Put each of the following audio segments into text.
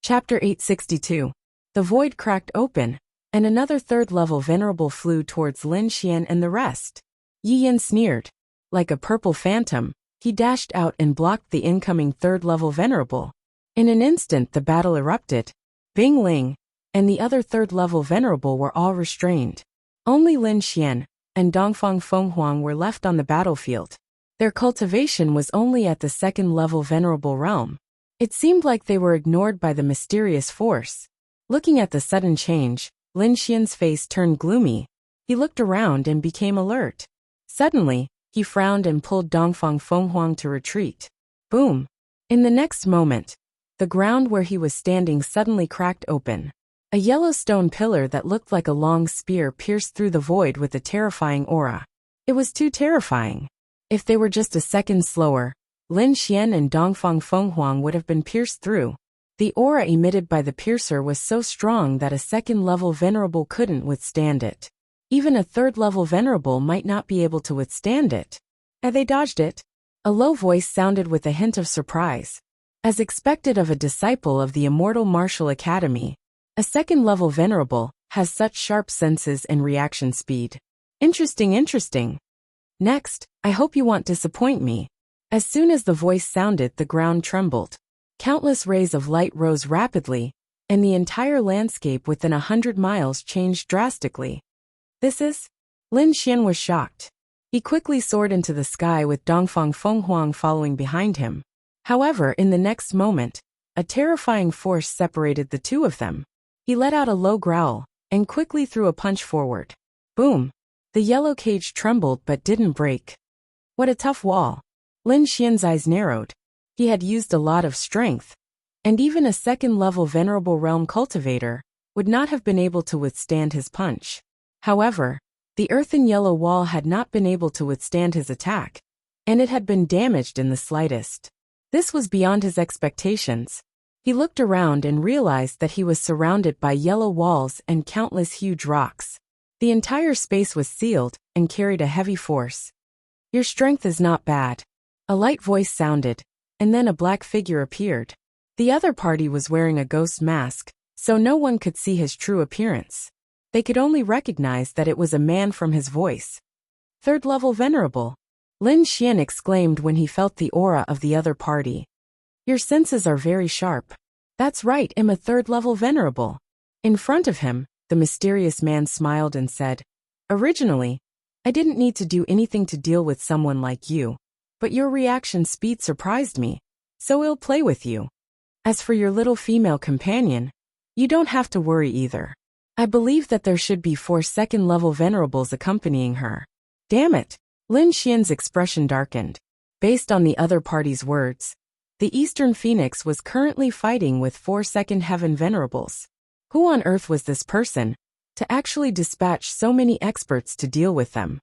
Chapter 862. The void cracked open, and another third-level venerable flew towards Lin Xian and the rest. Yi Yin sneered. Like a purple phantom, he dashed out and blocked the incoming third-level venerable. In an instant the battle erupted. Bing Ling and the other third-level venerable were all restrained. Only Lin Xian and Dongfang Fenghuang were left on the battlefield. Their cultivation was only at the second-level venerable realm. It seemed like they were ignored by the mysterious force. Looking at the sudden change, Lin Xian's face turned gloomy. He looked around and became alert. Suddenly, he frowned and pulled Dongfang Fenghuang to retreat. Boom! In the next moment, the ground where he was standing suddenly cracked open. A yellow stone pillar that looked like a long spear pierced through the void with a terrifying aura. It was too terrifying. If they were just a second slower, Lin Xian and Dongfang Fenghuang would have been pierced through. The aura emitted by the piercer was so strong that a second-level venerable couldn't withstand it. Even a third-level venerable might not be able to withstand it. Had they dodged it? A low voice sounded with a hint of surprise. As expected of a disciple of the Immortal Martial Academy, a second-level venerable has such sharp senses and reaction speed. Interesting. Next, I hope you won't disappoint me. As soon as the voice sounded, the ground trembled. Countless rays of light rose rapidly, and the entire landscape within 100 miles changed drastically. This is? Lin Xian was shocked. He quickly soared into the sky with Dongfang Fenghuang following behind him. However, in the next moment, a terrifying force separated the two of them. He let out a low growl, and quickly threw a punch forward. Boom! The yellow cage trembled but didn't break. What a tough wall. Lin Xian's eyes narrowed. He had used a lot of strength, and even a second-level venerable realm cultivator would not have been able to withstand his punch. However, the earthen yellow wall had not been able to withstand his attack, and it had been damaged in the slightest. This was beyond his expectations. He looked around and realized that he was surrounded by yellow walls and countless huge rocks. The entire space was sealed and carried a heavy force. Your strength is not bad. A light voice sounded, and then a black figure appeared. The other party was wearing a ghost mask, so no one could see his true appearance. They could only recognize that it was a man from his voice. Third-level venerable. Lin Xian exclaimed when he felt the aura of the other party. Your senses are very sharp. That's right, I'm a third-level venerable. In front of him, the mysterious man smiled and said, Originally, I didn't need to do anything to deal with someone like you, but your reaction speed surprised me, so I'll play with you. As for your little female companion, you don't have to worry either. I believe that there should be 4 second-level venerables accompanying her. Damn it! Lin Xian's expression darkened. Based on the other party's words, the Eastern Phoenix was currently fighting with 4 second heaven venerables. Who on earth was this person to actually dispatch so many experts to deal with them?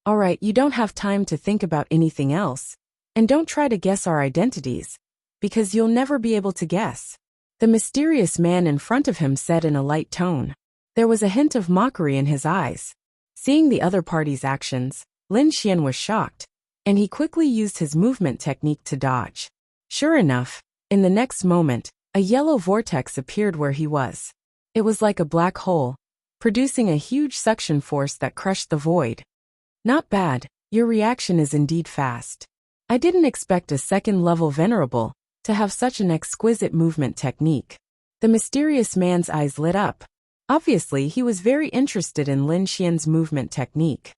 Alright, you don't have time to think about anything else, and don't try to guess our identities, because you'll never be able to guess. The mysterious man in front of him said in a light tone. There was a hint of mockery in his eyes. Seeing the other party's actions, Lin Xian was shocked, and he quickly used his movement technique to dodge. Sure enough, in the next moment, a yellow vortex appeared where he was. It was like a black hole, producing a huge suction force that crushed the void. Not bad, your reaction is indeed fast. I didn't expect a second-level venerable to have such an exquisite movement technique. The mysterious man's eyes lit up. Obviously, he was very interested in Lin Xian's movement technique.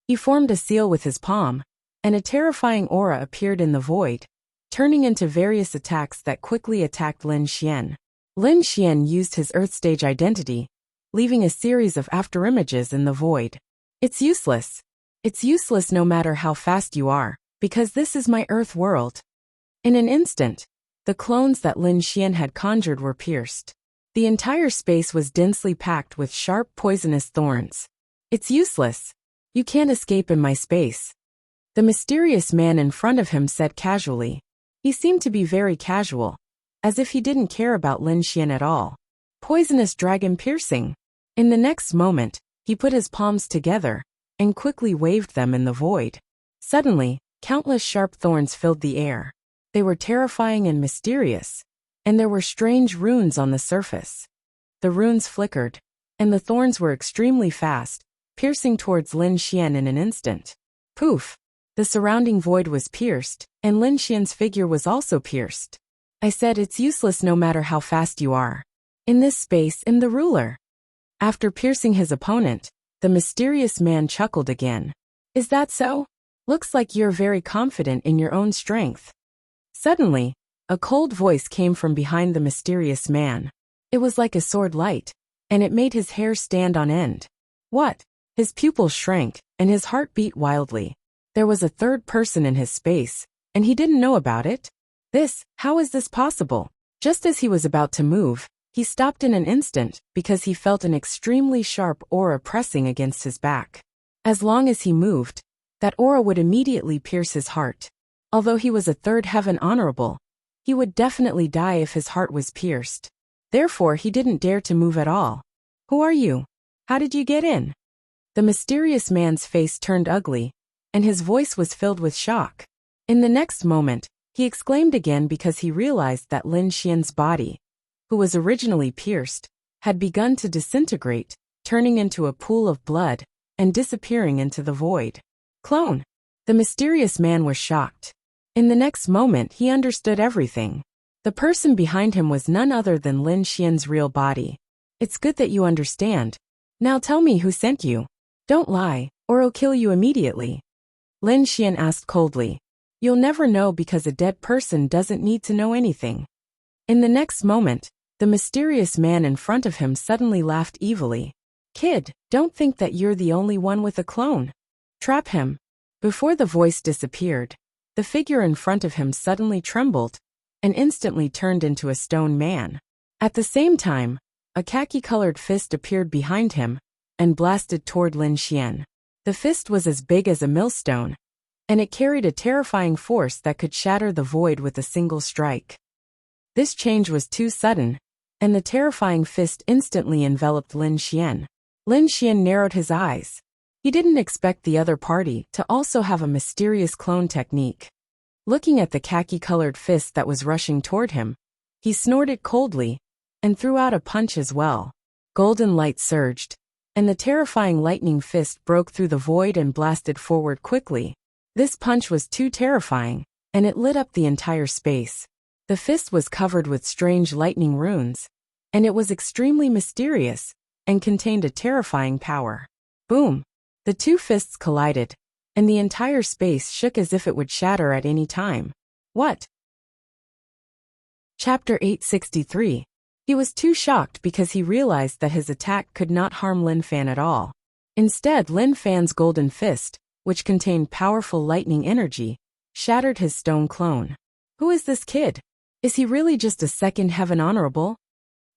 He formed a seal with his palm, and a terrifying aura appeared in the void, turning into various attacks that quickly attacked Lin Xian. Lin Xian used his Earth stage identity, leaving a series of afterimages in the void. It's useless. It's useless no matter how fast you are, because this is my Earth world. In an instant, the clones that Lin Xian had conjured were pierced. The entire space was densely packed with sharp poisonous thorns. It's useless. You can't escape in my space. The mysterious man in front of him said casually. He seemed to be very casual, as if he didn't care about Lin Xian at all. Poisonous dragon piercing. In the next moment, he put his palms together and quickly waved them in the void. Suddenly, countless sharp thorns filled the air. They were terrifying and mysterious, and there were strange runes on the surface. The runes flickered, and the thorns were extremely fast, piercing towards Lin Xian in an instant. Poof! The surrounding void was pierced, and Lin Xian's figure was also pierced. I said it's useless no matter how fast you are. In this space, in the ruler. After piercing his opponent, the mysterious man chuckled again. Is that so? Looks like you're very confident in your own strength. Suddenly, a cold voice came from behind the mysterious man. It was like a sword light, and it made his hair stand on end. What? His pupils shrank, and his heart beat wildly. There was a third person in his space, and he didn't know about it? How is this possible? Just as he was about to move, he stopped in an instant because he felt an extremely sharp aura pressing against his back. As long as he moved, that aura would immediately pierce his heart. Although he was a third heaven honorable, he would definitely die if his heart was pierced. Therefore, he didn't dare to move at all. Who are you? How did you get in? The mysterious man's face turned ugly, and his voice was filled with shock. In the next moment, he exclaimed again because he realized that Lin Xian's body, who was originally pierced, had begun to disintegrate, turning into a pool of blood and disappearing into the void. Clone! The mysterious man was shocked. In the next moment, he understood everything. The person behind him was none other than Lin Xian's real body. It's good that you understand. Now tell me who sent you. Don't lie, or I'll kill you immediately. Lin Xian asked coldly. You'll never know because a dead person doesn't need to know anything. In the next moment, the mysterious man in front of him suddenly laughed evilly. Kid, don't think that you're the only one with a clone. Trap him. Before the voice disappeared, the figure in front of him suddenly trembled and instantly turned into a stone man. At the same time, a khaki-colored fist appeared behind him and blasted toward Lin Xian. The fist was as big as a millstone, and it carried a terrifying force that could shatter the void with a single strike. This change was too sudden, and the terrifying fist instantly enveloped Lin Xian. Lin Xian narrowed his eyes. He didn't expect the other party to also have a mysterious clone technique. Looking at the khaki-colored fist that was rushing toward him, he snorted coldly and threw out a punch as well. Golden light surged, and the terrifying lightning fist broke through the void and blasted forward quickly. This punch was too terrifying, and it lit up the entire space. The fist was covered with strange lightning runes, and it was extremely mysterious and contained a terrifying power. Boom! The two fists collided, and the entire space shook as if it would shatter at any time. What? Chapter 863. He was too shocked because he realized that his attack could not harm Lin Fan at all. Instead, Lin Fan's golden fist, which contained powerful lightning energy, shattered his stone clone. Who is this kid? Is he really just a second heaven honorable?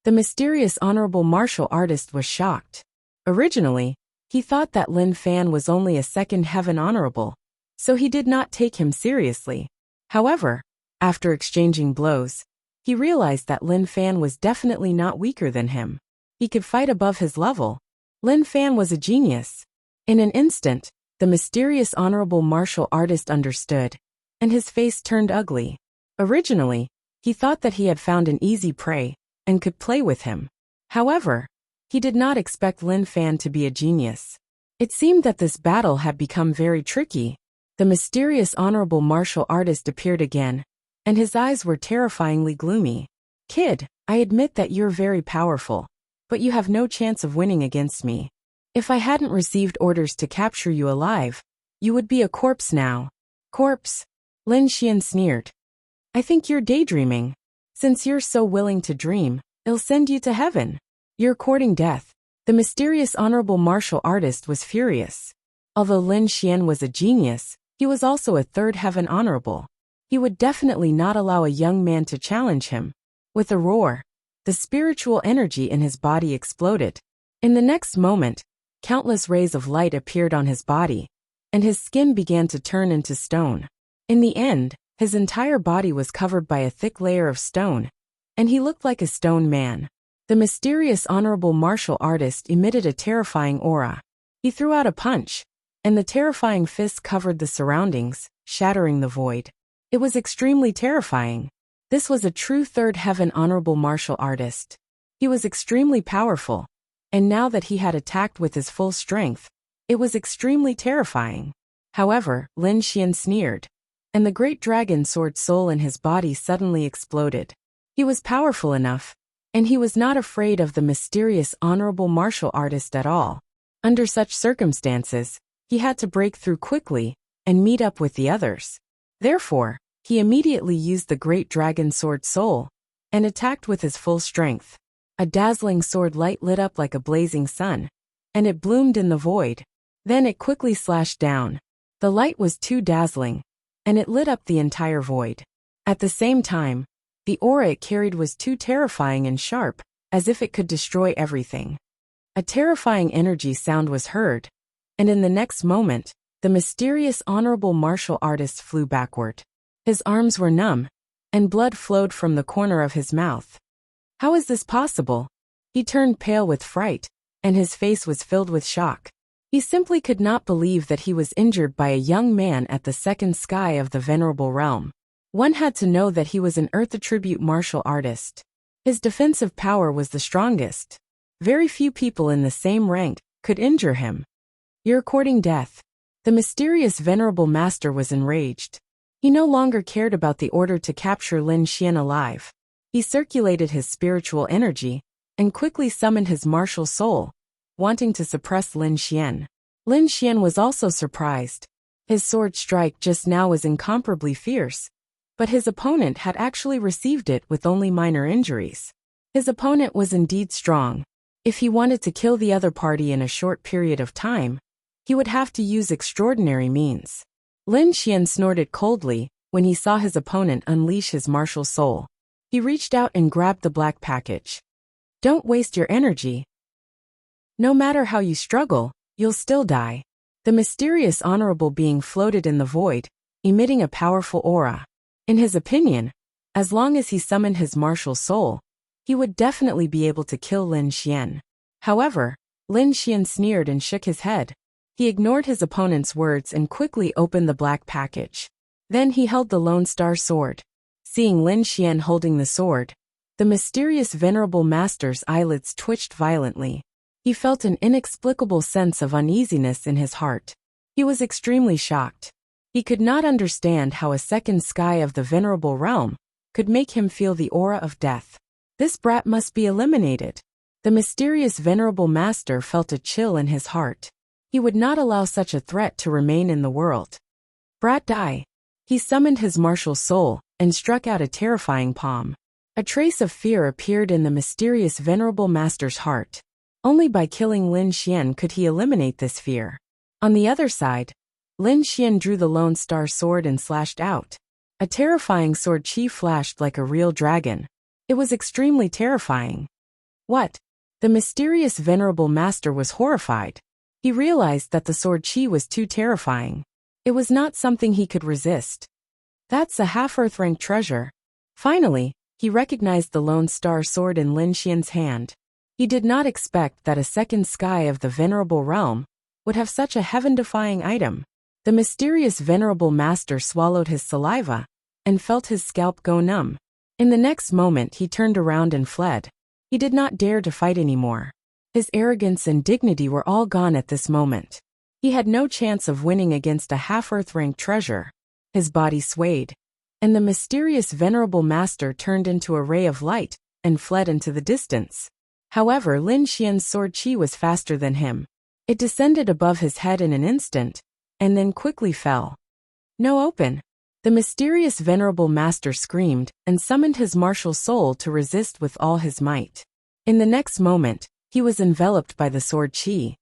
The mysterious honorable martial artist was shocked. Originally, he thought that Lin Fan was only a second heaven honorable, so he did not take him seriously. However, after exchanging blows, he realized that Lin Fan was definitely not weaker than him. He could fight above his level. Lin Fan was a genius. In an instant, the mysterious honorable martial artist understood, and his face turned ugly. Originally, he thought that he had found an easy prey and could play with him. However, he did not expect Lin Fan to be a genius. It seemed that this battle had become very tricky. The mysterious honorable martial artist appeared again, and his eyes were terrifyingly gloomy. Kid, I admit that you're very powerful, but you have no chance of winning against me. If I hadn't received orders to capture you alive, you would be a corpse now. Corpse? Lin Xian sneered. I think you're daydreaming. Since you're so willing to dream, I'll send you to heaven. You're courting death. The mysterious honorable martial artist was furious. Although Lin Xian was a genius, he was also a third heaven honorable. He would definitely not allow a young man to challenge him. With a roar, the spiritual energy in his body exploded. In the next moment, countless rays of light appeared on his body, and his skin began to turn into stone. In the end, his entire body was covered by a thick layer of stone, and he looked like a stone man. The mysterious honorable martial artist emitted a terrifying aura. He threw out a punch, and the terrifying fist covered the surroundings, shattering the void. It was extremely terrifying. This was a true third heaven honorable martial artist. He was extremely powerful, and now that he had attacked with his full strength, it was extremely terrifying. However, Lin Xian sneered, and the great dragon sword soul in his body suddenly exploded. He was powerful enough, and he was not afraid of the mysterious honorable martial artist at all. Under such circumstances, he had to break through quickly and meet up with the others. Therefore, he immediately used the great dragon sword soul and attacked with his full strength. A dazzling sword light lit up like a blazing sun, and it bloomed in the void. Then it quickly slashed down. The light was too dazzling, and it lit up the entire void. At the same time, the aura it carried was too terrifying and sharp, as if it could destroy everything. A terrifying energy sound was heard, and in the next moment, the mysterious honorable martial artist flew backward. His arms were numb, and blood flowed from the corner of his mouth. How is this possible? He turned pale with fright, and his face was filled with shock. He simply could not believe that he was injured by a young man at the second sky of the venerable realm. One had to know that he was an earth attribute martial artist. His defensive power was the strongest. Very few people in the same rank could injure him. You're courting death. The mysterious venerable master was enraged. He no longer cared about the order to capture Lin Xian alive. He circulated his spiritual energy and quickly summoned his martial soul, wanting to suppress Lin Xian. Lin Xian was also surprised. His sword strike just now was incomparably fierce, but his opponent had actually received it with only minor injuries. His opponent was indeed strong. If he wanted to kill the other party in a short period of time, he would have to use extraordinary means. Lin Xian snorted coldly when he saw his opponent unleash his martial soul. He reached out and grabbed the black package. Don't waste your energy. No matter how you struggle, you'll still die. The mysterious honorable being floated in the void, emitting a powerful aura. In his opinion, as long as he summoned his martial soul, he would definitely be able to kill Lin Xian. However, Lin Xian sneered and shook his head. He ignored his opponent's words and quickly opened the black package. Then he held the Lone Star sword. Seeing Lin Xian holding the sword, the mysterious venerable master's eyelids twitched violently. He felt an inexplicable sense of uneasiness in his heart. He was extremely shocked. He could not understand how a second sky of the venerable realm could make him feel the aura of death. This brat must be eliminated. The mysterious venerable master felt a chill in his heart. He would not allow such a threat to remain in the world. Brat die. He summoned his martial soul and struck out a terrifying palm. A trace of fear appeared in the mysterious venerable master's heart. Only by killing Lin Xian could he eliminate this fear. On the other side, Lin Xian drew the Lone Star sword and slashed out. A terrifying sword chi flashed like a real dragon. It was extremely terrifying. What? The mysterious venerable master was horrified. He realized that the sword chi was too terrifying. It was not something he could resist. That's a half-earth rank treasure. Finally, he recognized the Lone Star sword in Lin Xian's hand. He did not expect that a second sky of the venerable realm would have such a heaven-defying item. The mysterious venerable master swallowed his saliva and felt his scalp go numb. In the next moment he turned around and fled. He did not dare to fight anymore. His arrogance and dignity were all gone at this moment. He had no chance of winning against a half-earth rank treasure. His body swayed, and the mysterious venerable master turned into a ray of light and fled into the distance. However, Lin Xian's sword chi was faster than him. It descended above his head in an instant, and then quickly fell. No open. The mysterious venerable master screamed and summoned his martial soul to resist with all his might. In the next moment, he was enveloped by the sword chi.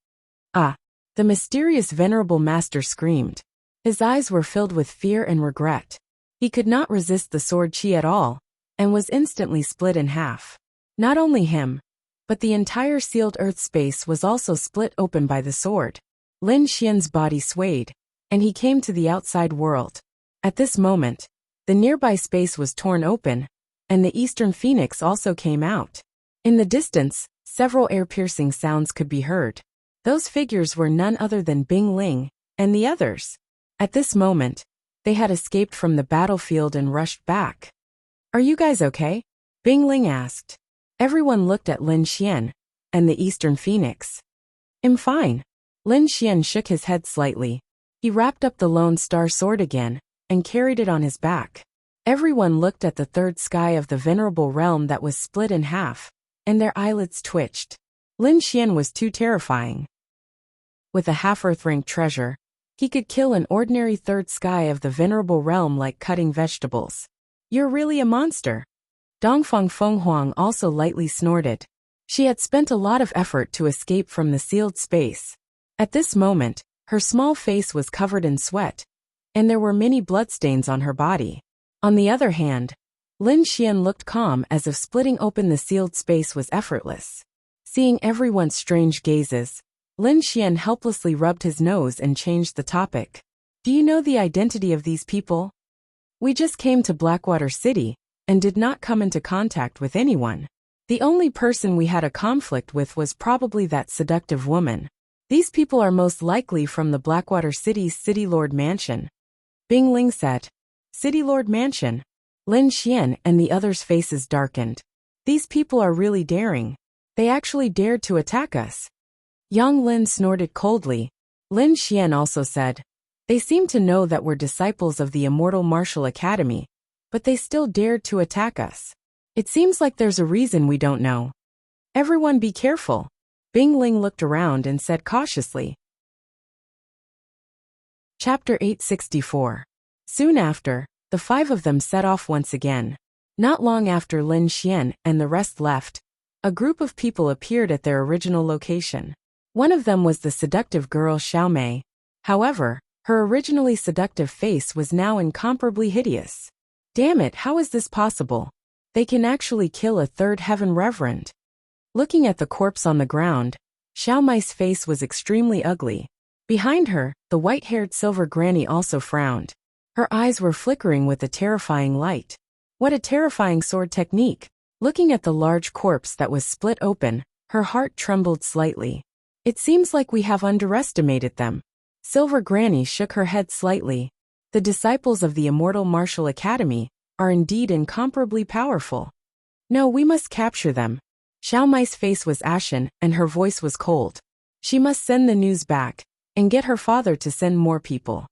Ah! The mysterious venerable master screamed. His eyes were filled with fear and regret. He could not resist the sword chi at all, and was instantly split in half. Not only him, but the entire sealed earth space was also split open by the sword. Lin Xian's body swayed, and he came to the outside world. At this moment, the nearby space was torn open, and the Eastern Phoenix also came out. In the distance, several ear-piercing sounds could be heard. Those figures were none other than Bing Ling and the others. At this moment, they had escaped from the battlefield and rushed back. Are you guys okay? Bing Ling asked. Everyone looked at Lin Xian and the Eastern Phoenix. I'm fine. Lin Xian shook his head slightly. He wrapped up the Lone Star sword again and carried it on his back. Everyone looked at the third sky of the venerable realm that was split in half, and their eyelids twitched. Lin Xian was too terrifying. With a half-earth rank treasure, he could kill an ordinary third sky of the venerable realm like cutting vegetables. You're really a monster. Dongfang Fenghuang also lightly snorted. She had spent a lot of effort to escape from the sealed space. At this moment, her small face was covered in sweat, and there were many bloodstains on her body. On the other hand, Lin Xian looked calm as if splitting open the sealed space was effortless. Seeing everyone's strange gazes, Lin Xian helplessly rubbed his nose and changed the topic. Do you know the identity of these people? We just came to Blackwater City and did not come into contact with anyone. The only person we had a conflict with was probably that seductive woman. These people are most likely from the Blackwater City's City Lord Mansion. Bing Ling said. City Lord Mansion. Lin Xian and the others' faces darkened. These people are really daring. They actually dared to attack us. Yang Lin snorted coldly. Lin Xian also said, they seem to know that we're disciples of the Immortal Martial Academy, but they still dared to attack us. It seems like there's a reason we don't know. Everyone be careful. Bing Ling looked around and said cautiously. Chapter 864. Soon after, the five of them set off once again. Not long after Lin Xian and the rest left, a group of people appeared at their original location. One of them was the seductive girl Xiao Mei. However, her originally seductive face was now incomparably hideous. Damn it, how is this possible? They can actually kill a third heaven reverend. Looking at the corpse on the ground, Xiao Mei's face was extremely ugly. Behind her, the white-haired silver granny also frowned. Her eyes were flickering with a terrifying light. What a terrifying sword technique! Looking at the large corpse that was split open, her heart trembled slightly. It seems like we have underestimated them. Silver Granny shook her head slightly. The disciples of the Immortal Martial Academy are indeed incomparably powerful. No, we must capture them. Xiao Mei's face was ashen and her voice was cold. She must send the news back and get her father to send more people.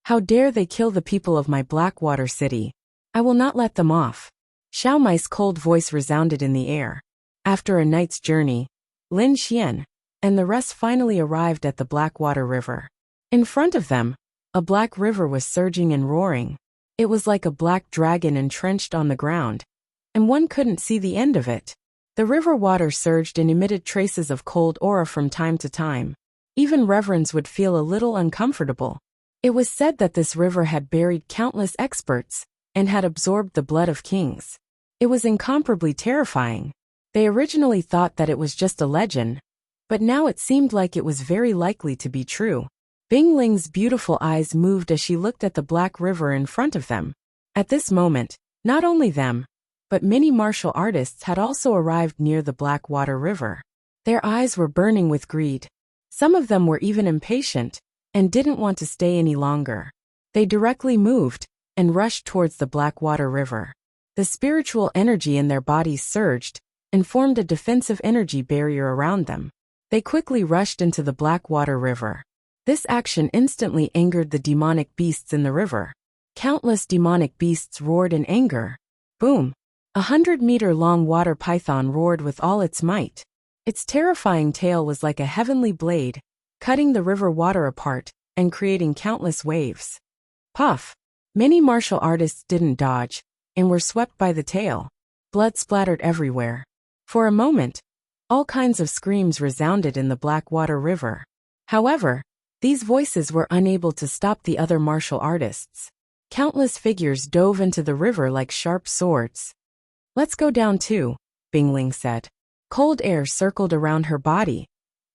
How dare they kill the people of my Blackwater City? I will not let them off. Xiao Mei's cold voice resounded in the air. After a night's journey, Lin Xian and the rest finally arrived at the Blackwater River. In front of them, a black river was surging and roaring. It was like a black dragon entrenched on the ground, and one couldn't see the end of it. The river water surged and emitted traces of cold aura from time to time. Even reverends would feel a little uncomfortable. It was said that this river had buried countless experts and had absorbed the blood of kings. It was incomparably terrifying. They originally thought that it was just a legend, but now it seemed like it was very likely to be true. Bing Ling's beautiful eyes moved as she looked at the black river in front of them. At this moment, not only them, but many martial artists had also arrived near the Blackwater River. Their eyes were burning with greed. Some of them were even impatient and didn't want to stay any longer. They directly moved and rushed towards the Blackwater River. The spiritual energy in their bodies surged and formed a defensive energy barrier around them. They quickly rushed into the Blackwater River. This action instantly angered the demonic beasts in the river. Countless demonic beasts roared in anger. Boom! 100-meter-long water python roared with all its might. Its terrifying tail was like a heavenly blade, cutting the river water apart and creating countless waves. Puff! Many martial artists didn't dodge and were swept by the tail. Blood splattered everywhere. For a moment, all kinds of screams resounded in the Blackwater River. However, these voices were unable to stop the other martial artists. Countless figures dove into the river like sharp swords. Let's go down too, Bing Ling said. Cold air circled around her body,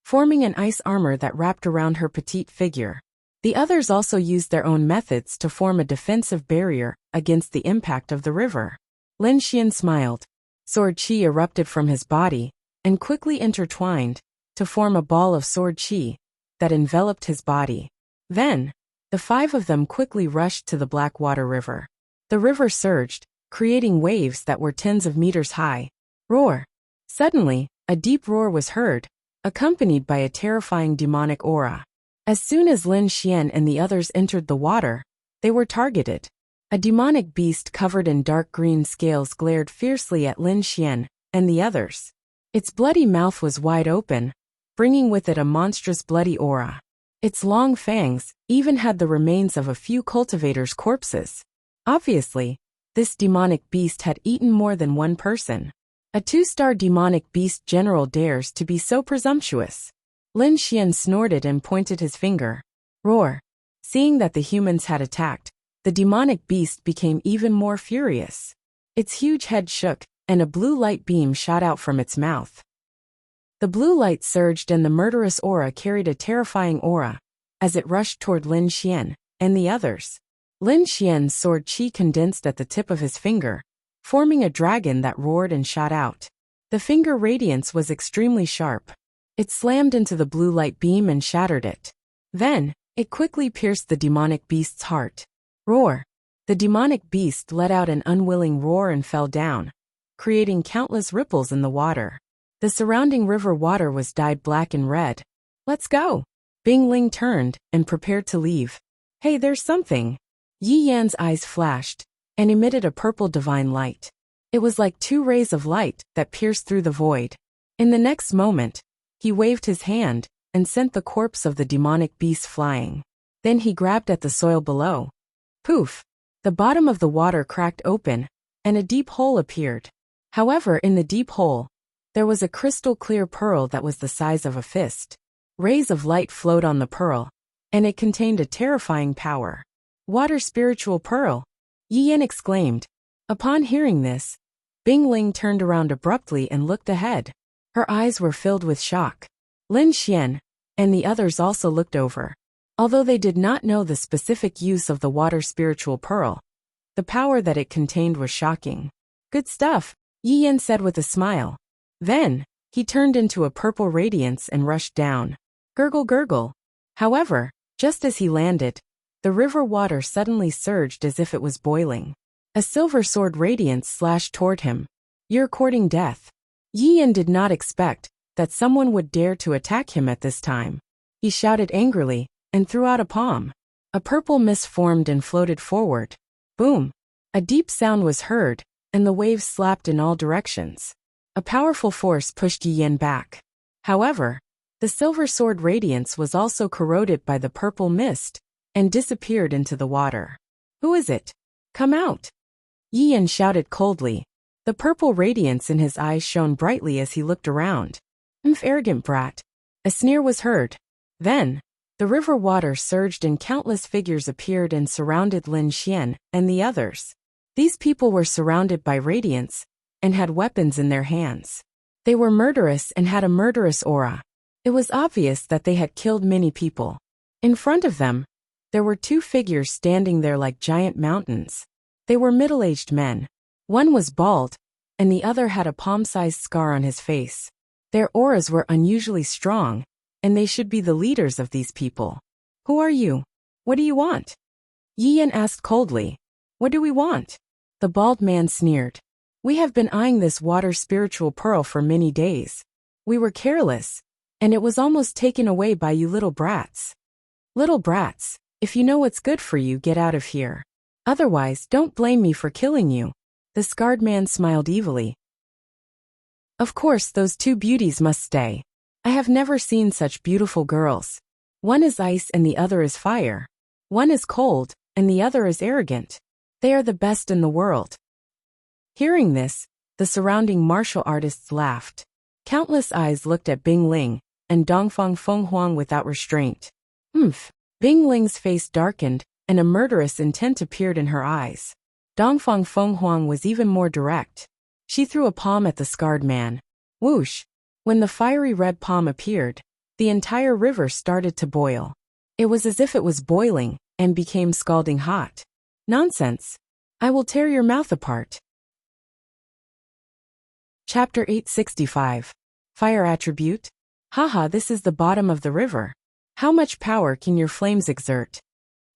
forming an ice armor that wrapped around her petite figure. The others also used their own methods to form a defensive barrier against the impact of the river. Lin Xian smiled. Sword chi erupted from his body and quickly intertwined to form a ball of sword chi that enveloped his body. Then, the five of them quickly rushed to the Blackwater River. The river surged, creating waves that were tens of meters high. Roar! Suddenly, a deep roar was heard, accompanied by a terrifying demonic aura. As soon as Lin Xian and the others entered the water, they were targeted. A demonic beast covered in dark green scales glared fiercely at Lin Xian and the others. Its bloody mouth was wide open, bringing with it a monstrous bloody aura. Its long fangs even had the remains of a few cultivators' corpses. Obviously, this demonic beast had eaten more than one person. A 2-star demonic beast general dares to be so presumptuous. Lin Xian snorted and pointed his finger. Roar! Seeing that the humans had attacked, the demonic beast became even more furious. Its huge head shook, and a blue light beam shot out from its mouth. The blue light surged and the murderous aura carried a terrifying aura as it rushed toward Lin Xian and the others. Lin Xian's sword qi condensed at the tip of his finger, forming a dragon that roared and shot out. The finger radiance was extremely sharp. It slammed into the blue light beam and shattered it. Then, it quickly pierced the demonic beast's heart. Roar! The demonic beast let out an unwilling roar and fell down, creating countless ripples in the water. The surrounding river water was dyed black and red. Let's go! Bing Ling turned and prepared to leave. Hey, there's something! Yi Yan's eyes flashed and emitted a purple divine light. It was like 2 rays of light that pierced through the void. In the next moment, he waved his hand and sent the corpse of the demonic beast flying. Then he grabbed at the soil below. Poof! The bottom of the water cracked open, and a deep hole appeared. However, in the deep hole, there was a crystal-clear pearl that was the size of a fist. Rays of light flowed on the pearl, and it contained a terrifying power. Water spiritual pearl! Yi Yan exclaimed. Upon hearing this, Bing Ling turned around abruptly and looked ahead. Her eyes were filled with shock. Lin Xian and the others also looked over. Although they did not know the specific use of the water spiritual pearl, the power that it contained was shocking. Good stuff, Yi Yan said with a smile. Then, he turned into a purple radiance and rushed down. Gurgle gurgle. However, just as he landed, the river water suddenly surged as if it was boiling. A silver sword radiance slashed toward him. You're courting death. Yi Yan did not expect that someone would dare to attack him at this time. He shouted angrily and threw out a palm. A purple mist formed and floated forward. Boom! A deep sound was heard, and the waves slapped in all directions. A powerful force pushed Yi Yan back. However, the silver sword radiance was also corroded by the purple mist and disappeared into the water. Who is it? Come out! Yi Yan shouted coldly. The purple radiance in his eyes shone brightly as he looked around. Arrogant brat. A sneer was heard. Then, the river water surged and countless figures appeared and surrounded Lin Xian and the others. These people were surrounded by radiance and had weapons in their hands. They were murderous and had a murderous aura. It was obvious that they had killed many people. In front of them, there were 2 figures standing there like giant mountains. They were middle-aged men. One was bald, and the other had a palm-sized scar on his face. Their auras were unusually strong, and they should be the leaders of these people. Who are you? What do you want? Yi Yan asked coldly. What do we want? The bald man sneered. We have been eyeing this water spiritual pearl for many days. We were careless, and it was almost taken away by you little brats. Little brats, if you know what's good for you, get out of here. Otherwise, don't blame me for killing you. The scarred man smiled evilly. Of course, those 2 beauties must stay. I have never seen such beautiful girls. One is ice and the other is fire. One is cold, and the other is arrogant. They are the best in the world. Hearing this, the surrounding martial artists laughed. Countless eyes looked at Bing Ling and Dongfang Fenghuang without restraint. Bing Ling's face darkened, and a murderous intent appeared in her eyes. Dongfang Fenghuang was even more direct. She threw a palm at the scarred man. Whoosh! When the fiery red palm appeared, the entire river started to boil. It was as if it was boiling and became scalding hot. Nonsense! I will tear your mouth apart. Chapter 865. Fire Attribute? Haha, this is the bottom of the river. How much power can your flames exert?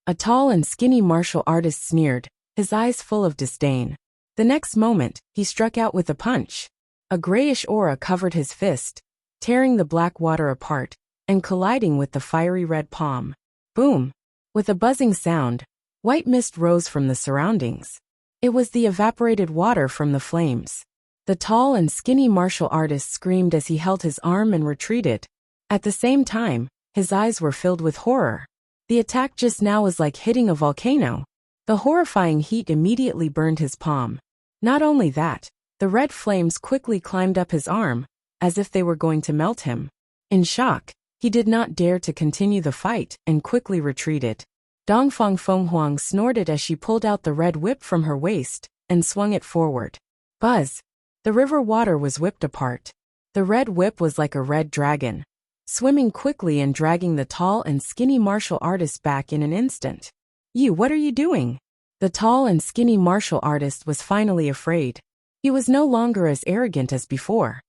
A tall and skinny martial artist sneered, his eyes full of disdain. The next moment, he struck out with a punch. A grayish aura covered his fist, tearing the black water apart and colliding with the fiery red palm. Boom! With a buzzing sound, white mist rose from the surroundings. It was the evaporated water from the flames. The tall and skinny martial artist screamed as he held his arm and retreated. At the same time, his eyes were filled with horror. The attack just now was like hitting a volcano. The horrifying heat immediately burned his palm. Not only that, the red flames quickly climbed up his arm, as if they were going to melt him. In shock, he did not dare to continue the fight and quickly retreated. Dongfang Fenghuang snorted as she pulled out the red whip from her waist and swung it forward. Buzz! The river water was whipped apart. The red whip was like a red dragon, swimming quickly and dragging the tall and skinny martial artist back in an instant. "You, what are you doing?" The tall and skinny martial artist was finally afraid. He was no longer as arrogant as before.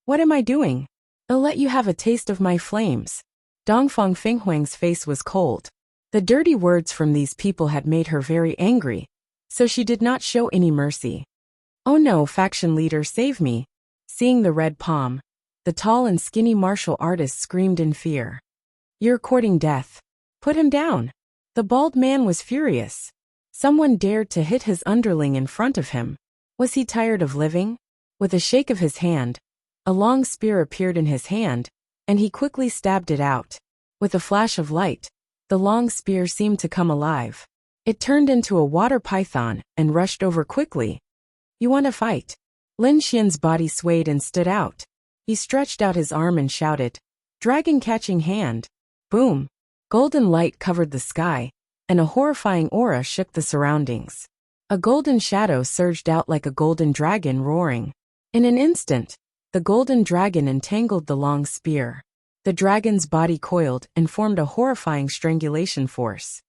"What am I doing? I'll let you have a taste of my flames." Dongfang Fenghuang's face was cold. The dirty words from these people had made her very angry, so she did not show any mercy. "Oh no, faction leader, save me." Seeing the red palm, the tall and skinny martial artist screamed in fear. "You're courting death. Put him down." The bald man was furious. Someone dared to hit his underling in front of him. Was he tired of living? With a shake of his hand, a long spear appeared in his hand, and he quickly stabbed it out. With a flash of light, the long spear seemed to come alive. It turned into a water python and rushed over quickly. "You want to fight?" Lin Xian's body swayed and stood out. He stretched out his arm and shouted, "Dragon catching hand." Boom! Golden light covered the sky, and a horrifying aura shook the surroundings. A golden shadow surged out like a golden dragon roaring. In an instant, the golden dragon entangled the long spear. The dragon's body coiled and formed a horrifying strangulation force.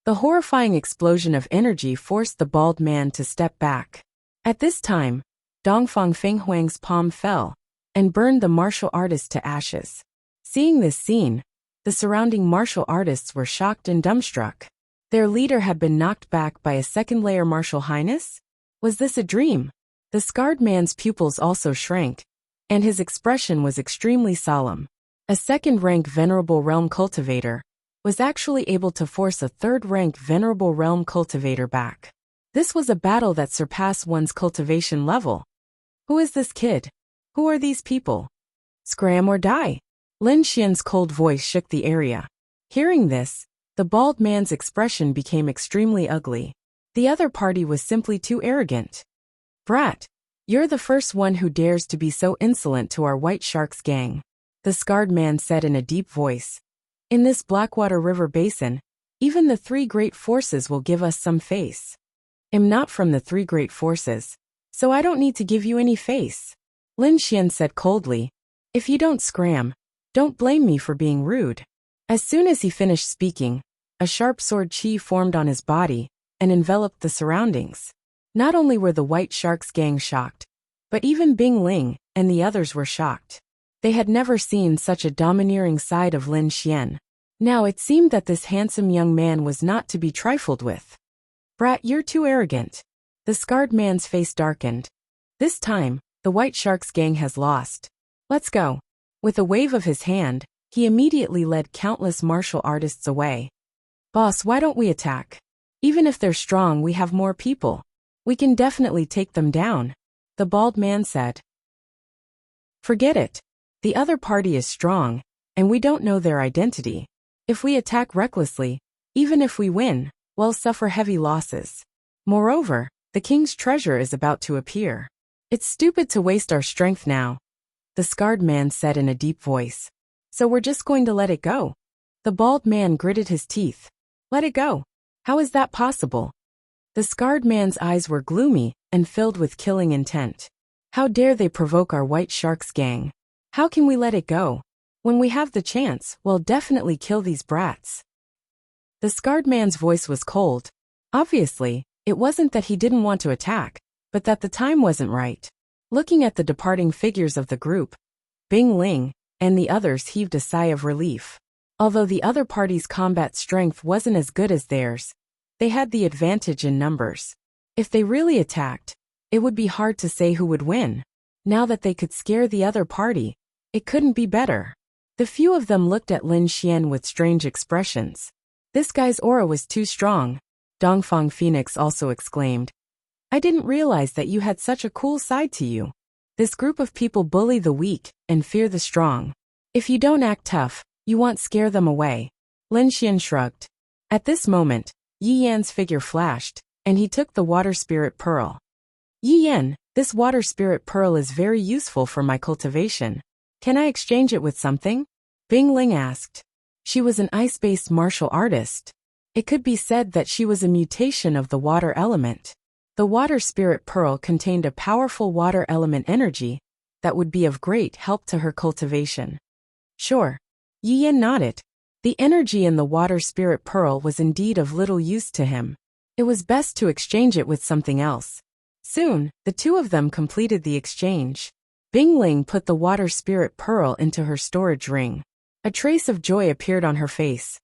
The horrifying explosion of energy forced the bald man to step back. At this time, Dongfang Fenghuang's palm fell and burned the martial artist to ashes. Seeing this scene, the surrounding martial artists were shocked and dumbstruck. Their leader had been knocked back by a second-layer martial highness? Was this a dream? The scarred man's pupils also shrank, and his expression was extremely solemn. A second-rank Venerable Realm Cultivator was actually able to force a third-rank Venerable Realm Cultivator back. This was a battle that surpassed one's cultivation level. Who is this kid? Who are these people? Scram or die! Lin Xian's cold voice shook the area. Hearing this, the bald man's expression became extremely ugly. The other party was simply too arrogant. "Brat, you're the first one who dares to be so insolent to our White Sharks gang," the scarred man said in a deep voice. "In this Blackwater River basin, even the three great forces will give us some face." "I'm not from the three great forces, so I don't need to give you any face," Lin Xian said coldly. "If you don't scram, don't blame me for being rude." As soon as he finished speaking, a sharp sword chi formed on his body and enveloped the surroundings. Not only were the White Sharks gang shocked, but even Bing Ling and the others were shocked. They had never seen such a domineering side of Lin Xian. Now it seemed that this handsome young man was not to be trifled with. "Brat, you're too arrogant." The scarred man's face darkened. "This time, the White Sharks gang has lost. Let's go." With a wave of his hand, he immediately led countless martial artists away. "Boss, why don't we attack? Even if they're strong, we have more people. We can definitely take them down," the bald man said. "Forget it. The other party is strong, and we don't know their identity. If we attack recklessly, even if we win, we'll suffer heavy losses. Moreover, the king's treasure is about to appear. It's stupid to waste our strength now," the scarred man said in a deep voice. "So we're just going to let it go?" The bald man gritted his teeth. "Let it go? How is that possible?" The scarred man's eyes were gloomy and filled with killing intent. "How dare they provoke our White Sharks gang? How can we let it go? When we have the chance, we'll definitely kill these brats." The scarred man's voice was cold. Obviously, it wasn't that he didn't want to attack, but that the time wasn't right. Looking at the departing figures of the group, Bing Ling and the others heaved a sigh of relief. Although the other party's combat strength wasn't as good as theirs, they had the advantage in numbers. If they really attacked, It would be hard to say who would win. Now that they could scare the other party, it couldn't be better. The few of them looked at Lin Xian with strange expressions. This guy's aura was too strong, Dongfang Phoenix also exclaimed. I didn't realize that you had such a cool side to you. This group of people bully the weak and fear the strong. If you don't act tough, you won't scare them away. Lin Xian shrugged. At this moment, Yi Yan's figure flashed, and he took the water spirit pearl. Yi Yan, this water spirit pearl is very useful for my cultivation. Can I exchange it with something? Bing Ling asked. She was an ice-based martial artist. It could be said that she was a mutation of the water element. The water spirit pearl contained a powerful water element energy that would be of great help to her cultivation. Sure. Yi Yan nodded. The energy in the water spirit pearl was indeed of little use to him. It was best to exchange it with something else. Soon, the two of them completed the exchange. Bing Ling put the water spirit pearl into her storage ring. A trace of joy appeared on her face.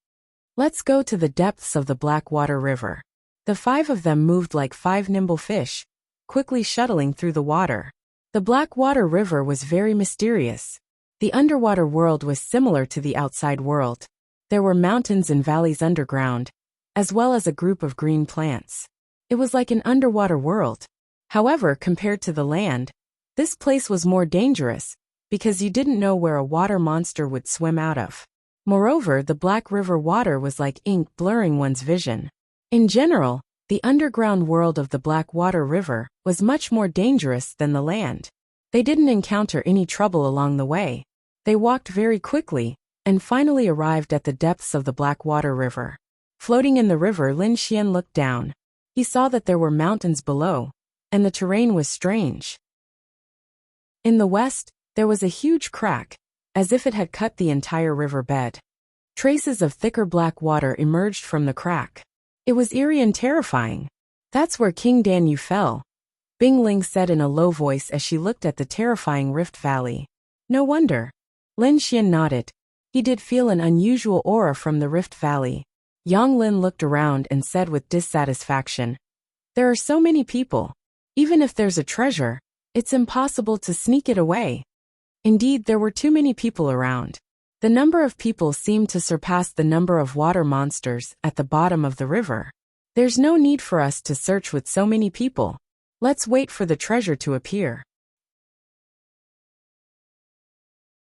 Let's go to the depths of the Black Water River. The five of them moved like five nimble fish, quickly shuttling through the water. The Black Water River was very mysterious. The underwater world was similar to the outside world. There were mountains and valleys underground, as well as a group of green plants. It was like an underwater world. However, compared to the land, this place was more dangerous, because you didn't know where a water monster would swim out of. Moreover, the Black River water was like ink blurring one's vision. In general, the underground world of the Black Water River was much more dangerous than the land. They didn't encounter any trouble along the way. They walked very quickly, and finally arrived at the depths of the Black Water River. Floating in the river, Lin Xian looked down. He saw that there were mountains below, and the terrain was strange. In the west, there was a huge crack, as if it had cut the entire river bed. Traces of thicker black water emerged from the crack. It was eerie and terrifying. That's where King Danyu fell, Bing Ling said in a low voice as she looked at the terrifying rift valley. No wonder. Lin Xian nodded. He did feel an unusual aura from the rift valley. Yang Lin looked around and said with dissatisfaction, there are so many people. Even if there's a treasure, it's impossible to sneak it away. Indeed, there were too many people around. The number of people seemed to surpass the number of water monsters at the bottom of the river. There's no need for us to search with so many people. Let's wait for the treasure to appear.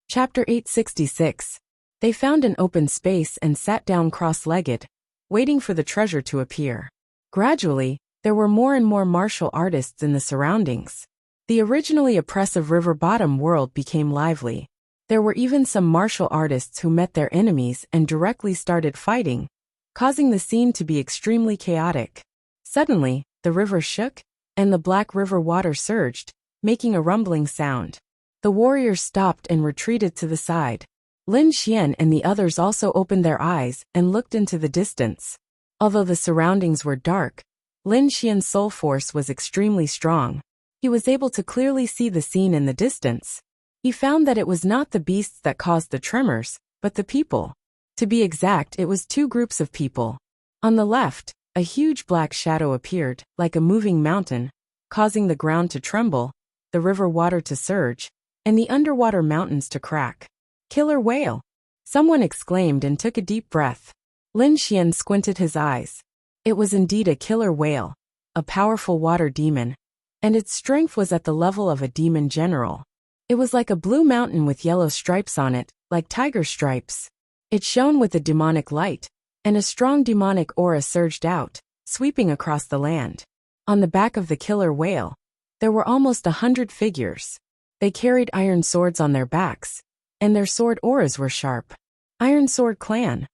Chapter 866. They found an open space and sat down cross-legged, waiting for the treasure to appear. Gradually, there were more and more martial artists in the surroundings. The originally oppressive river bottom world became lively. There were even some martial artists who met their enemies and directly started fighting, causing the scene to be extremely chaotic. Suddenly, the river shook, and the Black River water surged, making a rumbling sound. The warriors stopped and retreated to the side. Lin Xian and the others also opened their eyes and looked into the distance. Although the surroundings were dark, Lin Xian's soul force was extremely strong. He was able to clearly see the scene in the distance. He found that it was not the beasts that caused the tremors, but the people. To be exact, it was two groups of people. On the left, a huge black shadow appeared, like a moving mountain, causing the ground to tremble, the river water to surge, and the underwater mountains to crack. Killer whale! Someone exclaimed and took a deep breath. Lin Xian squinted his eyes. It was indeed a killer whale, a powerful water demon, and its strength was at the level of a demon general. It was like a blue mountain with yellow stripes on it, like tiger stripes. It shone with a demonic light, and a strong demonic aura surged out, sweeping across the land. On the back of the killer whale, there were almost 100 figures. They carried iron swords on their backs, and their sword auras were sharp. Iron Sword Clan.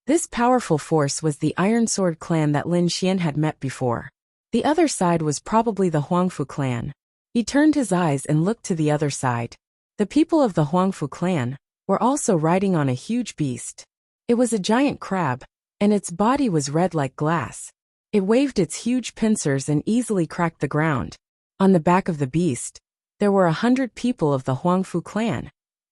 This powerful force was the Iron Sword Clan that Lin Xian had met before. The other side was probably the Huangfu clan. He turned his eyes and looked to the other side. The people of the Huangfu clan were also riding on a huge beast. It was a giant crab, and its body was red like glass. It waved its huge pincers and easily cracked the ground. On the back of the beast, there were 100 people of the Huangfu clan,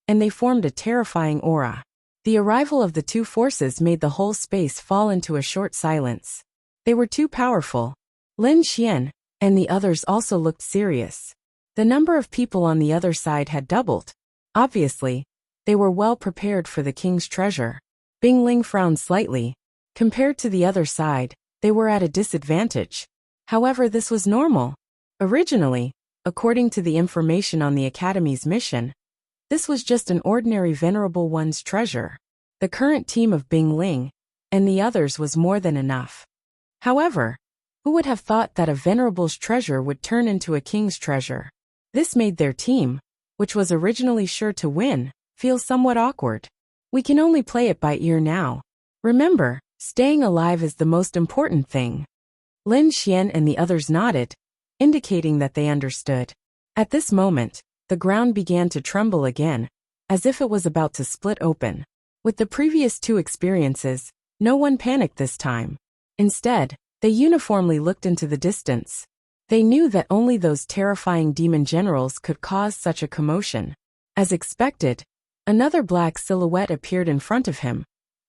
and they formed a terrifying aura. The arrival of the two forces made the whole space fall into a short silence. They were too powerful. Lin Xian, and the others also looked serious. The number of people on the other side had doubled. Obviously, they were well prepared for the king's treasure. Bing Ling frowned slightly. Compared to the other side, they were at a disadvantage. However, this was normal. Originally, according to the information on the Academy's mission, this was just an ordinary Venerable One's treasure. The current team of Bing Ling and the others was more than enough. However, who would have thought that a Venerable's treasure would turn into a king's treasure? This made their team, which was originally sure to win, feel somewhat awkward. We can only play it by ear now. Remember, staying alive is the most important thing. Lin Xian and the others nodded, indicating that they understood. At this moment, the ground began to tremble again, as if it was about to split open. With the previous two experiences, no one panicked this time. Instead, they uniformly looked into the distance. They knew that only those terrifying demon generals could cause such a commotion. As expected, another black silhouette appeared in front of him,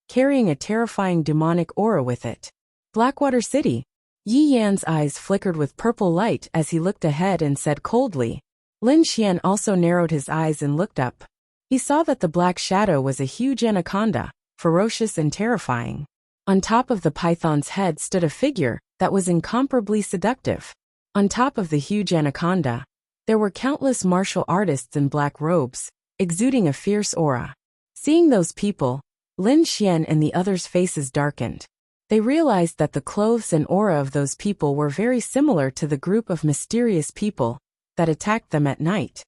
carrying a terrifying demonic aura with it. Blackwater City. Yi Yan's eyes flickered with purple light as he looked ahead and said coldly. Lin Xian also narrowed his eyes and looked up. He saw that the black shadow was a huge anaconda, ferocious and terrifying. On top of the python's head stood a figure that was incomparably seductive. On top of the huge anaconda, there were countless martial artists in black robes, exuding a fierce aura. Seeing those people, Lin Xian and the others' faces darkened. They realized that the clothes and aura of those people were very similar to the group of mysterious people that attacked them at night.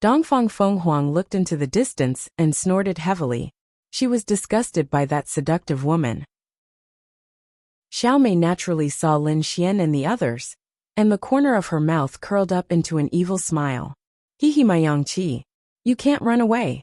Dongfang Fenghuang looked into the distance and snorted heavily. She was disgusted by that seductive woman. Xiaomei naturally saw Lin Xian and the others, and the corner of her mouth curled up into an evil smile. Hihi my Yangqi. You can't run away.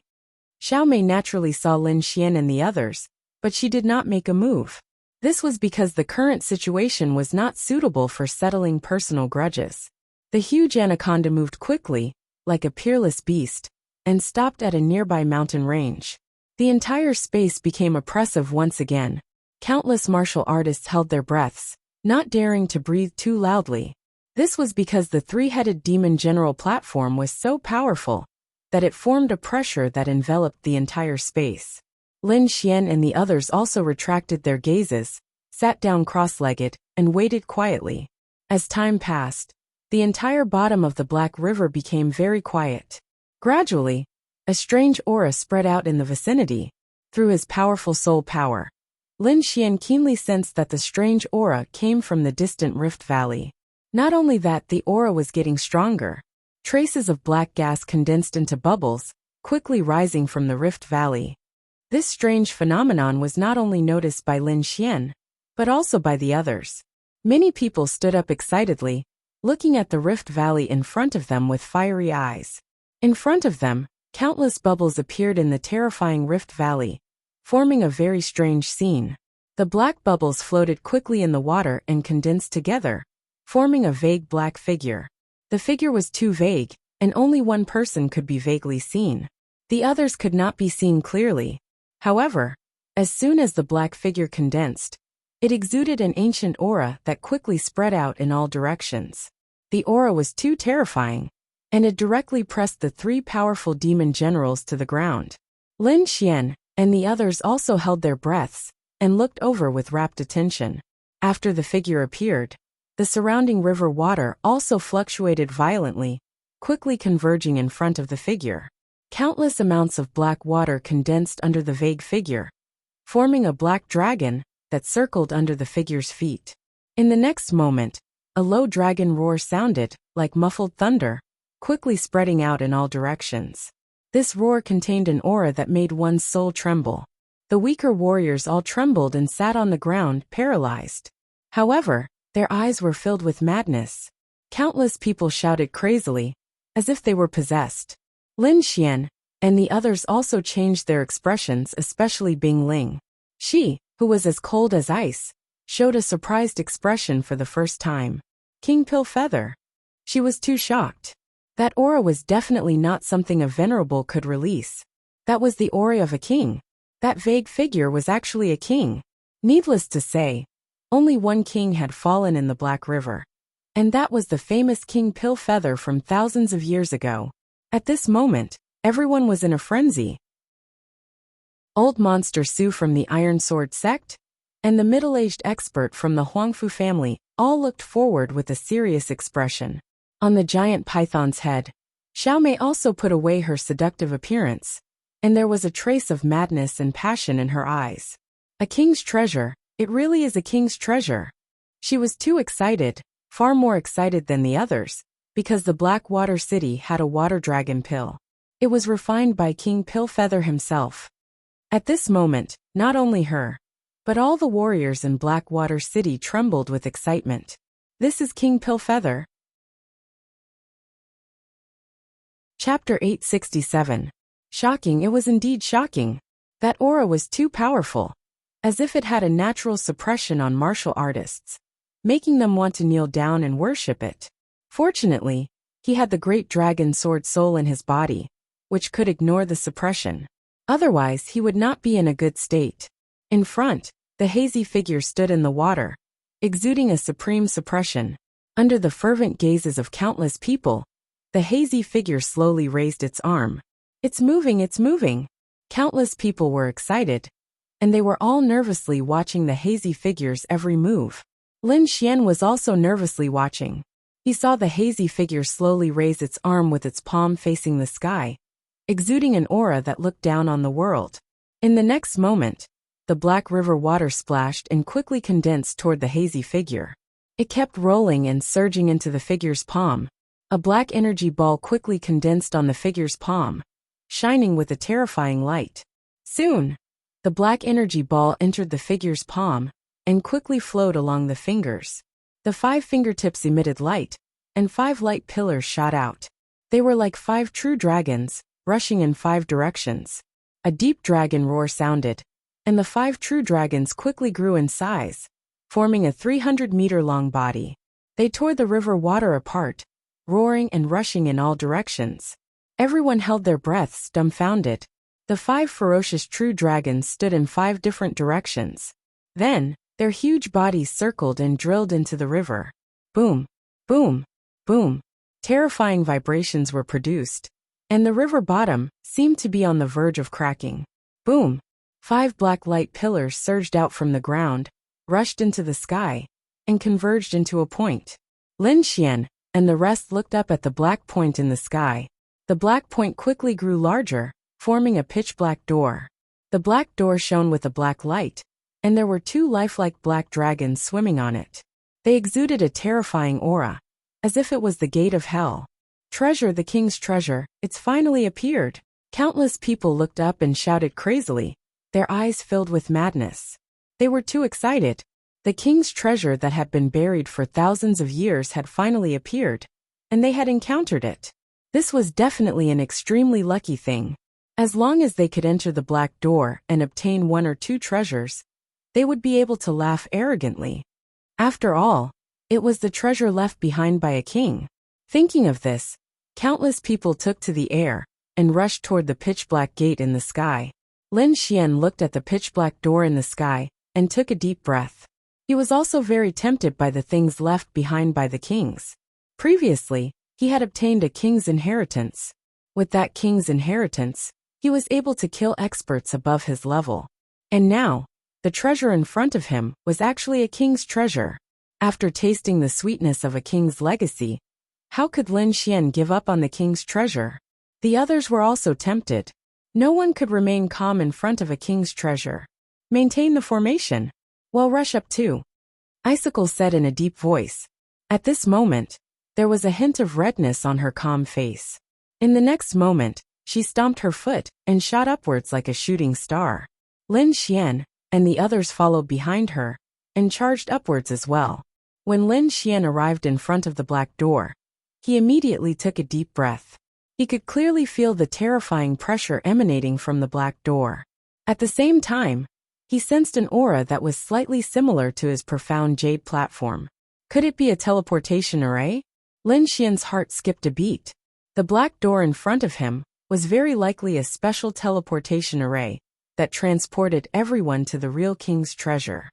Xiaomei naturally saw Lin Xian and the others, but she did not make a move. This was because the current situation was not suitable for settling personal grudges. The huge anaconda moved quickly, like a peerless beast, and stopped at a nearby mountain range. The entire space became oppressive once again. Countless martial artists held their breaths, not daring to breathe too loudly. This was because the three-headed demon general platform was so powerful that it formed a pressure that enveloped the entire space. Lin Xian and the others also retracted their gazes, sat down cross-legged, and waited quietly. As time passed, the entire bottom of the Black River became very quiet. Gradually, a strange aura spread out in the vicinity. Through his powerful soul power, Lin Xian keenly sensed that the strange aura came from the distant Rift Valley. Not only that, the aura was getting stronger. Traces of black gas condensed into bubbles, quickly rising from the Rift Valley. This strange phenomenon was not only noticed by Lin Xian, but also by the others. Many people stood up excitedly, looking at the Rift Valley in front of them with fiery eyes. In front of them, countless bubbles appeared in the terrifying Rift Valley, forming a very strange scene. The black bubbles floated quickly in the water and condensed together, forming a vague black figure. The figure was too vague, and only one person could be vaguely seen. The others could not be seen clearly. However, as soon as the black figure condensed, it exuded an ancient aura that quickly spread out in all directions. The aura was too terrifying, and it directly pressed the three powerful demon generals to the ground. Lin Xian and the others also held their breaths and looked over with rapt attention. After the figure appeared, the surrounding river water also fluctuated violently, quickly converging in front of the figure. Countless amounts of black water condensed under the vague figure, forming a black dragon that circled under the figure's feet. In the next moment, a low dragon roar sounded, like muffled thunder, quickly spreading out in all directions. This roar contained an aura that made one's soul tremble. The weaker warriors all trembled and sat on the ground, paralyzed. However, their eyes were filled with madness. Countless people shouted crazily, as if they were possessed. Lin Xian and the others also changed their expressions, especially Bing Ling. She, who was as cold as ice, showed a surprised expression for the first time. King Pill Feather. She was too shocked. That aura was definitely not something a venerable could release. That was the aura of a king. That vague figure was actually a king. Needless to say, only one king had fallen in the Black River. And that was the famous King Pillfeather from thousands of years ago. At this moment, everyone was in a frenzy. Old Monster Su from the Iron Sword sect, and the middle-aged expert from the Huangfu family all looked forward with a serious expression. On the giant python's head, Xiaomei also put away her seductive appearance, and there was a trace of madness and passion in her eyes. A king's treasure, it really is a king's treasure. She was too excited, far more excited than the others, because the Black Water City had a water dragon pill. It was refined by King Pillfeather himself. At this moment, not only her, but all the warriors in Blackwater City trembled with excitement. This is King Pillfeather. Chapter 867. Shocking, it was indeed shocking. That aura was too powerful, as if it had a natural suppression on martial artists, making them want to kneel down and worship it. Fortunately, he had the great dragon sword soul in his body, which could ignore the suppression. Otherwise, he would not be in a good state. In front, the hazy figure stood in the water, exuding a supreme suppression. Under the fervent gazes of countless people, the hazy figure slowly raised its arm. It's moving, it's moving. Countless people were excited, and they were all nervously watching the hazy figure's every move. Lin Xian was also nervously watching. He saw the hazy figure slowly raise its arm with its palm facing the sky, exuding an aura that looked down on the world. In the next moment, the black river water splashed and quickly condensed toward the hazy figure. It kept rolling and surging into the figure's palm. A black energy ball quickly condensed on the figure's palm, shining with a terrifying light. Soon, the black energy ball entered the figure's palm and quickly flowed along the fingers. The 5 fingertips emitted light, and 5 light pillars shot out. They were like 5 true dragons, rushing in 5 directions. A deep dragon roar sounded, and the 5 true dragons quickly grew in size, forming a 300-meter-long body. They tore the river water apart, roaring and rushing in all directions. Everyone held their breaths, dumbfounded. The 5 ferocious true dragons stood in 5 different directions. Then, their huge bodies circled and drilled into the river. Boom, boom, boom. Terrifying vibrations were produced, and the river bottom seemed to be on the verge of cracking. Boom! 5 black light pillars surged out from the ground, rushed into the sky, and converged into a point. Lin Xian and the rest looked up at the black point in the sky. The black point quickly grew larger, forming a pitch-black door. The black door shone with a black light, and there were 2 lifelike black dragons swimming on it. They exuded a terrifying aura, as if it was the gate of hell. Treasure, the king's treasure, it's finally appeared. Countless people looked up and shouted crazily, their eyes filled with madness. They were too excited. The king's treasure that had been buried for thousands of years had finally appeared, and they had encountered it. This was definitely an extremely lucky thing. As long as they could enter the black door and obtain 1 or 2 treasures, they would be able to laugh arrogantly. After all, it was the treasure left behind by a king. Thinking of this, countless people took to the air and rushed toward the pitch-black gate in the sky. Lin Xian looked at the pitch-black door in the sky and took a deep breath. He was also very tempted by the things left behind by the kings. Previously, he had obtained a king's inheritance. With that king's inheritance, he was able to kill experts above his level. And now, the treasure in front of him was actually a king's treasure. After tasting the sweetness of a king's legacy, how could Lin Xian give up on the king's treasure? The others were also tempted. No one could remain calm in front of a king's treasure. Maintain the formation. Well, rush up too, Icicle said in a deep voice. At this moment, there was a hint of redness on her calm face. In the next moment, she stomped her foot and shot upwards like a shooting star. Lin Xian and the others followed behind her and charged upwards as well. When Lin Xian arrived in front of the black door, he immediately took a deep breath. He could clearly feel the terrifying pressure emanating from the black door. At the same time, he sensed an aura that was slightly similar to his profound jade platform. Could it be a teleportation array? Lin Xian's heart skipped a beat. The black door in front of him was very likely a special teleportation array that transported everyone to the real king's treasure.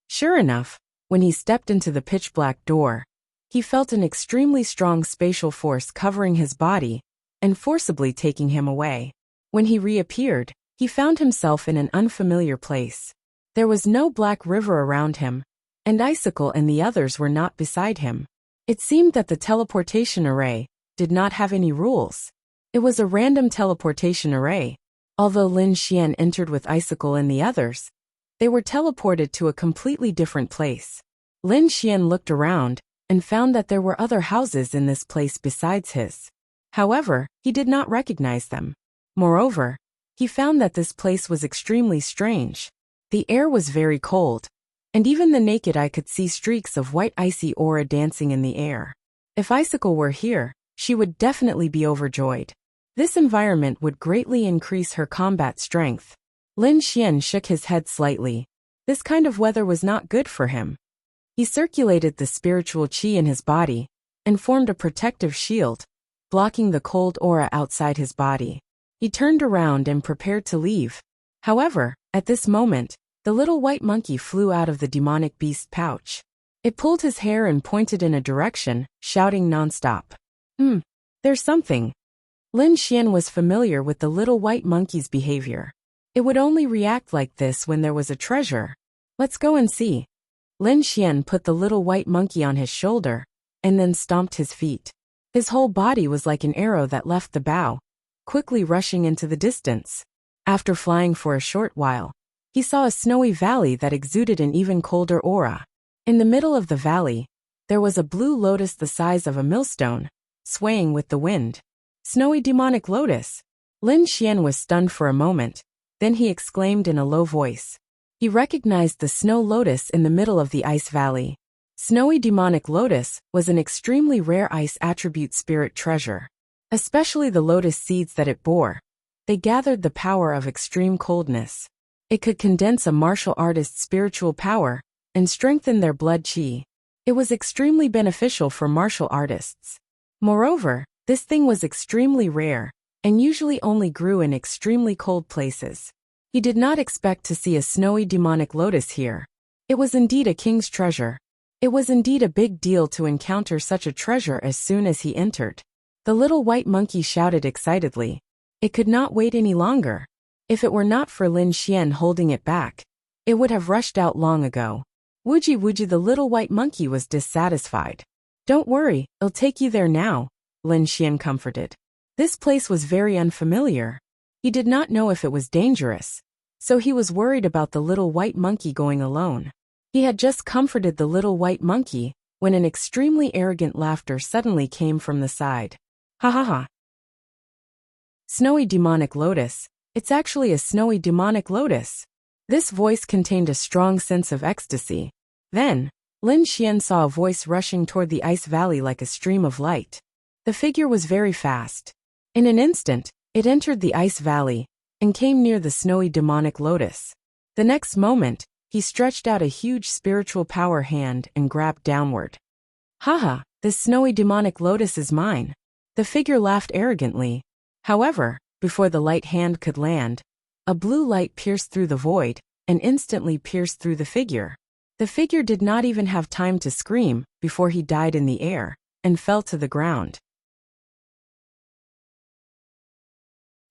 Sure enough, When he stepped into the pitch-black door, he felt an extremely strong spatial force covering his body and forcibly taking him away. When he reappeared, he found himself in an unfamiliar place. There was no black river around him, and Icicle and the others were not beside him. It seemed that the teleportation array did not have any rules. It was a random teleportation array. Although Lin Xian entered with Icicle and the others, they were teleported to a completely different place. Lin Xian looked around and found that there were other houses in this place besides his. However, he did not recognize them. Moreover, he found that this place was extremely strange. The air was very cold, and even the naked eye could see streaks of white icy aura dancing in the air. If Icicle were here, she would definitely be overjoyed. This environment would greatly increase her combat strength. Lin Xian shook his head slightly. This kind of weather was not good for him. He circulated the spiritual qi in his body and formed a protective shield, blocking the cold aura outside his body. He turned around and prepared to leave. However, at this moment, the little white monkey flew out of the demonic beast pouch. It pulled his hair and pointed in a direction, shouting nonstop. There's something. Lin Xian was familiar with the little white monkey's behavior. It would only react like this when there was a treasure. Let's go and see. Lin Xian put the little white monkey on his shoulder, and then stomped his feet. His whole body was like an arrow that left the bow, quickly rushing into the distance. After flying for a short while, he saw a snowy valley that exuded an even colder aura. In the middle of the valley, there was a blue lotus the size of a millstone, swaying with the wind. Snowy demonic lotus. Lin Xian was stunned for a moment, then he exclaimed in a low voice. He recognized the snow lotus in the middle of the ice valley. Snowy demonic lotus was an extremely rare ice attribute spirit treasure. Especially the lotus seeds that it bore. They gathered the power of extreme coldness. It could condense a martial artist's spiritual power and strengthen their blood qi. It was extremely beneficial for martial artists. Moreover, this thing was extremely rare and usually only grew in extremely cold places. He did not expect to see a snowy demonic lotus here. It was indeed a king's treasure. It was indeed a big deal to encounter such a treasure as soon as he entered. The little white monkey shouted excitedly. It could not wait any longer. If it were not for Lin Xian holding it back, it would have rushed out long ago. Wuji, the little white monkey was dissatisfied. Don't worry, I'll take you there now, Lin Xian comforted. This place was very unfamiliar. He did not know if it was dangerous, so he was worried about the little white monkey going alone. He had just comforted the little white monkey when an extremely arrogant laughter suddenly came from the side. Ha ha ha. Snowy demonic lotus. It's actually a snowy demonic lotus. This voice contained a strong sense of ecstasy. Then, Lin Xian saw a voice rushing toward the ice valley like a stream of light. The figure was very fast. In an instant, it entered the ice valley and came near the snowy demonic lotus. The next moment, he stretched out a huge spiritual power hand and grabbed downward. Haha, this snowy demonic lotus is mine. The figure laughed arrogantly. However, before the light hand could land, a blue light pierced through the void and instantly pierced through the figure. The figure did not even have time to scream before he died in the air and fell to the ground.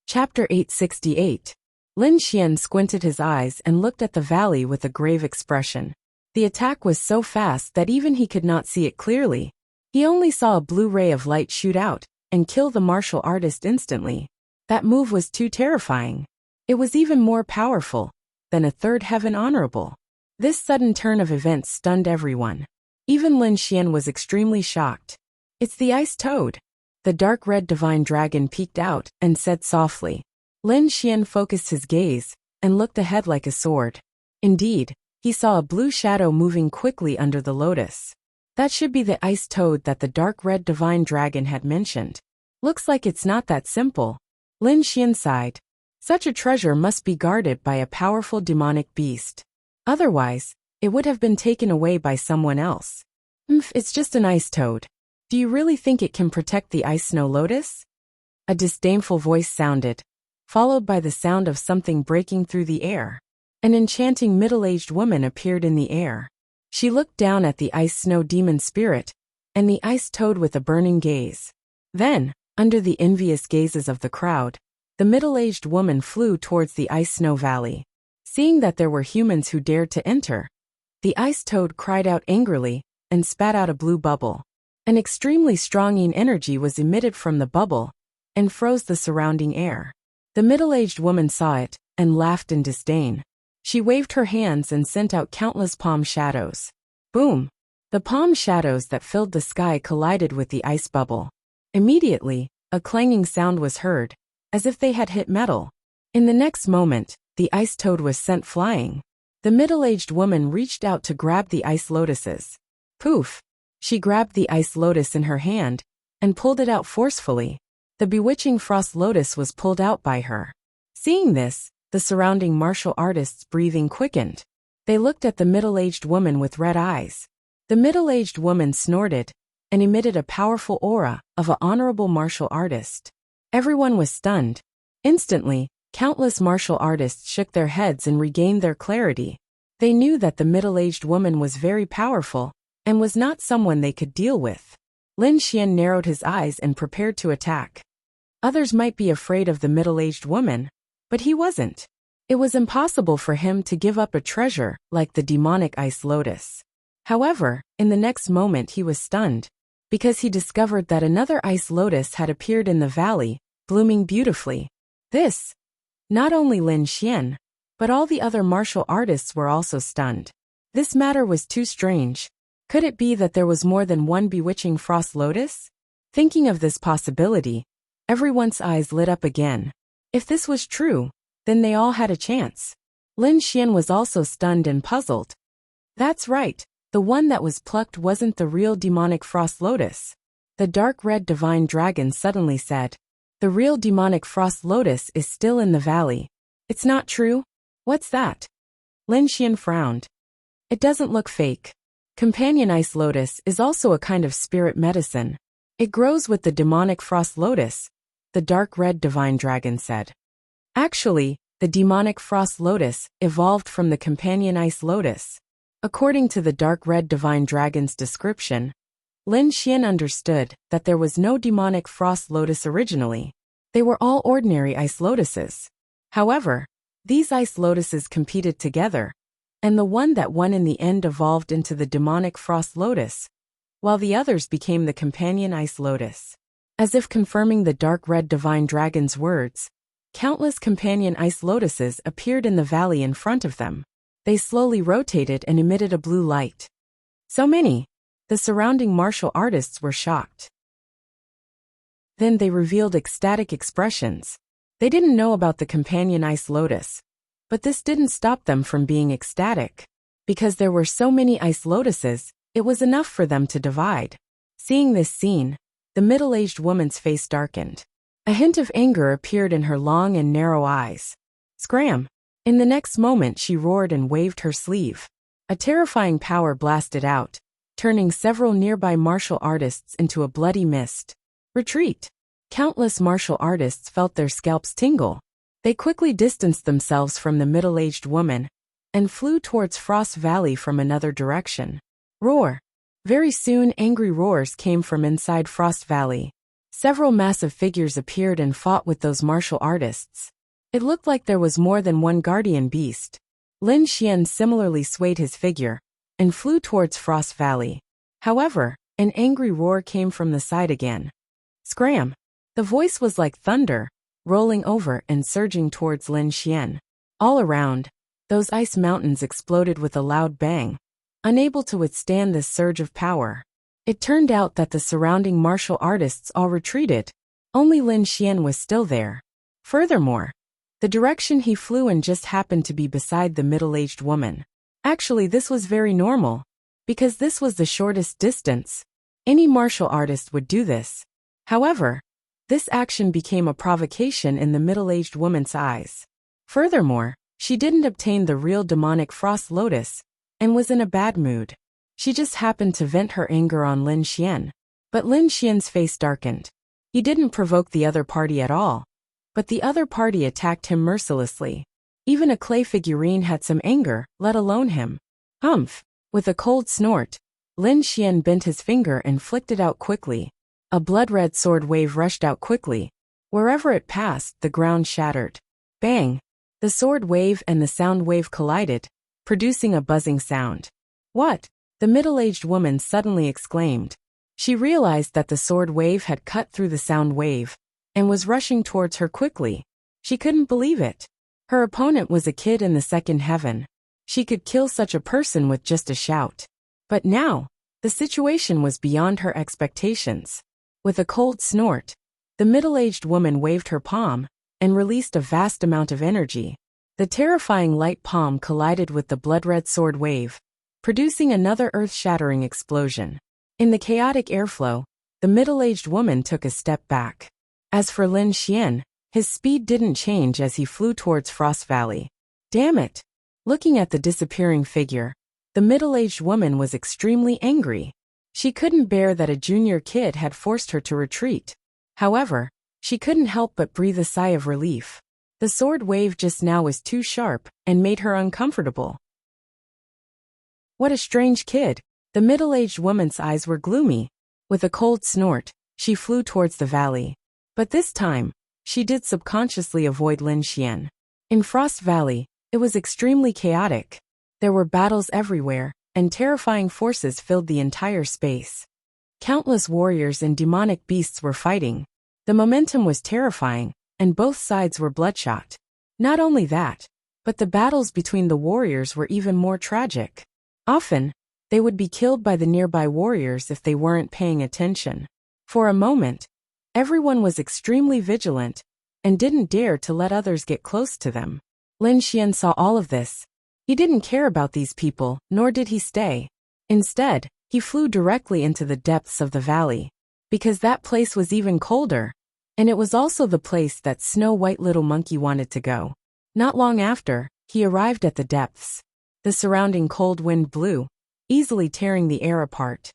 Chapter 868. Lin Xian squinted his eyes and looked at the valley with a grave expression. The attack was so fast that even he could not see it clearly. He only saw a blue ray of light shoot out and kill the martial artist instantly. That move was too terrifying. It was even more powerful than a third heaven honorable. This sudden turn of events stunned everyone. Even Lin Xian was extremely shocked. It's the ice toad. The dark red divine dragon peeked out and said softly. Lin Xian focused his gaze and looked ahead like a sword. Indeed, he saw a blue shadow moving quickly under the lotus. That should be the ice toad that the dark red divine dragon had mentioned. Looks like it's not that simple. Lin Xian sighed. Such a treasure must be guarded by a powerful demonic beast. Otherwise, it would have been taken away by someone else. It's just an ice toad. Do you really think it can protect the ice snow lotus? A disdainful voice sounded, followed by the sound of something breaking through the air. An enchanting middle-aged woman appeared in the air. She looked down at the ice snow demon spirit and the ice toad with a burning gaze. Then, under the envious gazes of the crowd, the middle-aged woman flew towards the ice snow valley. Seeing that there were humans who dared to enter, the ice toad cried out angrily and spat out a blue bubble. An extremely strong energy was emitted from the bubble and froze the surrounding air. The middle-aged woman saw it and laughed in disdain. She waved her hands and sent out countless palm shadows. Boom! The palm shadows that filled the sky collided with the ice bubble. Immediately, a clanging sound was heard, as if they had hit metal. In the next moment, the ice toad was sent flying. The middle-aged woman reached out to grab the ice lotuses. Poof! She grabbed the ice lotus in her hand and pulled it out forcefully. The bewitching frost lotus was pulled out by her. Seeing this, the surrounding martial artists' breathing quickened. They looked at the middle-aged woman with red eyes. The middle-aged woman snorted and emitted a powerful aura of an honorable martial artist. Everyone was stunned. Instantly, countless martial artists shook their heads and regained their clarity. They knew that the middle-aged woman was very powerful and was not someone they could deal with. Lin Xian narrowed his eyes and prepared to attack. Others might be afraid of the middle-aged woman, but he wasn't. It was impossible for him to give up a treasure like the demonic ice lotus. However, in the next moment he was stunned, because he discovered that another ice lotus had appeared in the valley, blooming beautifully. This, not only Lin Xian, but all the other martial artists were also stunned. This matter was too strange. Could it be that there was more than one bewitching frost lotus? Thinking of this possibility, everyone's eyes lit up again. If this was true, then they all had a chance. Lin Xian was also stunned and puzzled. That's right, the one that was plucked wasn't the real demonic frost lotus. The dark red divine dragon suddenly said, "The real demonic frost lotus is still in the valley. It's not true? What's that?" Lin Xian frowned. It doesn't look fake. Companion ice lotus is also a kind of spirit medicine. It grows with the demonic frost lotus, the dark red divine dragon said. Actually, the demonic frost lotus evolved from the companion ice lotus. According to the dark red divine dragon's description, Lin Xian understood that there was no demonic frost lotus originally. They were all ordinary ice lotuses. However, these ice lotuses competed together, and the one that won in the end evolved into the demonic frost lotus, while the others became the companion ice lotus. As if confirming the dark red divine dragon's words, countless companion ice lotuses appeared in the valley in front of them. They slowly rotated and emitted a blue light. So many! The surrounding martial artists were shocked. Then they revealed ecstatic expressions. They didn't know about the companion ice lotus, but this didn't stop them from being ecstatic. Because there were so many ice lotuses, it was enough for them to divide. Seeing this scene, the middle-aged woman's face darkened. A hint of anger appeared in her long and narrow eyes. Scram! In the next moment she roared and waved her sleeve. A terrifying power blasted out, turning several nearby martial artists into a bloody mist. Retreat! Countless martial artists felt their scalps tingle. They quickly distanced themselves from the middle-aged woman and flew towards Frost Valley from another direction. Roar! Very soon angry roars came from inside Frost Valley. Several massive figures appeared and fought with those martial artists. It looked like there was more than one guardian beast. Lin Xian similarly swayed his figure and flew towards Frost Valley. However, an angry roar came from the side again. Scram! The voice was like thunder, rolling over and surging towards Lin Xian. All around, those ice mountains exploded with a loud bang, unable to withstand this surge of power. It turned out that the surrounding martial artists all retreated. Only Lin Xian was still there. Furthermore, the direction he flew in just happened to be beside the middle-aged woman. Actually, this was very normal, because this was the shortest distance. Any martial artist would do this. However, this action became a provocation in the middle-aged woman's eyes. Furthermore, she didn't obtain the real demonic frost lotus and was in a bad mood. She just happened to vent her anger on Lin Xian. But Lin Xian's face darkened. He didn't provoke the other party at all, but the other party attacked him mercilessly. Even a clay figurine had some anger, let alone him. Humph! With a cold snort, Lin Xian bent his finger and flicked it out quickly. A blood-red sword wave rushed out quickly. Wherever it passed, the ground shattered. Bang! The sword wave and the sound wave collided, producing a buzzing sound. What? The middle-aged woman suddenly exclaimed. She realized that the sword wave had cut through the sound wave and was rushing towards her quickly. She couldn't believe it. Her opponent was a kid in the second heaven. She could kill such a person with just a shout. But now, the situation was beyond her expectations. With a cold snort, the middle-aged woman waved her palm and released a vast amount of energy. The terrifying light palm collided with the blood-red sword wave, producing another earth-shattering explosion. In the chaotic airflow, the middle-aged woman took a step back. As for Lin Xian, his speed didn't change as he flew towards Frost Valley. Damn it! Looking at the disappearing figure, the middle-aged woman was extremely angry. She couldn't bear that a junior kid had forced her to retreat. However, she couldn't help but breathe a sigh of relief. The sword wave just now was too sharp and made her uncomfortable. What a strange kid! The middle-aged woman's eyes were gloomy. With a cold snort, she flew towards the valley. But this time, she did subconsciously avoid Lin Xian. In Frost Valley, it was extremely chaotic. There were battles everywhere, and terrifying forces filled the entire space. Countless warriors and demonic beasts were fighting. The momentum was terrifying, and both sides were bloodshot. Not only that, but the battles between the warriors were even more tragic. Often, they would be killed by the nearby warriors if they weren't paying attention. For a moment, everyone was extremely vigilant and didn't dare to let others get close to them. Lin Xian saw all of this. He didn't care about these people, nor did he stay. Instead, he flew directly into the depths of the valley. Because that place was even colder. And it was also the place that Snow White Little Monkey wanted to go. Not long after, he arrived at the depths. The surrounding cold wind blew, easily tearing the air apart.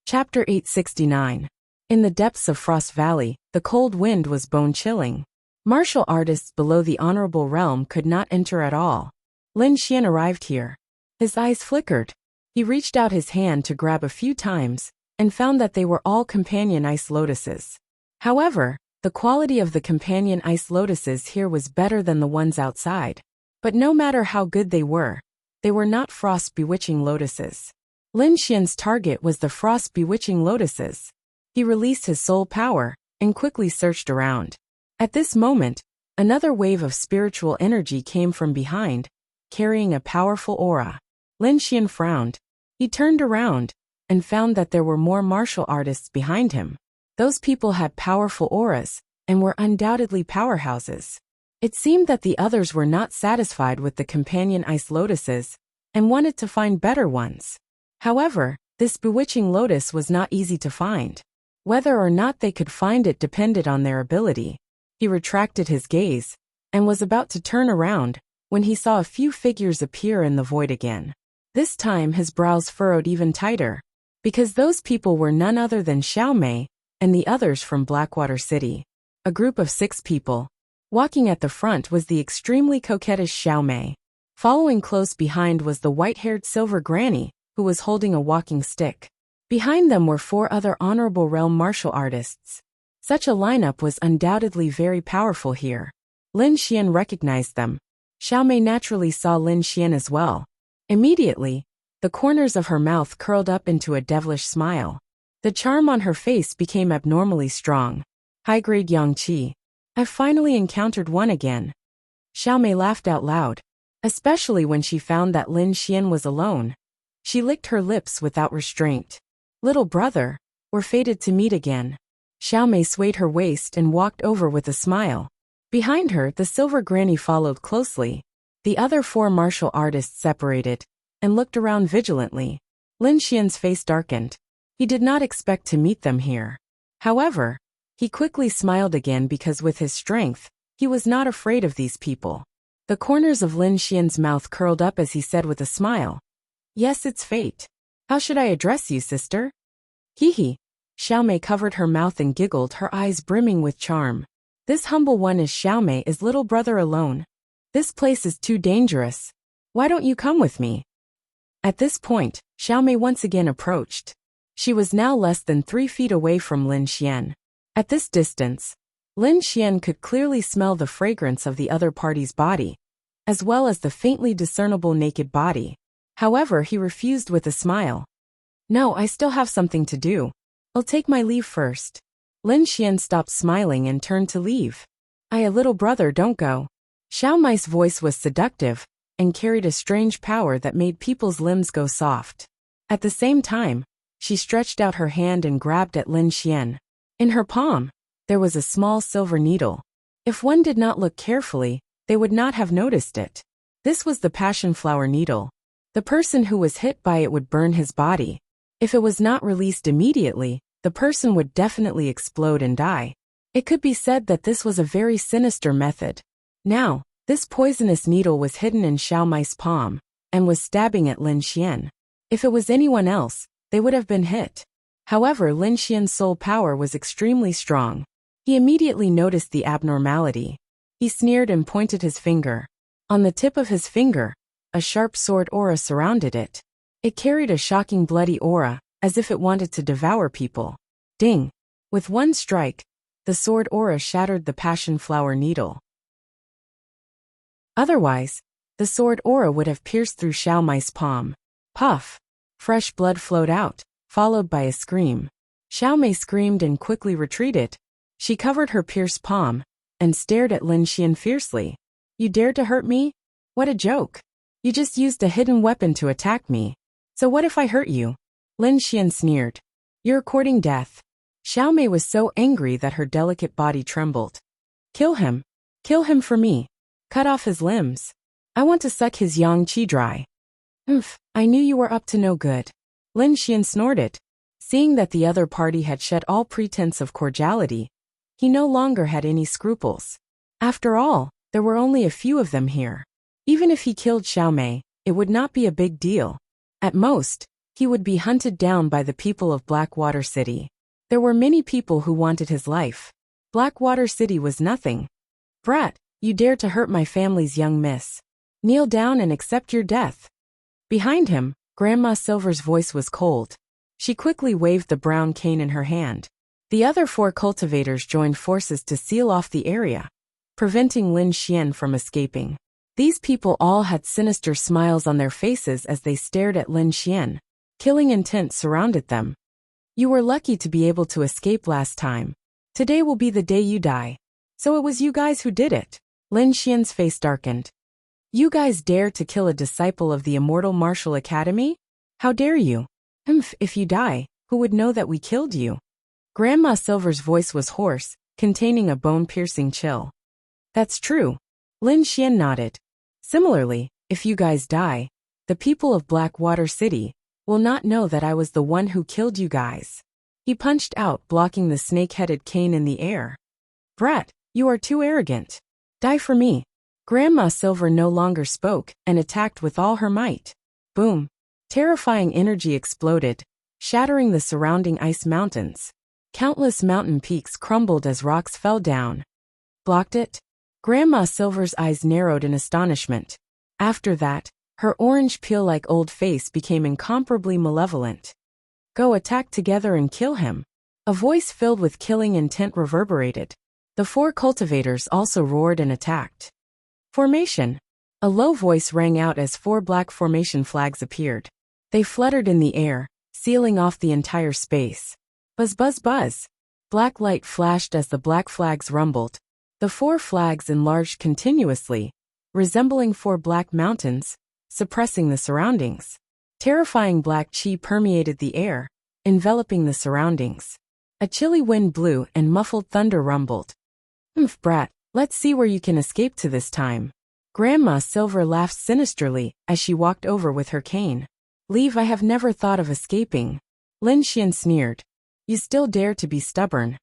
Chapter 869. In the depths of Frost Valley, the cold wind was bone-chilling. Martial artists below the honorable realm could not enter at all. Lin Xian arrived here. His eyes flickered. He reached out his hand to grab a few times, and found that they were all companion ice lotuses. However, the quality of the companion ice lotuses here was better than the ones outside. But no matter how good they were not frost-bewitching lotuses. Lin Xian's target was the frost-bewitching lotuses. He released his soul power, and quickly searched around. At this moment, another wave of spiritual energy came from behind, carrying a powerful aura. Lin Xian frowned. He turned around, and found that there were more martial artists behind him. Those people had powerful auras, and were undoubtedly powerhouses. It seemed that the others were not satisfied with the companion ice lotuses, and wanted to find better ones. However, this bewitching lotus was not easy to find. Whether or not they could find it depended on their ability. He retracted his gaze, and was about to turn around, when he saw a few figures appear in the void again. This time his brows furrowed even tighter, because those people were none other than Xiao Mei, and the others from Blackwater City. A group of 6 people. Walking at the front was the extremely coquettish Xiao Mei. Following close behind was the white-haired silver granny, who was holding a walking stick. Behind them were 4 other honorable realm martial artists. Such a lineup was undoubtedly very powerful here. Lin Xian recognized them. Xiao Mei naturally saw Lin Xian as well. Immediately, the corners of her mouth curled up into a devilish smile. The charm on her face became abnormally strong. High-grade Yang Qi. I've finally encountered one again. Xiao Mei laughed out loud, especially when she found that Lin Xian was alone. She licked her lips without restraint. Little brother, we're fated to meet again. Xiao Mei swayed her waist and walked over with a smile. Behind her, the silver granny followed closely. The other 4 martial artists separated, and looked around vigilantly. Lin Xian's face darkened. He did not expect to meet them here. However, he quickly smiled again because with his strength, he was not afraid of these people. The corners of Lin Xian's mouth curled up as he said with a smile. Yes, it's fate. How should I address you, sister? Hee. Xiao Mei covered her mouth and giggled, her eyes brimming with charm. This humble one is Xiao Mei, is little brother alone. This place is too dangerous, Why don't you come with me? At this point, Xiaomei once again approached. She was now less than 3 feet away from Lin Xian. At this distance, Lin Xian could clearly smell the fragrance of the other party's body, as well as the faintly discernible naked body. However, he refused with a smile. No, I still have something to do. I'll take my leave first. Lin Xian stopped smiling and turned to leave. Little brother, don't go. Xiaomei's voice was seductive and carried a strange power that made people's limbs go soft. At the same time, she stretched out her hand and grabbed at Lin Xian. In her palm, there was a small silver needle. If one did not look carefully, they would not have noticed it. This was the passion flower needle. The person who was hit by it would burn his body. If it was not released immediately, the person would definitely explode and die. It could be said that this was a very sinister method. Now, this poisonous needle was hidden in Xiaomei's palm and was stabbing at Lin Xian. If it was anyone else, they would have been hit. However, Lin Xian's soul power was extremely strong. He immediately noticed the abnormality. He sneered and pointed his finger. On the tip of his finger, a sharp sword aura surrounded it. It carried a shocking bloody aura, as if it wanted to devour people. Ding! With one strike, the sword aura shattered the passion flower needle. Otherwise, the sword aura would have pierced through Xiaomei's palm. Puff! Fresh blood flowed out, followed by a scream. Xiaomei screamed and quickly retreated. She covered her pierced palm and stared at Lin Xian fiercely. You dared to hurt me? What a joke! You just used a hidden weapon to attack me. So what if I hurt you? Lin Xian sneered. You're courting death. Xiaomei was so angry that her delicate body trembled. Kill him. Kill him for me. Cut off his limbs. I want to suck his yang qi dry. I knew you were up to no good. Lin Xian snorted. Seeing that the other party had shed all pretense of cordiality, he no longer had any scruples. After all, there were only a few of them here. Even if he killed Xiaomei, it would not be a big deal. At most, he would be hunted down by the people of Blackwater City. There were many people who wanted his life. Blackwater City was nothing. Brat, you dare to hurt my family's young miss. Kneel down and accept your death. Behind him, Grandma Silver's voice was cold. She quickly waved the brown cane in her hand. The other 4 cultivators joined forces to seal off the area, preventing Lin Xian from escaping. These people all had sinister smiles on their faces as they stared at Lin Xian. Killing intent surrounded them. You were lucky to be able to escape last time. Today will be the day you die. So it was you guys who did it. Lin Xian's face darkened. You guys dare to kill a disciple of the Immortal Martial Academy? How dare you? If you die, who would know that we killed you? Grandma Silver's voice was hoarse, containing a bone-piercing chill. That's true. Lin Xian nodded. Similarly, if you guys die, the people of Blackwater City will not know that I was the one who killed you guys. He punched out, blocking the snake-headed cane in the air. Brat, you are too arrogant. Die for me. Grandma Silver no longer spoke and attacked with all her might. Boom. Terrifying energy exploded, shattering the surrounding ice mountains. Countless mountain peaks crumbled as rocks fell down. Blocked it? Grandma Silver's eyes narrowed in astonishment. After that, her orange peel-like old face became incomparably malevolent. Go attack together and kill him. A voice filled with killing intent reverberated. The 4 cultivators also roared and attacked. Formation. A low voice rang out as 4 black formation flags appeared. They fluttered in the air, sealing off the entire space. Buzz buzz buzz. Black light flashed as the black flags rumbled. The 4 flags enlarged continuously, resembling 4 black mountains, suppressing the surroundings. Terrifying black chi permeated the air, enveloping the surroundings. A chilly wind blew and muffled thunder rumbled. Brat, let's see where you can escape to this time. Grandma Silver laughed sinisterly as she walked over with her cane. Leave, I have never thought of escaping. Lin Xian sneered. You still dare to be stubborn.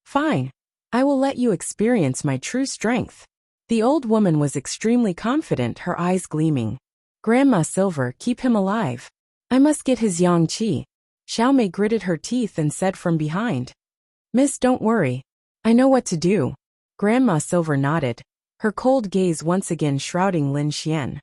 Fine. I will let you experience my true strength. The old woman was extremely confident, her eyes gleaming. Grandma Silver, keep him alive. I must get his yang qi. Xiaomei gritted her teeth and said from behind. Miss, don't worry. I know what to do. Grandma Silver nodded. her cold gaze once again shrouding Lin Xian.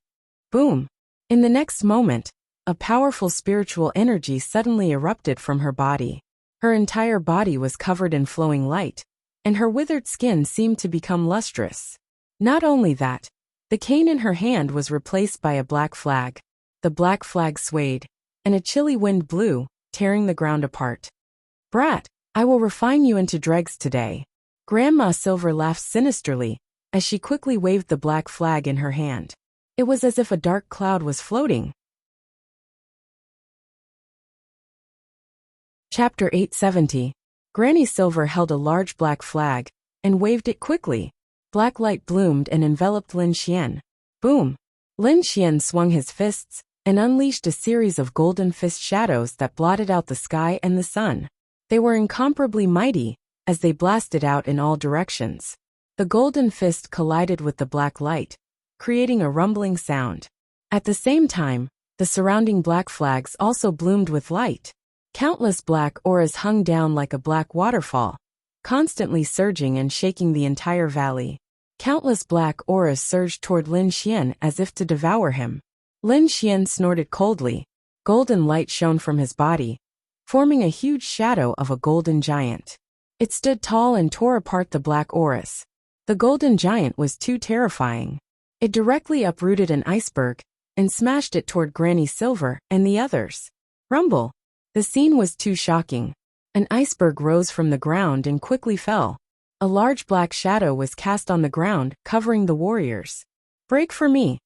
Boom! In the next moment, a powerful spiritual energy suddenly erupted from her body. Her entire body was covered in flowing light, and her withered skin seemed to become lustrous. Not only that, the cane in her hand was replaced by a black flag. The black flag swayed, and a chilly wind blew, tearing the ground apart. Brat, I will refine you into dregs today. Grandma Silver laughed sinisterly, as she quickly waved the black flag in her hand. It was as if a dark cloud was floating. Chapter 870. Granny Silver held a large black flag, and waved it quickly. Black light bloomed and enveloped Lin Xian. Boom! Lin Xian swung his fists, and unleashed a series of golden fist shadows that blotted out the sky and the sun. They were incomparably mighty, as they blasted out in all directions. The golden fist collided with the black light, creating a rumbling sound. At the same time, the surrounding black flags also bloomed with light. Countless black auras hung down like a black waterfall, constantly surging and shaking the entire valley. Countless black auras surged toward Lin Xian as if to devour him. Lin Xian snorted coldly. Golden light shone from his body, forming a huge shadow of a golden giant. It stood tall and tore apart the black auras. The golden giant was too terrifying. It directly uprooted an iceberg, and smashed it toward Granny Silver and the others. Rumble! The scene was too shocking. An iceberg rose from the ground and quickly fell. A large black shadow was cast on the ground, covering the warriors. Break for me!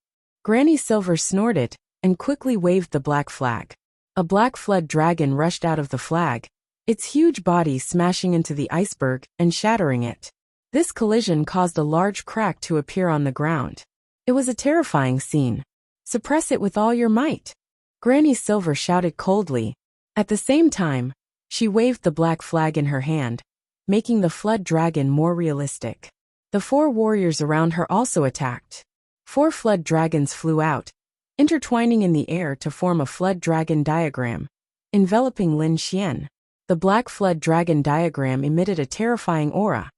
Granny Silver snorted, and quickly waved the black flag. A black flood dragon rushed out of the flag, its huge body smashing into the iceberg and shattering it. This collision caused a large crack to appear on the ground. It was a terrifying scene. Suppress it with all your might! Granny Silver shouted coldly. At the same time, she waved the black flag in her hand, making the flood dragon more realistic. The 4 warriors around her also attacked. 4 flood dragons flew out, intertwining in the air to form a flood dragon diagram, enveloping Lin Xian. The black flood dragon diagram emitted a terrifying aura,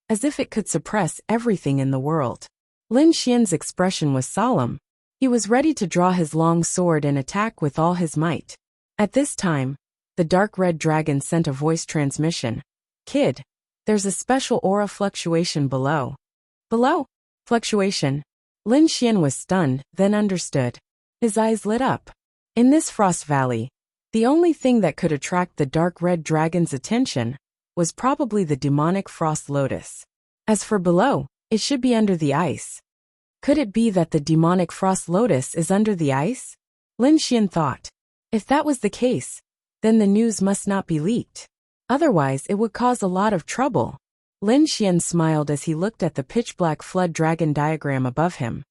as if it could suppress everything in the world. Lin Xian's expression was solemn. He was ready to draw his long sword and attack with all his might. At this time, the dark red dragon sent a voice transmission. Kid, there's a special aura fluctuation below. Below? Fluctuation? Lin Xian was stunned, then understood. His eyes lit up. In this frost valley, the only thing that could attract the dark red dragon's attention was probably the demonic frost lotus. As for below, it should be under the ice. Could it be that the demonic frost lotus is under the ice? Lin Xian thought. If that was the case, then the news must not be leaked. Otherwise, it would cause a lot of trouble. Lin Xian smiled as he looked at the pitch-black flood dragon diagram above him.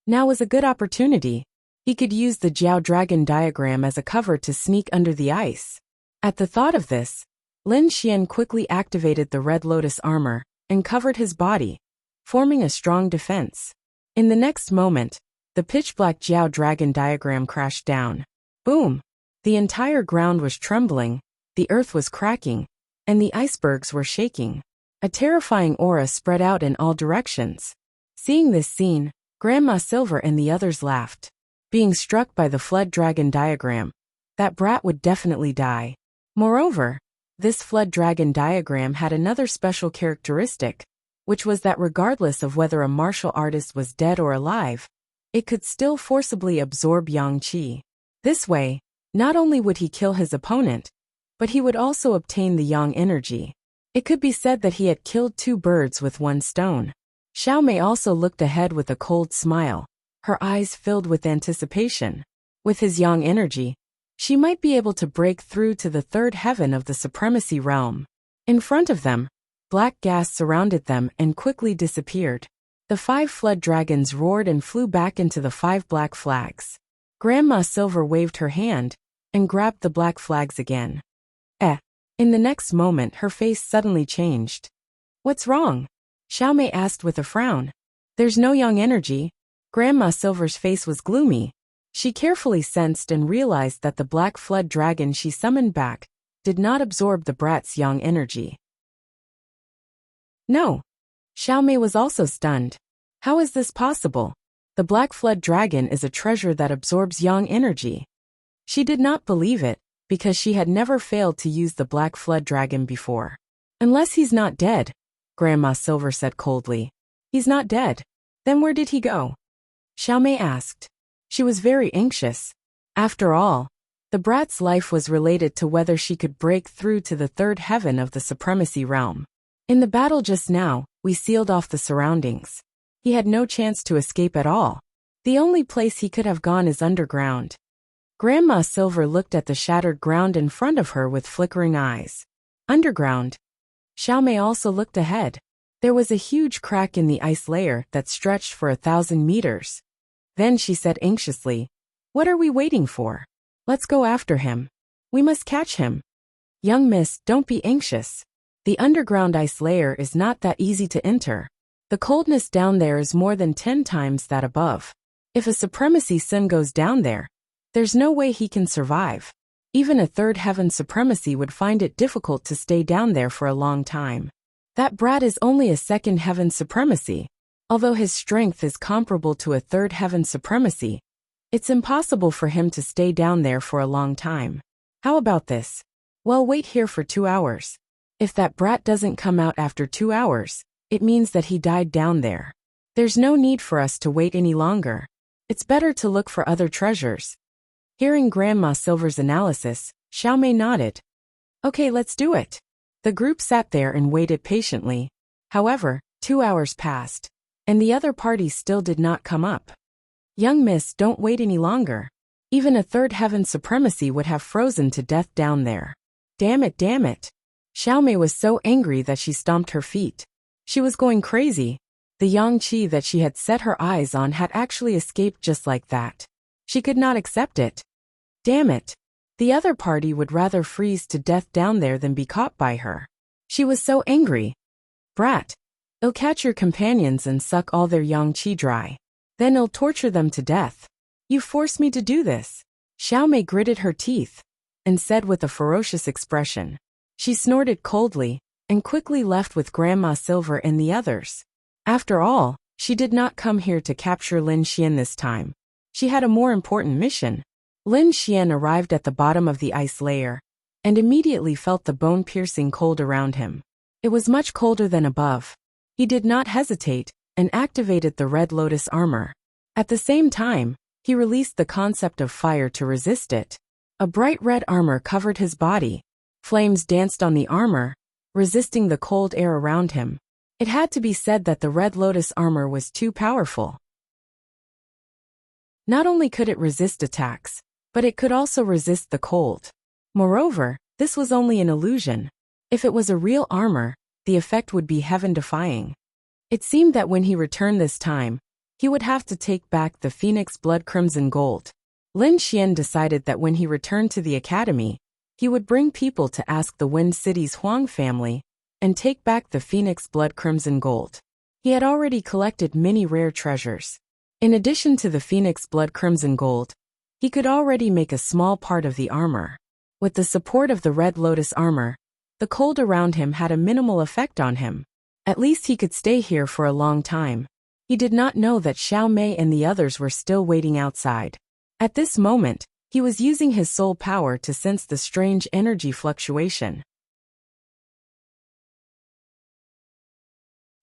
Now was a good opportunity. He could use the Jiao dragon diagram as a cover to sneak under the ice. At the thought of this, Lin Xian quickly activated the red lotus armor and covered his body, forming a strong defense. In the next moment, the pitch-black Jiao dragon diagram crashed down. Boom! The entire ground was trembling, the earth was cracking, and the icebergs were shaking. A terrifying aura spread out in all directions. Seeing this scene, Grandma Silver and the others laughed. Being struck by the flood dragon diagram, that brat would definitely die. Moreover, this flood dragon diagram had another special characteristic, which was that regardless of whether a martial artist was dead or alive, it could still forcibly absorb yang qi. This way, not only would he kill his opponent, but he would also obtain the yang energy. It could be said that he had killed 2 birds with 1 stone. Xiao Mei also looked ahead with a cold smile, her eyes filled with anticipation. With his yang energy, she might be able to break through to the 3rd heaven of the supremacy realm. In front of them, black gas surrounded them and quickly disappeared. The 5 flood dragons roared and flew back into the 5 black flags. Grandma Silver waved her hand and grabbed the black flags again. In the next moment her face suddenly changed. What's wrong? Xiao Mei asked with a frown. There's no yang energy. Grandma Silver's face was gloomy. She carefully sensed and realized that the black flood dragon she summoned back did not absorb the brat's yang energy. No. Xiao Mei was also stunned. How is this possible? The Black Flood Dragon is a treasure that absorbs yang energy. She did not believe it, because she had never failed to use the Black Flood Dragon before. Unless he's not dead, Grandma Silver said coldly. He's not dead. Then where did he go? Xiaomei asked. She was very anxious. After all, the brat's life was related to whether she could break through to the third heaven of the supremacy realm. In the battle just now, we sealed off the surroundings. He had no chance to escape at all. The only place he could have gone is underground. Grandma Silver looked at the shattered ground in front of her with flickering eyes. Underground. Xiaomei also looked ahead. There was a huge crack in the ice layer that stretched for 1,000 meters. Then she said anxiously, "What are we waiting for? Let's go after him. We must catch him." Young miss, don't be anxious. The underground ice layer is not that easy to enter. The coldness down there is more than 10 times that above. If a supremacy sin goes down there, there's no way he can survive. Even a third heaven supremacy would find it difficult to stay down there for a long time. That brat is only a second heaven supremacy. Although his strength is comparable to a third heaven supremacy, it's impossible for him to stay down there for a long time. How about this? Well, wait here for 2 hours. If that brat doesn't come out after 2 hours, it means that he died down there. There's no need for us to wait any longer. It's better to look for other treasures. Hearing Grandma Silver's analysis, Xiaomei nodded. Okay, let's do it. The group sat there and waited patiently. However, 2 hours passed, and the other party still did not come up. Young miss, don't wait any longer. Even a third heaven supremacy would have frozen to death down there. Damn it, damn it. Xiaomei was so angry that she stomped her feet. She was going crazy. The yang qi that she had set her eyes on had actually escaped just like that. She could not accept it. Damn it. The other party would rather freeze to death down there than be caught by her. She was so angry. Brat. I'll catch your companions and suck all their yang qi dry. Then I'll torture them to death. You forced me to do this. Xiaomei gritted her teeth and said with a ferocious expression. She snorted coldly and quickly left with Grandma Silver and the others. After all, she did not come here to capture Lin Xian this time. She had a more important mission. Lin Xian arrived at the bottom of the ice layer and immediately felt the bone-piercing cold around him. It was much colder than above. He did not hesitate and activated the Red Lotus armor. At the same time, he released the concept of fire to resist it. A bright red armor covered his body. Flames danced on the armor, resisting the cold air around him. It had to be said that the Red Lotus armor was too powerful. Not only could it resist attacks, but it could also resist the cold. Moreover, this was only an illusion. If it was a real armor, the effect would be heaven-defying. It seemed that when he returned this time, he would have to take back the Phoenix Blood Crimson Gold. Lin Xian decided that when he returned to the academy, he would bring people to ask the Wind City's Huang family and take back the Phoenix Blood Crimson Gold. He had already collected many rare treasures. In addition to the Phoenix Blood Crimson Gold, he could already make a small part of the armor. With the support of the Red Lotus armor, the cold around him had a minimal effect on him. At least he could stay here for a long time. He did not know that Xiaomei and the others were still waiting outside. At this moment, he was using his soul power to sense the strange energy fluctuation.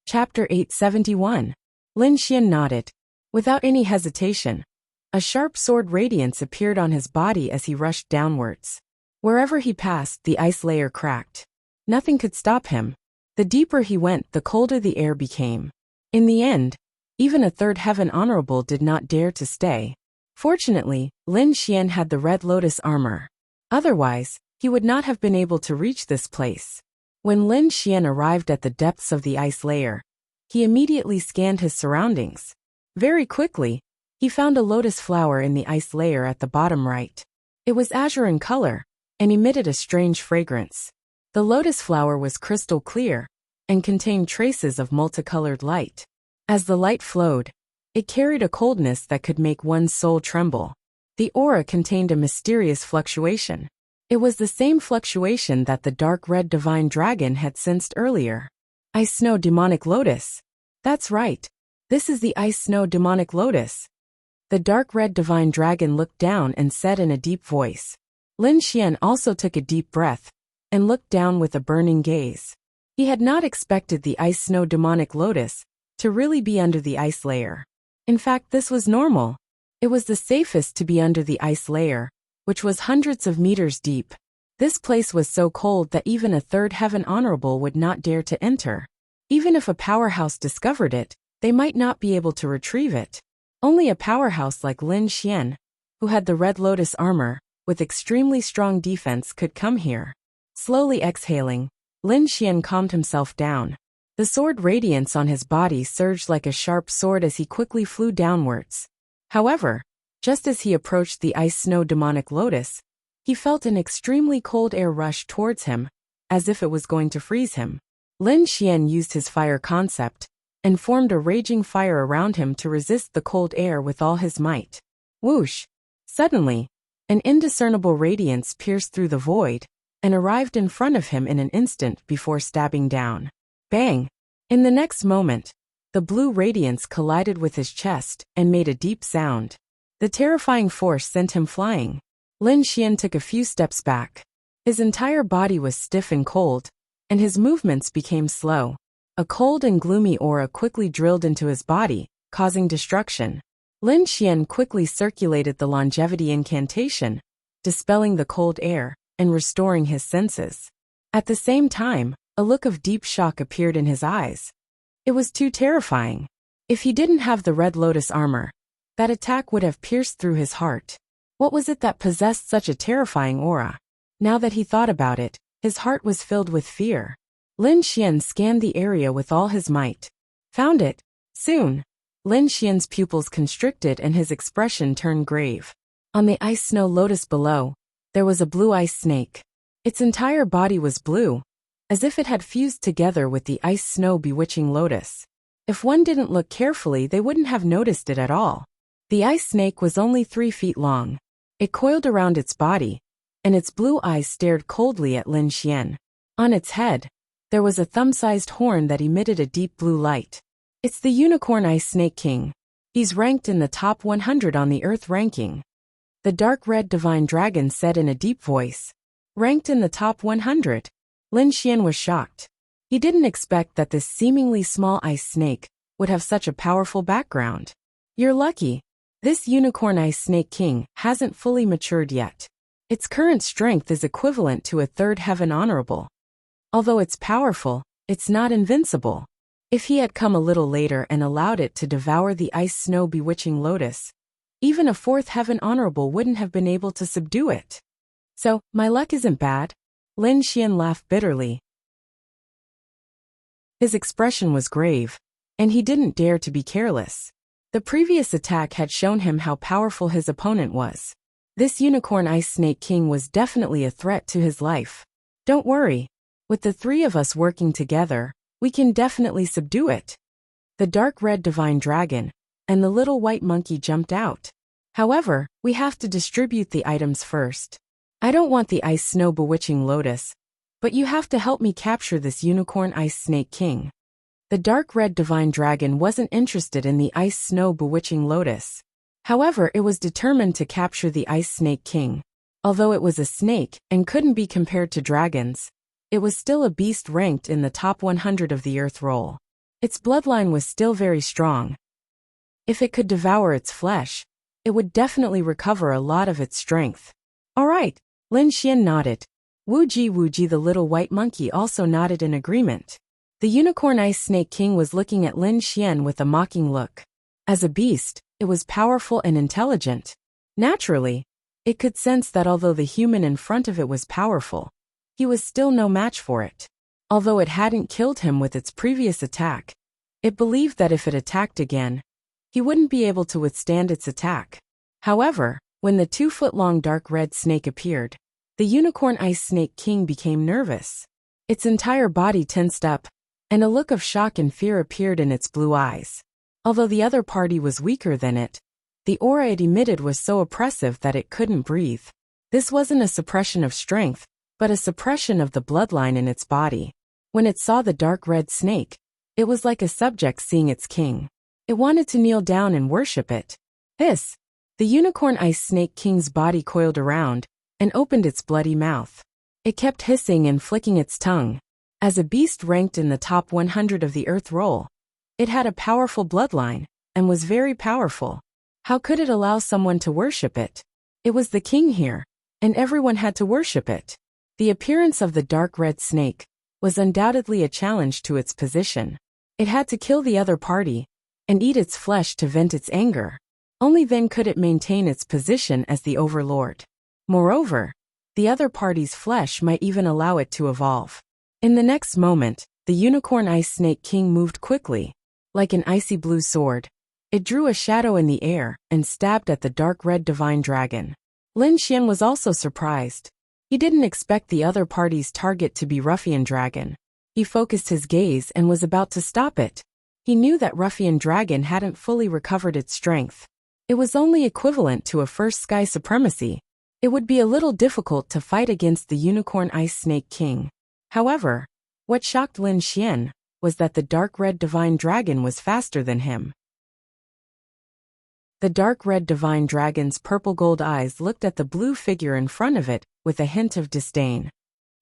Chapter 871. Lin Xian nodded. Without any hesitation, a sharp sword radiance appeared on his body as he rushed downwards. Wherever he passed, the ice layer cracked. Nothing could stop him. The deeper he went, the colder the air became. In the end, even a third heaven honorable did not dare to stay. Fortunately, Lin Xian had the Red Lotus armor. Otherwise, he would not have been able to reach this place. When Lin Xian arrived at the depths of the ice layer, he immediately scanned his surroundings. Very quickly, he found a lotus flower in the ice layer at the bottom right. It was azure in color and emitted a strange fragrance. The lotus flower was crystal clear and contained traces of multicolored light. As the light flowed, it carried a coldness that could make one's soul tremble. The aura contained a mysterious fluctuation. It was the same fluctuation that the dark red divine dragon had sensed earlier. Ice Snow Demonic Lotus. That's right. This is the Ice Snow Demonic Lotus. The dark red divine dragon looked down and said in a deep voice. Lin Xian also took a deep breath and looked down with a burning gaze. He had not expected the Ice Snow Demonic Lotus to really be under the ice layer. In fact, this was normal. It was the safest to be under the ice layer, which was hundreds of meters deep. This place was so cold that even a third heaven honorable would not dare to enter. Even if a powerhouse discovered it, they might not be able to retrieve it. Only a powerhouse like Lin Xian, who had the Red Lotus armor, with extremely strong defense, could come here. Slowly exhaling, Lin Xian calmed himself down. The sword radiance on his body surged like a sharp sword as he quickly flew downwards. However, just as he approached the Ice Snow Demonic Lotus, he felt an extremely cold air rush towards him, as if it was going to freeze him. Lin Xian used his fire concept and formed a raging fire around him to resist the cold air with all his might. Whoosh! Suddenly, an indiscernible radiance pierced through the void and arrived in front of him in an instant before stabbing down. Bang! In the next moment, the blue radiance collided with his chest and made a deep sound. The terrifying force sent him flying. Lin Xian took a few steps back. His entire body was stiff and cold, and his movements became slow. A cold and gloomy aura quickly drilled into his body, causing destruction. Lin Xian quickly circulated the longevity incantation, dispelling the cold air and restoring his senses. At the same time, a look of deep shock appeared in his eyes. It was too terrifying. If he didn't have the Red Lotus armor, that attack would have pierced through his heart. What was it that possessed such a terrifying aura? Now that he thought about it, his heart was filled with fear. Lin Xian scanned the area with all his might. Found it. Soon, Lin Xian's pupils constricted and his expression turned grave. On the Ice Snow Lotus below, there was a blue ice snake. Its entire body was blue, as if it had fused together with the Ice Snow Bewitching Lotus. If one didn't look carefully, they wouldn't have noticed it at all. The ice snake was only 3 feet long. It coiled around its body, and its blue eyes stared coldly at Lin Xian. On its head, there was a thumb-sized horn that emitted a deep blue light. It's the Unicorn Ice Snake King. He's ranked in the top 100 on the Earth ranking. The dark red divine dragon said in a deep voice. Ranked in the top 100? Lin Xian was shocked. He didn't expect that this seemingly small ice snake would have such a powerful background. You're lucky. This Unicorn Ice Snake King hasn't fully matured yet. Its current strength is equivalent to a third heaven honorable. Although it's powerful, it's not invincible. If he had come a little later and allowed it to devour the Ice Snow Bewitching Lotus, even a fourth heaven honorable wouldn't have been able to subdue it. So, my luck isn't bad. Lin Xian laughed bitterly. His expression was grave, and he didn't dare to be careless. The previous attack had shown him how powerful his opponent was. This Unicorn Ice Snake King was definitely a threat to his life. Don't worry. With the 3 of us working together, we can definitely subdue it. The dark red divine dragon and the little white monkey jumped out. However, we have to distribute the items first. I don't want the Ice Snow Bewitching Lotus, but you have to help me capture this Unicorn Ice Snake King. The dark red divine dragon wasn't interested in the Ice Snow Bewitching Lotus. However, it was determined to capture the Ice Snake King. Although it was a snake and couldn't be compared to dragons, it was still a beast ranked in the top 100 of the Earth roll. Its bloodline was still very strong. If it could devour its flesh, it would definitely recover a lot of its strength. All right. Lin Xian nodded. Wuji the little white monkey also nodded in agreement. The Unicorn Ice Snake King was looking at Lin Xian with a mocking look. As a beast, it was powerful and intelligent. Naturally, it could sense that although the human in front of it was powerful, he was still no match for it. Although it hadn't killed him with its previous attack, it believed that if it attacked again, he wouldn't be able to withstand its attack. However, when the 2-foot-long dark red snake appeared, the Unicorn Ice Snake King became nervous. Its entire body tensed up, and a look of shock and fear appeared in its blue eyes. Although the other party was weaker than it, the aura it emitted was so oppressive that it couldn't breathe. This wasn't a suppression of strength, but a suppression of the bloodline in its body. When it saw the dark red snake, it was like a subject seeing its king. It wanted to kneel down and worship it. This. The Unicorn Ice Snake King's body coiled around and opened its bloody mouth. It kept hissing and flicking its tongue. As a beast ranked in the top 100 of the Earth Roll, it had a powerful bloodline and was very powerful. How could it allow someone to worship it? It was the king here, and everyone had to worship it. The appearance of the dark red snake was undoubtedly a challenge to its position. It had to kill the other party and eat its flesh to vent its anger. Only then could it maintain its position as the overlord. Moreover, the other party's flesh might even allow it to evolve. In the next moment, the Unicorn Ice Snake King moved quickly. Like an icy blue sword, it drew a shadow in the air and stabbed at the dark red divine dragon. Lin Xian was also surprised. He didn't expect the other party's target to be Ruffian Dragon. He focused his gaze and was about to stop it. He knew that Ruffian Dragon hadn't fully recovered its strength. It was only equivalent to a first sky supremacy. It would be a little difficult to fight against the Unicorn Ice Snake King. However, what shocked Lin Xian was that the dark red divine dragon was faster than him. The dark red divine dragon's purple gold eyes looked at the blue figure in front of it with a hint of disdain.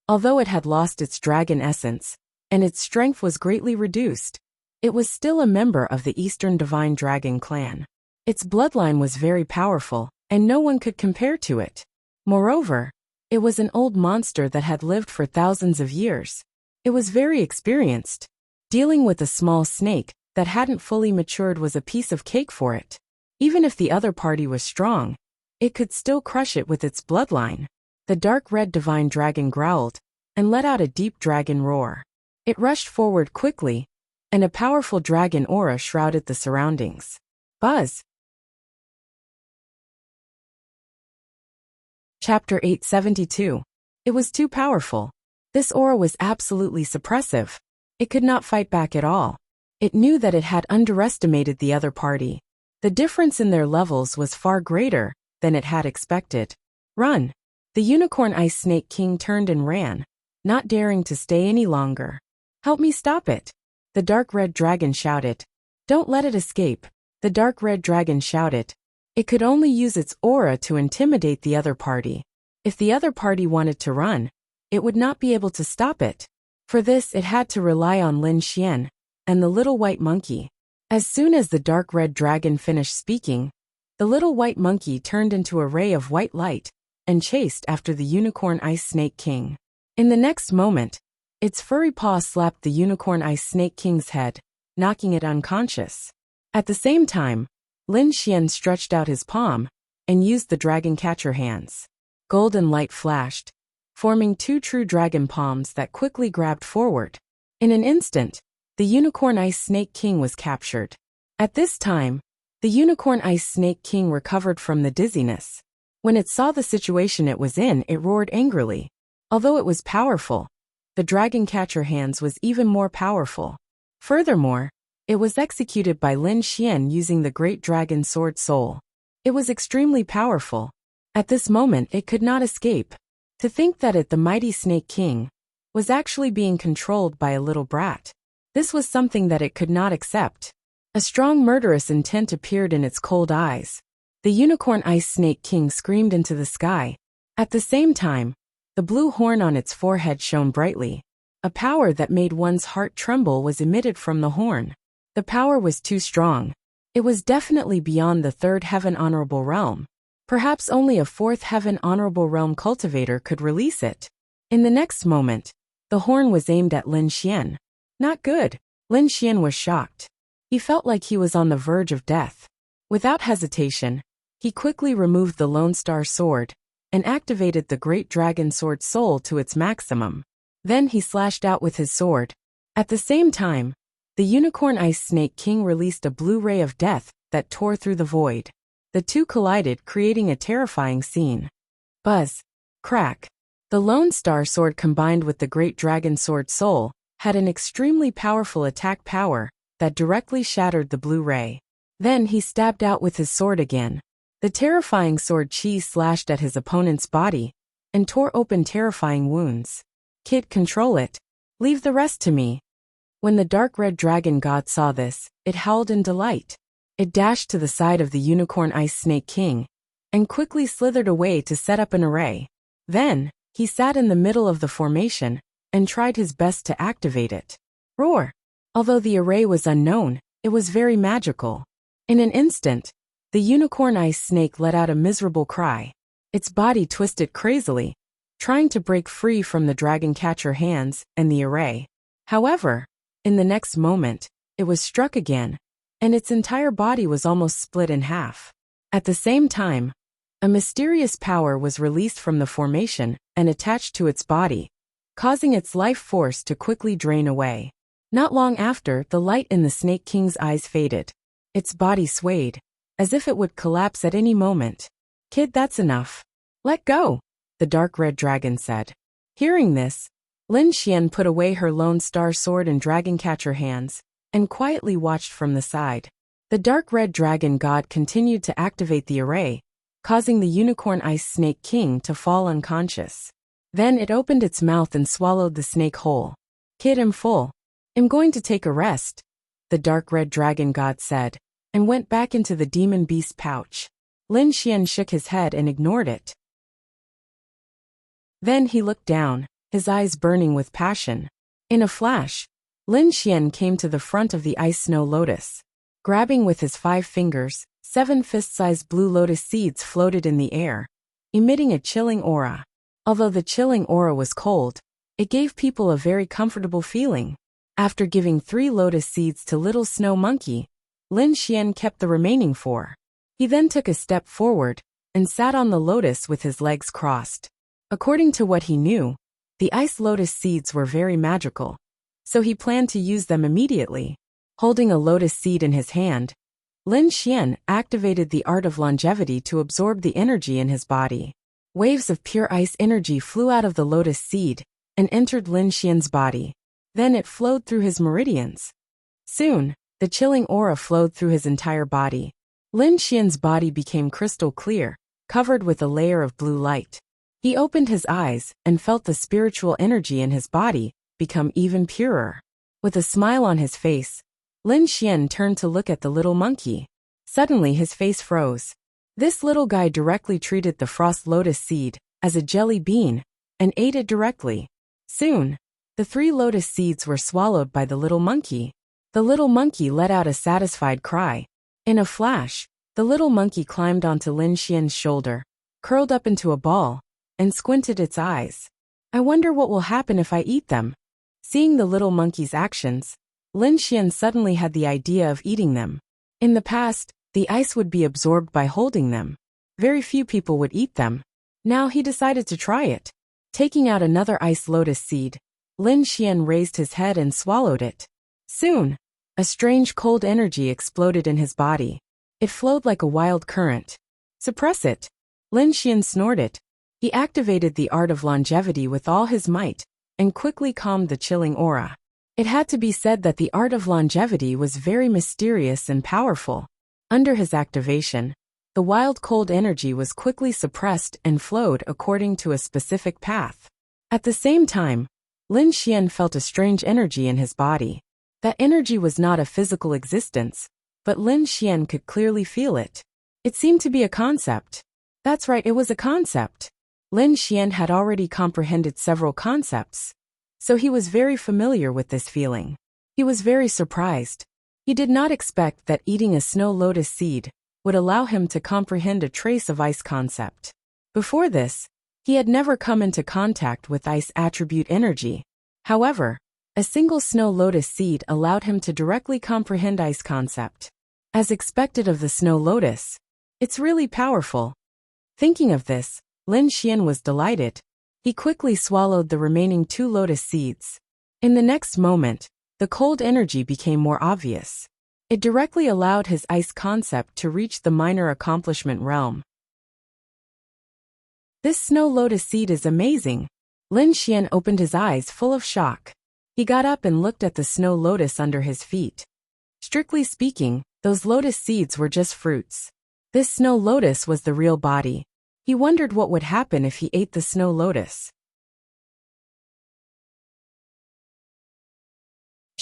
Although it had lost its dragon essence, and its strength was greatly reduced, it was still a member of the Eastern Divine Dragon clan. Its bloodline was very powerful, and no one could compare to it. Moreover, it was an old monster that had lived for thousands of years. It was very experienced. Dealing with a small snake that hadn't fully matured was a piece of cake for it. Even if the other party was strong, it could still crush it with its bloodline. The dark red divine dragon growled and let out a deep dragon roar. It rushed forward quickly, and a powerful dragon aura shrouded the surroundings. Buzz. Chapter 872. It was too powerful. This aura was absolutely suppressive. It could not fight back at all. It knew that it had underestimated the other party. The difference in their levels was far greater than it had expected. Run! The Unicorn Ice Snake King turned and ran, not daring to stay any longer. Help me stop it! The dark red dragon shouted. Don't let it escape, the dark red dragon shouted. It could only use its aura to intimidate the other party. If the other party wanted to run, it would not be able to stop it. For this it had to rely on Lin Xian and the little white monkey. As soon as the dark red dragon finished speaking, the little white monkey turned into a ray of white light and chased after the Unicorn Ice Snake King. In the next moment, its furry paw slapped the Unicorn Ice Snake King's head, knocking it unconscious. At the same time, Lin Xian stretched out his palm and used the dragon catcher hands. Golden light flashed, forming two true dragon palms that quickly grabbed forward. In an instant, the Unicorn Ice Snake King was captured. At this time, the Unicorn Ice Snake King recovered from the dizziness. When it saw the situation it was in, it roared angrily. Although it was powerful, the dragon catcher hands was even more powerful. Furthermore, it was executed by Lin Xian using the Great Dragon Sword Soul. It was extremely powerful. At this moment it could not escape. To think that it, the mighty Snake King, was actually being controlled by a little brat. This was something that it could not accept. A strong murderous intent appeared in its cold eyes. The Unicorn Ice Snake King screamed into the sky. At the same time, the blue horn on its forehead shone brightly. A power that made one's heart tremble was emitted from the horn. The power was too strong. It was definitely beyond the third heaven honorable realm. Perhaps only a fourth heaven honorable realm cultivator could release it. In the next moment, the horn was aimed at Lin Xian. Not good. Lin Xian was shocked. He felt like he was on the verge of death. Without hesitation, he quickly removed the Lone Star Sword and activated the Great Dragon Sword Soul to its maximum. Then he slashed out with his sword. At the same time, the Unicorn Ice Snake King released a blue ray of death that tore through the void. The two collided, creating a terrifying scene. Buzz. Crack. The Lone Star Sword combined with the Great Dragon Sword Soul had an extremely powerful attack power that directly shattered the blue ray. Then he stabbed out with his sword again. The terrifying sword chi slashed at his opponent's body and tore open terrifying wounds. Kid, control it. Leave the rest to me. When the dark red dragon god saw this, it howled in delight. It dashed to the side of the unicorn ice snake king and quickly slithered away to set up an array. Then, he sat in the middle of the formation and tried his best to activate it. Roar! Although the array was unknown, it was very magical. In an instant, the unicorn ice snake let out a miserable cry. Its body twisted crazily, trying to break free from the dragon catcher hands and the array. However, in the next moment, it was struck again, and its entire body was almost split in half. At the same time, a mysterious power was released from the formation and attached to its body, causing its life force to quickly drain away. Not long after, the light in the Snake King's eyes faded. Its body swayed, as if it would collapse at any moment. "Kid, that's enough. Let go," the dark red dragon said. Hearing this, Lin Xian put away her Lone Star sword and dragon catcher hands, and quietly watched from the side. The dark red dragon god continued to activate the array, causing the unicorn ice snake king to fall unconscious. Then it opened its mouth and swallowed the snake whole. "Kid, I'm full. I'm going to take a rest," the dark red dragon god said, and went back into the demon beast pouch. Lin Xian shook his head and ignored it. Then he looked down, his eyes burning with passion. In a flash, Lin Xian came to the front of the ice snow lotus. Grabbing with his 5 fingers, 7 fist-sized blue lotus seeds floated in the air, emitting a chilling aura. Although the chilling aura was cold, it gave people a very comfortable feeling. After giving 3 lotus seeds to Little Snow Monkey, Lin Xian kept the remaining 4. He then took a step forward and sat on the lotus with his legs crossed. According to what he knew, the ice lotus seeds were very magical, so he planned to use them immediately. Holding a lotus seed in his hand, Lin Xian activated the art of longevity to absorb the energy in his body. Waves of pure ice energy flew out of the lotus seed and entered Lin Xian's body. Then it flowed through his meridians. Soon, the chilling aura flowed through his entire body. Lin Xian's body became crystal clear, covered with a layer of blue light. He opened his eyes and felt the spiritual energy in his body become even purer. With a smile on his face, Lin Xian turned to look at the little monkey. Suddenly his face froze. This little guy directly treated the frost lotus seed as a jelly bean and ate it directly. Soon, the 3 lotus seeds were swallowed by the little monkey. The little monkey let out a satisfied cry. In a flash, the little monkey climbed onto Lin Xian's shoulder, curled up into a ball, and squinted its eyes. "I wonder what will happen if I eat them." Seeing the little monkey's actions, Lin Xian suddenly had the idea of eating them. In the past, the ice would be absorbed by holding them. Very few people would eat them. Now he decided to try it. Taking out another ice lotus seed, Lin Xian raised his head and swallowed it. Soon, a strange cold energy exploded in his body. It flowed like a wild current. "Suppress it," Lin Xian snorted. He activated the art of longevity with all his might and quickly calmed the chilling aura. It had to be said that the art of longevity was very mysterious and powerful. Under his activation, the wild cold energy was quickly suppressed and flowed according to a specific path. At the same time, Lin Xian felt a strange energy in his body. That energy was not a physical existence, but Lin Xian could clearly feel it. It seemed to be a concept. That's right, it was a concept. Lin Xian had already comprehended several concepts, so he was very familiar with this feeling. He was very surprised. He did not expect that eating a snow lotus seed would allow him to comprehend a trace of ice concept. Before this, he had never come into contact with ice attribute energy. However, a single snow lotus seed allowed him to directly comprehend ice concept. As expected of the snow lotus, it's really powerful. Thinking of this, Lin Xian was delighted. He quickly swallowed the remaining 2 lotus seeds. In the next moment, the cold energy became more obvious. It directly allowed his ice concept to reach the minor accomplishment realm. "This snow lotus seed is amazing." Lin Xian opened his eyes full of shock. He got up and looked at the snow lotus under his feet. Strictly speaking, those lotus seeds were just fruits. This snow lotus was the real body. He wondered what would happen if he ate the snow lotus.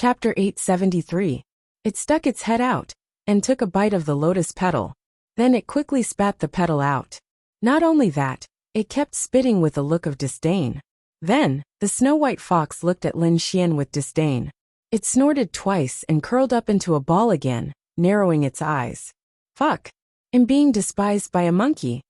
Chapter 873. It stuck its head out and took a bite of the lotus petal. Then it quickly spat the petal out. Not only that, it kept spitting with a look of disdain. Then, the snow-white fox looked at Lin Xian with disdain. It snorted twice and curled up into a ball again, narrowing its eyes. Fuck. I'm being despised by a monkey.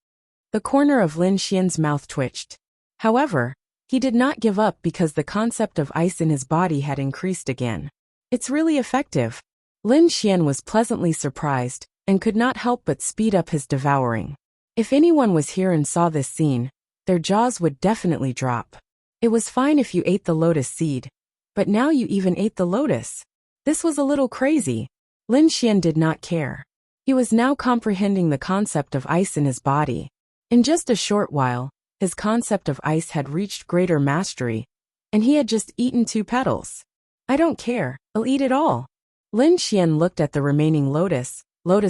The corner of Lin Xian's mouth twitched. However, he did not give up because the concept of ice in his body had increased again. It's really effective. Lin Xian was pleasantly surprised and could not help but speed up his devouring. If anyone was here and saw this scene, their jaws would definitely drop. It was fine if you ate the lotus seed, but now you even ate the lotus. This was a little crazy. Lin Xian did not care. He was now comprehending the concept of ice in his body. In just a short while, his concept of ice had reached greater mastery, and he had just eaten 2 petals. I don't care, I'll eat it all. Lin Xian looked at the remaining lotus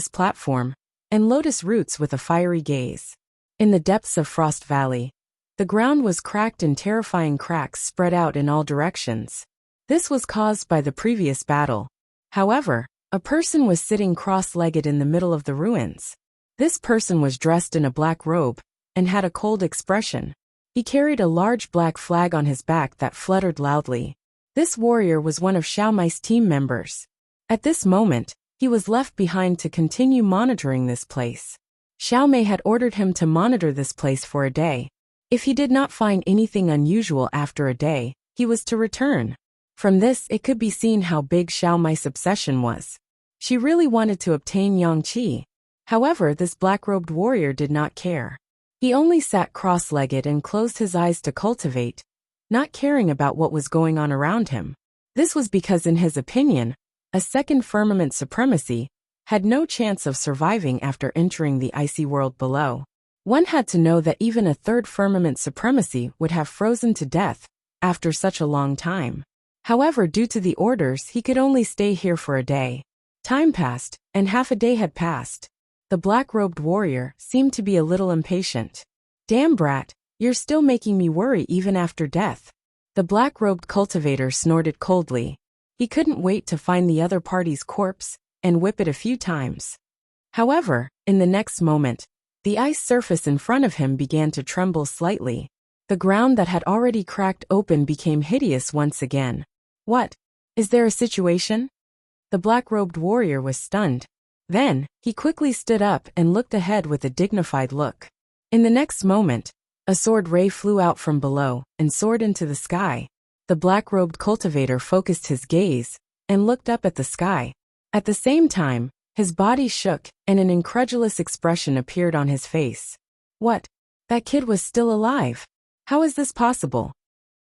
platform, and lotus roots with a fiery gaze. In the depths of Frost Valley, the ground was cracked and terrifying cracks spread out in all directions. This was caused by the previous battle. However, a person was sitting cross-legged in the middle of the ruins. This person was dressed in a black robe and had a cold expression. He carried a large black flag on his back that fluttered loudly. This warrior was one of Xiao Mai's team members. At this moment, he was left behind to continue monitoring this place. Xiao Mai had ordered him to monitor this place for a day. If he did not find anything unusual after a day, he was to return. From this, it could be seen how big Xiao Mai's obsession was. She really wanted to obtain Yang Qi. However, this black-robed warrior did not care. He only sat cross-legged and closed his eyes to cultivate, not caring about what was going on around him. This was because in his opinion, a second firmament supremacy had no chance of surviving after entering the icy world below. One had to know that even a third firmament supremacy would have frozen to death after such a long time. However, due to the orders, he could only stay here for a day. Time passed, and half a day had passed. The black-robed warrior seemed to be a little impatient. Damn brat, you're still making me worry even after death. The black-robed cultivator snorted coldly. He couldn't wait to find the other party's corpse and whip it a few times. However, in the next moment, the ice surface in front of him began to tremble slightly. The ground that had already cracked open became hideous once again. What? Is there a situation? The black-robed warrior was stunned. Then, he quickly stood up and looked ahead with a dignified look. In the next moment, a sword ray flew out from below and soared into the sky. The black-robed cultivator focused his gaze and looked up at the sky. At the same time, his body shook and an incredulous expression appeared on his face. What? That kid was still alive? How is this possible?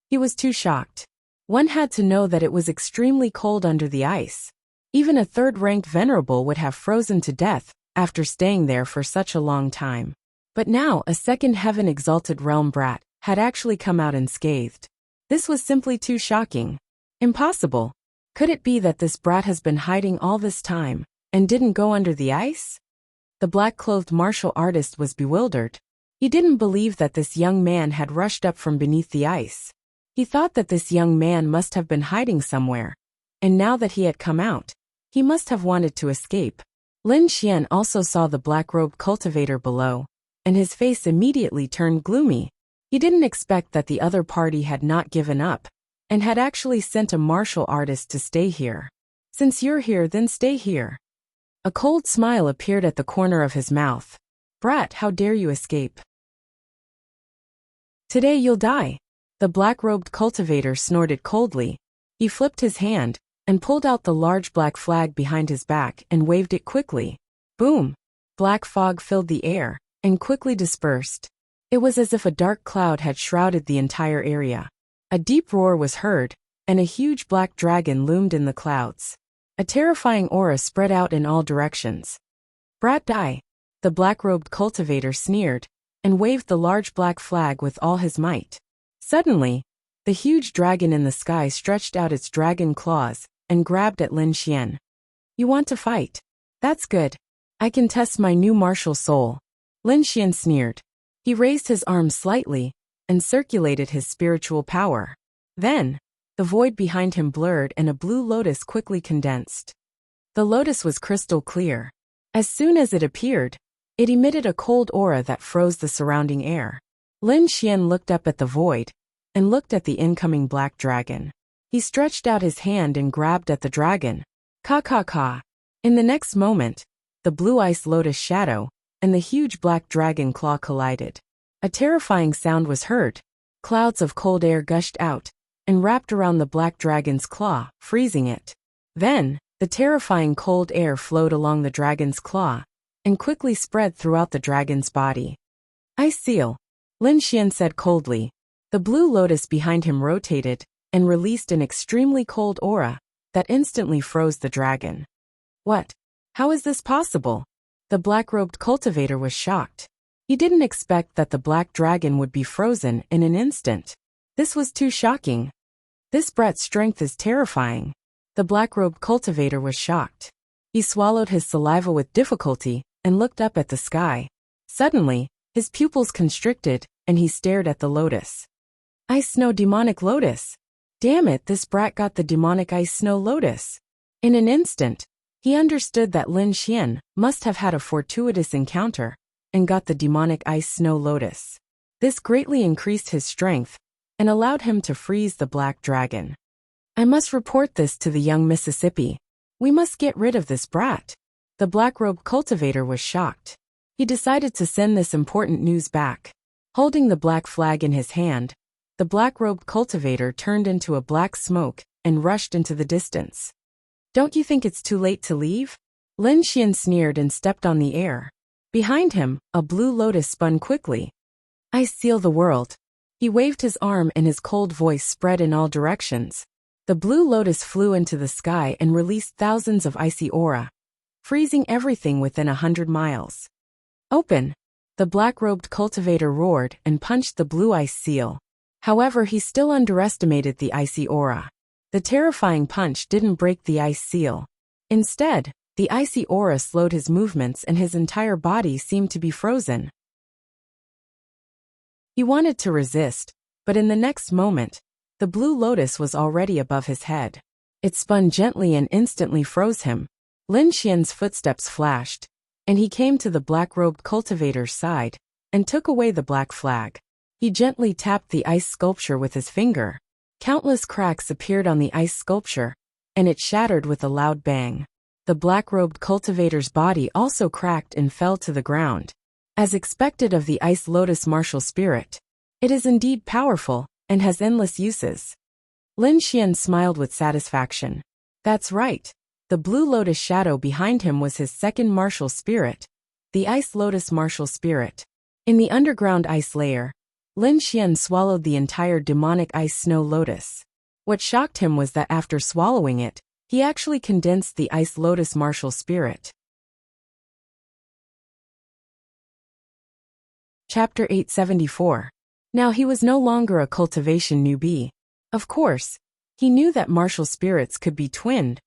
He was too shocked. One had to know that it was extremely cold under the ice. Even a third-ranked venerable would have frozen to death after staying there for such a long time. But now a second heaven-exalted realm brat had actually come out unscathed. This was simply too shocking. Impossible. Could it be that this brat has been hiding all this time and didn't go under the ice? The black-clothed martial artist was bewildered. He didn't believe that this young man had rushed up from beneath the ice. He thought that this young man must have been hiding somewhere, and now that he had come out, he must have wanted to escape. Lin Xian also saw the black-robed cultivator below, and his face immediately turned gloomy. He didn't expect that the other party had not given up, and had actually sent a martial artist to stay here. Since you're here, then stay here. A cold smile appeared at the corner of his mouth. Brat, how dare you escape? Today you'll die. The black-robed cultivator snorted coldly. He flipped his hand and pulled out the large black flag behind his back and waved it quickly. Boom! Black fog filled the air and quickly dispersed. It was as if a dark cloud had shrouded the entire area. A deep roar was heard, and a huge black dragon loomed in the clouds. A terrifying aura spread out in all directions. Brat, die! The black-robed cultivator sneered and waved the large black flag with all his might. Suddenly, the huge dragon in the sky stretched out its dragon claws and grabbed at Lin Xian. You want to fight? That's good. I can test my new martial soul. Lin Xian sneered. He raised his arm slightly and circulated his spiritual power. Then, The void behind him blurred and a blue lotus quickly condensed. The lotus was crystal clear. As soon as it appeared, it emitted a cold aura that froze the surrounding air. Lin Xian looked up at the void and looked at the incoming black dragon. He stretched out his hand and grabbed at the dragon. Ka ka ka. In the next moment, the blue ice lotus shadow and the huge black dragon claw collided. A terrifying sound was heard. Clouds of cold air gushed out and wrapped around the black dragon's claw, freezing it. Then, the terrifying cold air flowed along the dragon's claw and quickly spread throughout the dragon's body. Ice seal, Lin Xian said coldly. The blue lotus behind him rotated and released an extremely cold aura that instantly froze the dragon. What? How is this possible? The black-robed cultivator was shocked. He didn't expect that the black dragon would be frozen in an instant. This was too shocking. This brat's strength is terrifying. The black-robed cultivator was shocked. He swallowed his saliva with difficulty and looked up at the sky. Suddenly, his pupils constricted and he stared at the lotus. Ice snow demonic lotus. Damn it, this brat got the demonic ice snow lotus. In an instant, he understood that Lin Xian must have had a fortuitous encounter and got the demonic ice snow lotus. This greatly increased his strength and allowed him to freeze the black dragon. I must report this to the young Mississippi. We must get rid of this brat. The black-robed cultivator was shocked. He decided to send this important news back. Holding the black flag in his hand, the black-robed cultivator turned into a black smoke and rushed into the distance. Don't you think it's too late to leave? Lin Xian sneered and stepped on the air. Behind him, a blue lotus spun quickly. I seal the world. He waved his arm and his cold voice spread in all directions. The blue lotus flew into the sky and released thousands of icy aura, freezing everything within 100 miles. Open! The black-robed cultivator roared and punched the blue ice seal. However, he still underestimated the icy aura. The terrifying punch didn't break the ice seal. Instead, the icy aura slowed his movements and his entire body seemed to be frozen. He wanted to resist, but in the next moment, the blue lotus was already above his head. It spun gently and instantly froze him. Lin Xian's footsteps flashed, and he came to the black-robed cultivator's side and took away the black flag. He gently tapped the ice sculpture with his finger. Countless cracks appeared on the ice sculpture, and it shattered with a loud bang. The black-robed cultivator's body also cracked and fell to the ground. As expected of the ice lotus martial spirit, it is indeed powerful and has endless uses. Lin Xian smiled with satisfaction. That's right. The blue lotus shadow behind him was his second martial spirit, the ice lotus martial spirit. In the underground ice layer, Lin Xian swallowed the entire demonic ice snow lotus. What shocked him was that after swallowing it, he actually condensed the ice lotus martial spirit. Chapter 874. Now he was no longer a cultivation newbie. Of course, he knew that martial spirits could be twinned,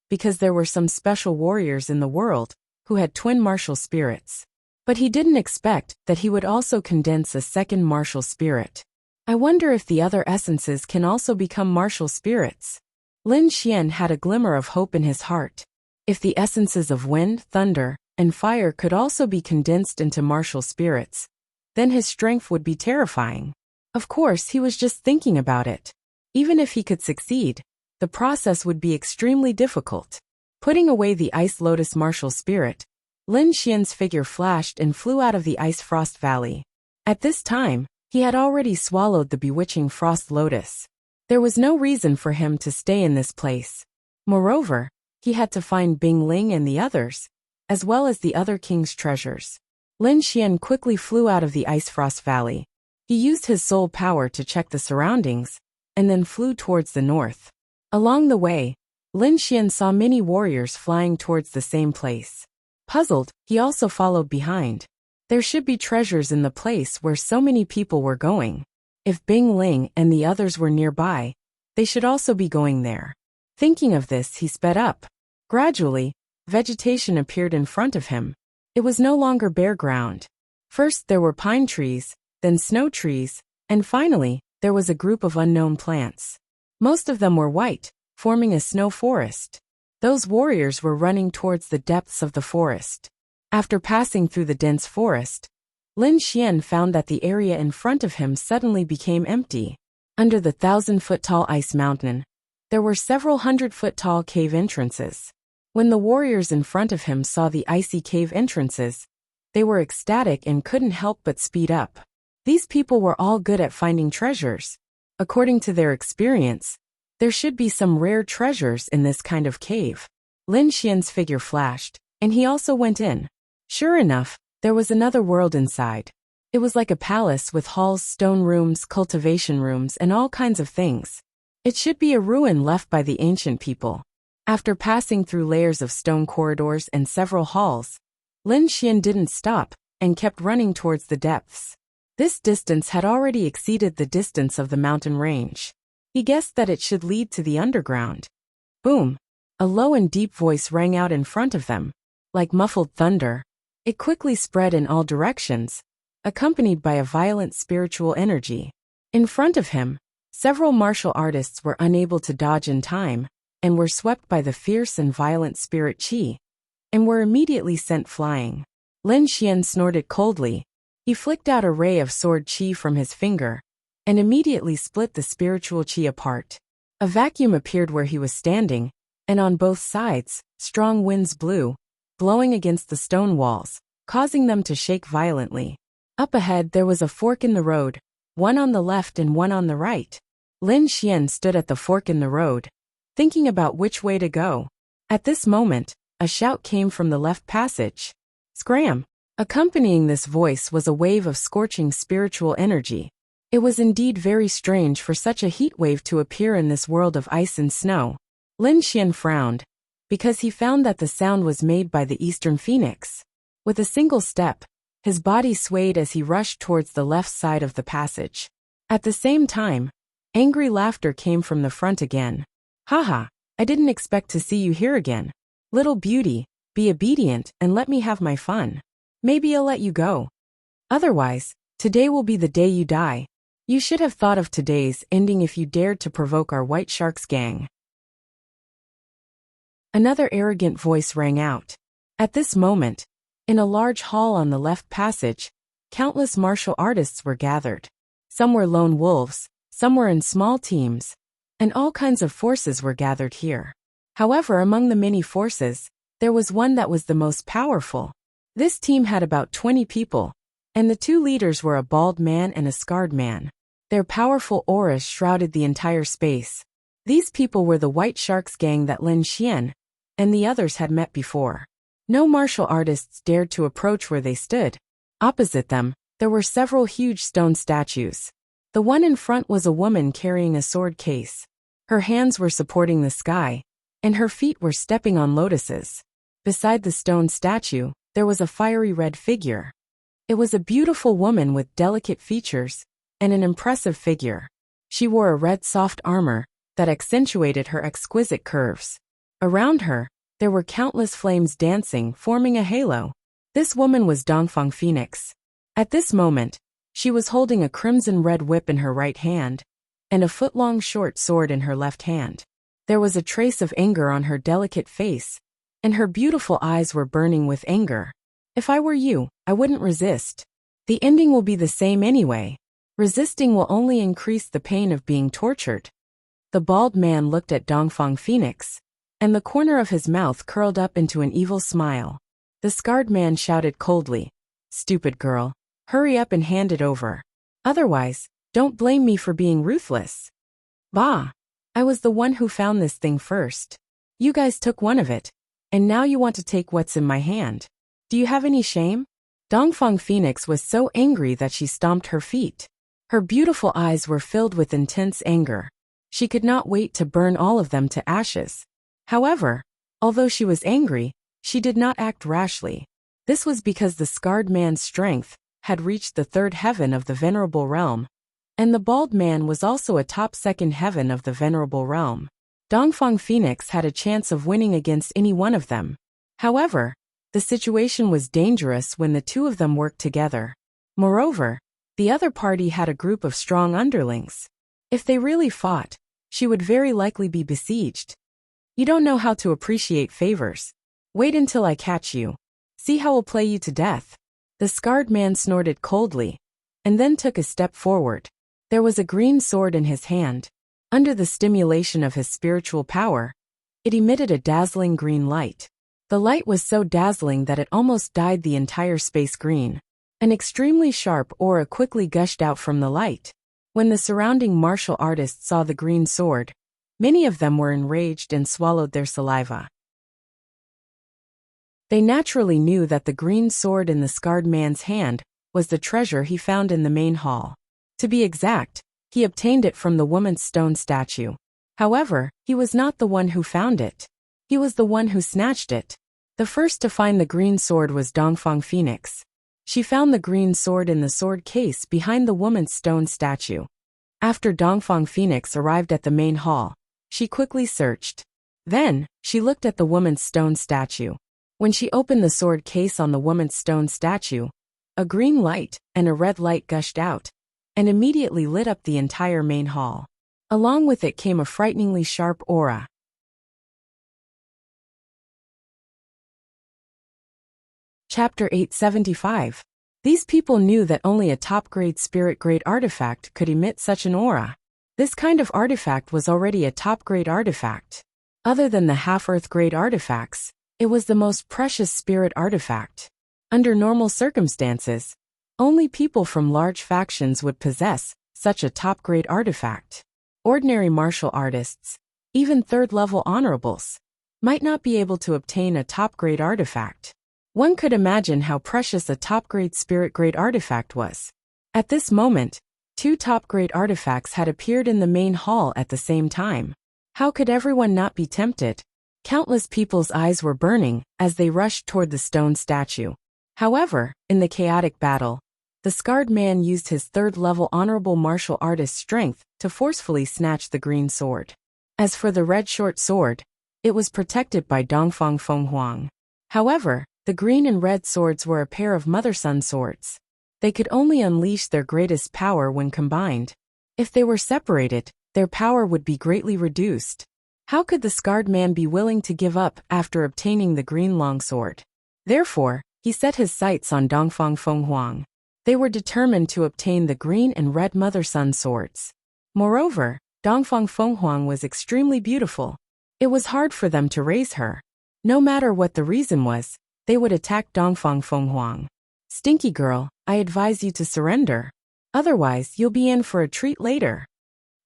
because there were some special warriors in the world who had twin martial spirits. But he didn't expect that he would also condense a second martial spirit. I wonder if the other essences can also become martial spirits. Lin Xian had a glimmer of hope in his heart. If the essences of wind, thunder, and fire could also be condensed into martial spirits, then his strength would be terrifying. Of course, he was just thinking about it. Even if he could succeed, the process would be extremely difficult. Putting away the ice lotus martial spirit, Lin Xian's figure flashed and flew out of the ice frost valley. At this time, he had already swallowed the bewitching frost lotus. There was no reason for him to stay in this place. Moreover, he had to find Bing Ling and the others, as well as the other king's treasures. Lin Xian quickly flew out of the ice frost valley. He used his soul power to check the surroundings, and then flew towards the north. Along the way, Lin Xian saw many warriors flying towards the same place. Puzzled, he also followed behind. There should be treasures in the place where so many people were going. If Bing Ling and the others were nearby, they should also be going there. Thinking of this, he sped up. Gradually, vegetation appeared in front of him. It was no longer bare ground. First there were pine trees, then snow trees, and finally, there was a group of unknown plants. Most of them were white, forming a snow forest. Those warriors were running towards the depths of the forest. After passing through the dense forest, Lin Xian found that the area in front of him suddenly became empty. Under the 1,000-foot-tall ice mountain, there were several 100-foot-tall cave entrances. When the warriors in front of him saw the icy cave entrances, they were ecstatic and couldn't help but speed up. These people were all good at finding treasures. According to their experience, there should be some rare treasures in this kind of cave. Lin Xian's figure flashed, and he also went in. Sure enough, there was another world inside. It was like a palace with halls, stone rooms, cultivation rooms, and all kinds of things. It should be a ruin left by the ancient people. After passing through layers of stone corridors and several halls, Lin Xian didn't stop and kept running towards the depths. This distance had already exceeded the distance of the mountain range. He guessed that it should lead to the underground. Boom! A low and deep voice rang out in front of them, like muffled thunder. It quickly spread in all directions, accompanied by a violent spiritual energy. In front of him, several martial artists were unable to dodge in time, and were swept by the fierce and violent spirit qi, and were immediately sent flying. Lin Xian snorted coldly. He flicked out a ray of sword qi from his finger, and immediately split the spiritual qi apart. A vacuum appeared where he was standing, and on both sides, strong winds blew, blowing against the stone walls, causing them to shake violently. Up ahead there was a fork in the road, one on the left and one on the right. Lin Xian stood at the fork in the road, thinking about which way to go. At this moment, a shout came from the left passage. Scram! Accompanying this voice was a wave of scorching spiritual energy. It was indeed very strange for such a heat wave to appear in this world of ice and snow. Lin Xian frowned, because he found that the sound was made by the eastern phoenix. With a single step, his body swayed as he rushed towards the left side of the passage. At the same time, angry laughter came from the front again. Haha, I didn't expect to see you here again. Little beauty, be obedient and let me have my fun. Maybe I'll let you go. Otherwise, today will be the day you die. You should have thought of today's ending if you dared to provoke our White Sharks gang. Another arrogant voice rang out. At this moment, in a large hall on the left passage, countless martial artists were gathered. Some were lone wolves, some were in small teams, and all kinds of forces were gathered here. However, among the many forces, there was one that was the most powerful. This team had about 20 people, and the two leaders were a bald man and a scarred man. Their powerful auras shrouded the entire space. These people were the White Sharks gang that Lin Xian and the others had met before. No martial artists dared to approach where they stood. Opposite them, there were several huge stone statues. The one in front was a woman carrying a sword case. Her hands were supporting the sky, and her feet were stepping on lotuses. Beside the stone statue, there was a fiery red figure. It was a beautiful woman with delicate features and an impressive figure. She wore a red soft armor that accentuated her exquisite curves. Around her, there were countless flames dancing, forming a halo. This woman was Dongfang Phoenix. At this moment, she was holding a crimson red whip in her right hand, and a foot-long short sword in her left hand. There was a trace of anger on her delicate face, and her beautiful eyes were burning with anger. If I were you, I wouldn't resist. The ending will be the same anyway. Resisting will only increase the pain of being tortured. The bald man looked at Dongfang Phoenix, and the corner of his mouth curled up into an evil smile. The scarred man shouted coldly, "Stupid girl, hurry up and hand it over. Otherwise, don't blame me for being ruthless." Bah! I was the one who found this thing first. You guys took one of it, and now you want to take what's in my hand. Do you have any shame? Dongfang Phoenix was so angry that she stomped her feet. Her beautiful eyes were filled with intense anger. She could not wait to burn all of them to ashes. However, although she was angry, she did not act rashly. This was because the scarred man's strength had reached the third heaven of the Venerable Realm, and the bald man was also a top second heaven of the Venerable Realm. Dongfang Phoenix had a chance of winning against any one of them. However, the situation was dangerous when the two of them worked together. Moreover, the other party had a group of strong underlings. If they really fought, she would very likely be besieged. You don't know how to appreciate favors. Wait until I catch you. See how I'll play you to death. The scarred man snorted coldly, and then took a step forward. There was a green sword in his hand. Under the stimulation of his spiritual power, it emitted a dazzling green light. The light was so dazzling that it almost dyed the entire space green. An extremely sharp aura quickly gushed out from the light. When the surrounding martial artists saw the green sword, many of them were enraged and swallowed their saliva. They naturally knew that the green sword in the scarred man's hand was the treasure he found in the main hall. To be exact, he obtained it from the woman's stone statue. However, he was not the one who found it. He was the one who snatched it. The first to find the green sword was Dongfang Phoenix. She found the green sword in the sword case behind the woman's stone statue. After Dongfang Phoenix arrived at the main hall, she quickly searched. Then, she looked at the woman's stone statue. When she opened the sword case on the woman's stone statue, a green light and a red light gushed out, and immediately lit up the entire main hall. Along with it came a frighteningly sharp aura. Chapter 875. These people knew that only a top-grade spirit-grade artifact could emit such an aura. This kind of artifact was already a top-grade artifact. Other than the half-earth grade artifacts, it was the most precious spirit artifact. Under normal circumstances, only people from large factions would possess such a top-grade artifact. Ordinary martial artists, even third-level honorables, might not be able to obtain a top-grade artifact. One could imagine how precious a top-grade spirit-grade artifact was. At this moment, 2 top-grade artifacts had appeared in the main hall at the same time. How could everyone not be tempted? Countless people's eyes were burning as they rushed toward the stone statue. However, in the chaotic battle, the scarred man used his third-level honorable martial artist strength to forcefully snatch the green sword. As for the red short sword, it was protected by Dongfang Fenghuang. However, the green and red swords were a pair of mother-son swords. They could only unleash their greatest power when combined. If they were separated, their power would be greatly reduced. How could the scarred man be willing to give up after obtaining the green longsword? Therefore, he set his sights on Dongfang Fenghuang. They were determined to obtain the green and red mother-son swords. Moreover, Dongfang Fenghuang was extremely beautiful. It was hard for them to raise her. No matter what the reason was, they would attack Dongfang Fenghuang. Stinky girl, I advise you to surrender. Otherwise, you'll be in for a treat later.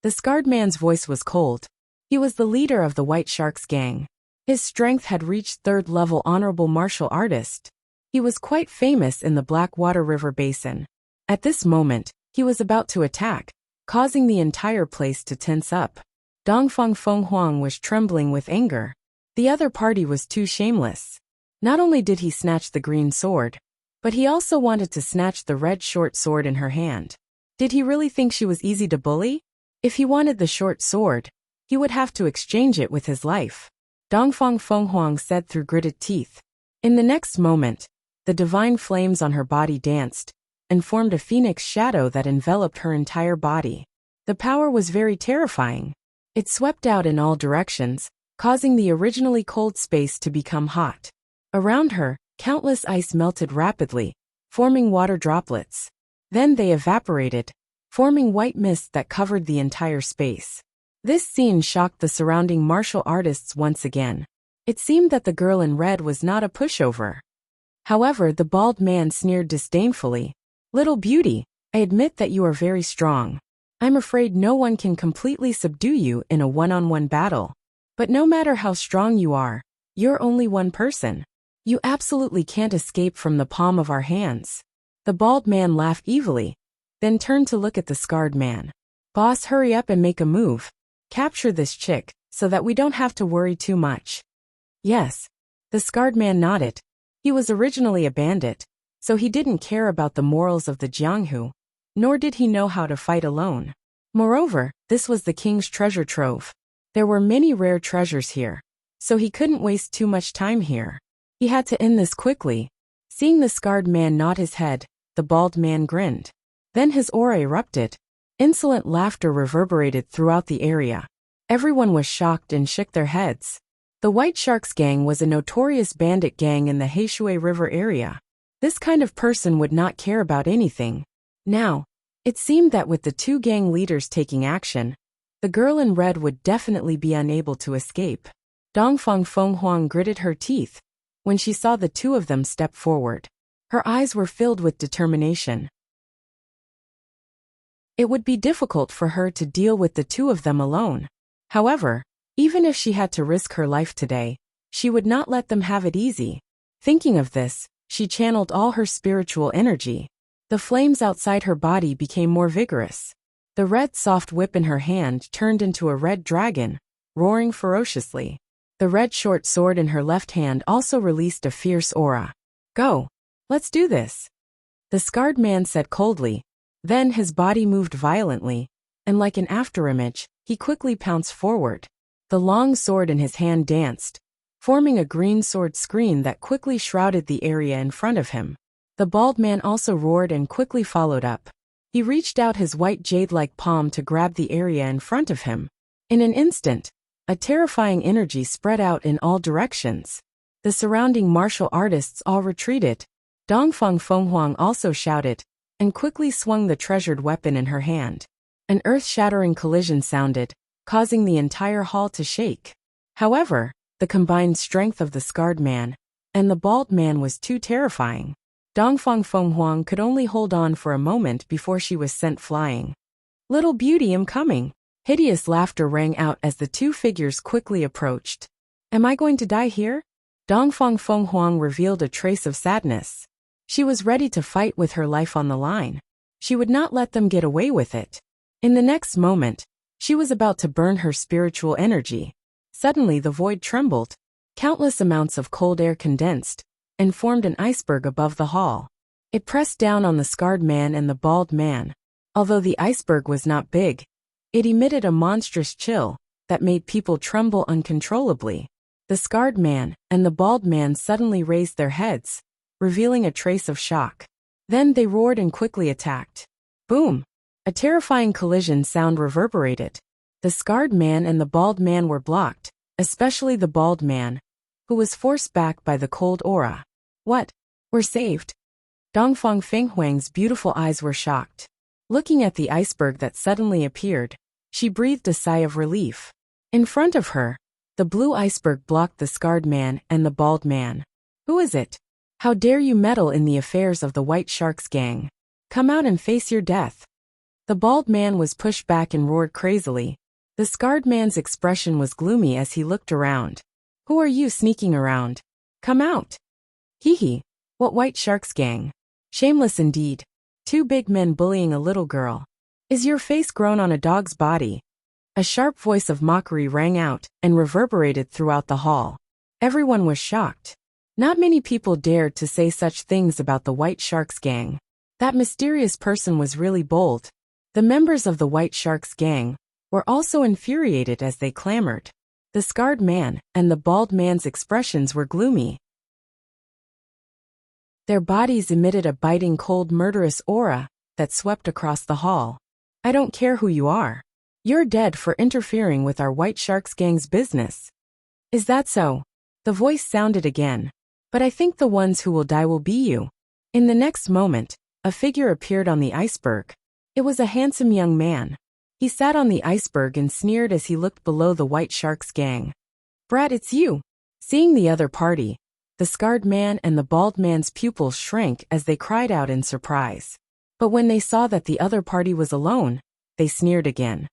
The scarred man's voice was cold. He was the leader of the White Sharks gang. His strength had reached third-level honorable martial artist. He was quite famous in the Blackwater River Basin. At this moment, he was about to attack, causing the entire place to tense up. Dongfang Fenghuang was trembling with anger. The other party was too shameless. Not only did he snatch the green sword, but he also wanted to snatch the red short sword in her hand. Did he really think she was easy to bully? If he wanted the short sword, he would have to exchange it with his life. Dongfang Fenghuang said through gritted teeth. In the next moment, the divine flames on her body danced and formed a phoenix shadow that enveloped her entire body. The power was very terrifying. It swept out in all directions, causing the originally cold space to become hot. Around her, countless ice melted rapidly, forming water droplets. Then they evaporated, forming white mist that covered the entire space. This scene shocked the surrounding martial artists once again. It seemed that the girl in red was not a pushover. However, the bald man sneered disdainfully. Little beauty, I admit that you are very strong. I'm afraid no one can completely subdue you in a one-on-one battle. But no matter how strong you are, you're only one person. You absolutely can't escape from the palm of our hands. The bald man laughed evilly, then turned to look at the scarred man. Boss, hurry up and make a move. Capture this chick, so that we don't have to worry too much. Yes. The scarred man nodded. He was originally a bandit, so he didn't care about the morals of the Jianghu, nor did he know how to fight alone. Moreover, this was the king's treasure trove. There were many rare treasures here, so he couldn't waste too much time here. He had to end this quickly. Seeing the scarred man nod his head, the bald man grinned. Then his aura erupted. Insolent laughter reverberated throughout the area. Everyone was shocked and shook their heads. The White Sharks gang was a notorious bandit gang in the Heishui River area. This kind of person would not care about anything. Now, it seemed that with the two gang leaders taking action, the girl in red would definitely be unable to escape. Dongfang Fenghuang gritted her teeth when she saw the two of them step forward. Her eyes were filled with determination. It would be difficult for her to deal with the two of them alone. However, even if she had to risk her life today, she would not let them have it easy. Thinking of this, she channeled all her spiritual energy. The flames outside her body became more vigorous. The red soft whip in her hand turned into a red dragon, roaring ferociously. The red short sword in her left hand also released a fierce aura. Go. Let's do this. The scarred man said coldly. Then his body moved violently, and like an afterimage, he quickly pounced forward. The long sword in his hand danced, forming a green sword screen that quickly shrouded the area in front of him. The bald man also roared and quickly followed up. He reached out his white jade-like palm to grab the area in front of him. In an instant, a terrifying energy spread out in all directions. The surrounding martial artists all retreated. Dongfang Fenghuang also shouted, and quickly swung the treasured weapon in her hand. An earth-shattering collision sounded, causing the entire hall to shake. However, the combined strength of the scarred man and the bald man was too terrifying. Dongfang Fenghuang could only hold on for a moment before she was sent flying. Little beauty, I'm coming. Hideous laughter rang out as the two figures quickly approached. Am I going to die here? Dongfang Fenghuang revealed a trace of sadness. She was ready to fight with her life on the line. She would not let them get away with it. In the next moment, she was about to burn her spiritual energy. Suddenly the void trembled. Countless amounts of cold air condensed and formed an iceberg above the hall. It pressed down on the scarred man and the bald man. Although the iceberg was not big, it emitted a monstrous chill that made people tremble uncontrollably. The scarred man and the bald man suddenly raised their heads, revealing a trace of shock. Then they roared and quickly attacked. Boom! A terrifying collision sound reverberated. The scarred man and the bald man were blocked, especially the bald man, who was forced back by the cold aura. What? We're saved. Dongfang Fenghuang's beautiful eyes were shocked. Looking at the iceberg that suddenly appeared, she breathed a sigh of relief. In front of her, the blue iceberg blocked the scarred man and the bald man. Who is it? How dare you meddle in the affairs of the White Sharks gang? Come out and face your death. The bald man was pushed back and roared crazily. The scarred man's expression was gloomy as he looked around. Who are you sneaking around? Come out. Hee hee. What White Sharks gang? Shameless indeed. Two big men bullying a little girl. Is your face grown on a dog's body? A sharp voice of mockery rang out and reverberated throughout the hall. Everyone was shocked. Not many people dared to say such things about the White Sharks gang. That mysterious person was really bold. The members of the White Sharks gang were also infuriated as they clamored. The scarred man and the bald man's expressions were gloomy. Their bodies emitted a biting cold murderous aura that swept across the hall. I don't care who you are. You're dead for interfering with our White Sharks gang's business. Is that so? The voice sounded again. But I think the ones who will die will be you. In the next moment, a figure appeared on the iceberg. It was a handsome young man. He sat on the iceberg and sneered as he looked below the White Sharks gang. Brat, it's you. Seeing the other party, the scarred man and the bald man's pupils shrank as they cried out in surprise. But when they saw that the other party was alone, they sneered again.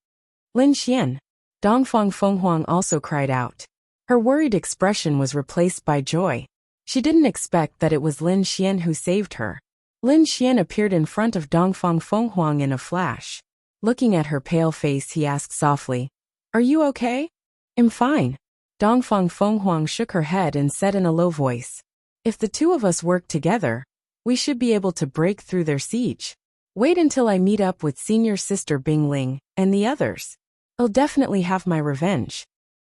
Lin Xian. Dongfang Fenghuang also cried out. Her worried expression was replaced by joy. She didn't expect that it was Lin Xian who saved her. Lin Xian appeared in front of Dongfang Fenghuang in a flash. Looking at her pale face, he asked softly, Are you okay? I'm fine. Dongfang Fenghuang shook her head and said in a low voice, If the two of us work together, we should be able to break through their siege. Wait until I meet up with senior sister Bingling and the others. I'll definitely have my revenge.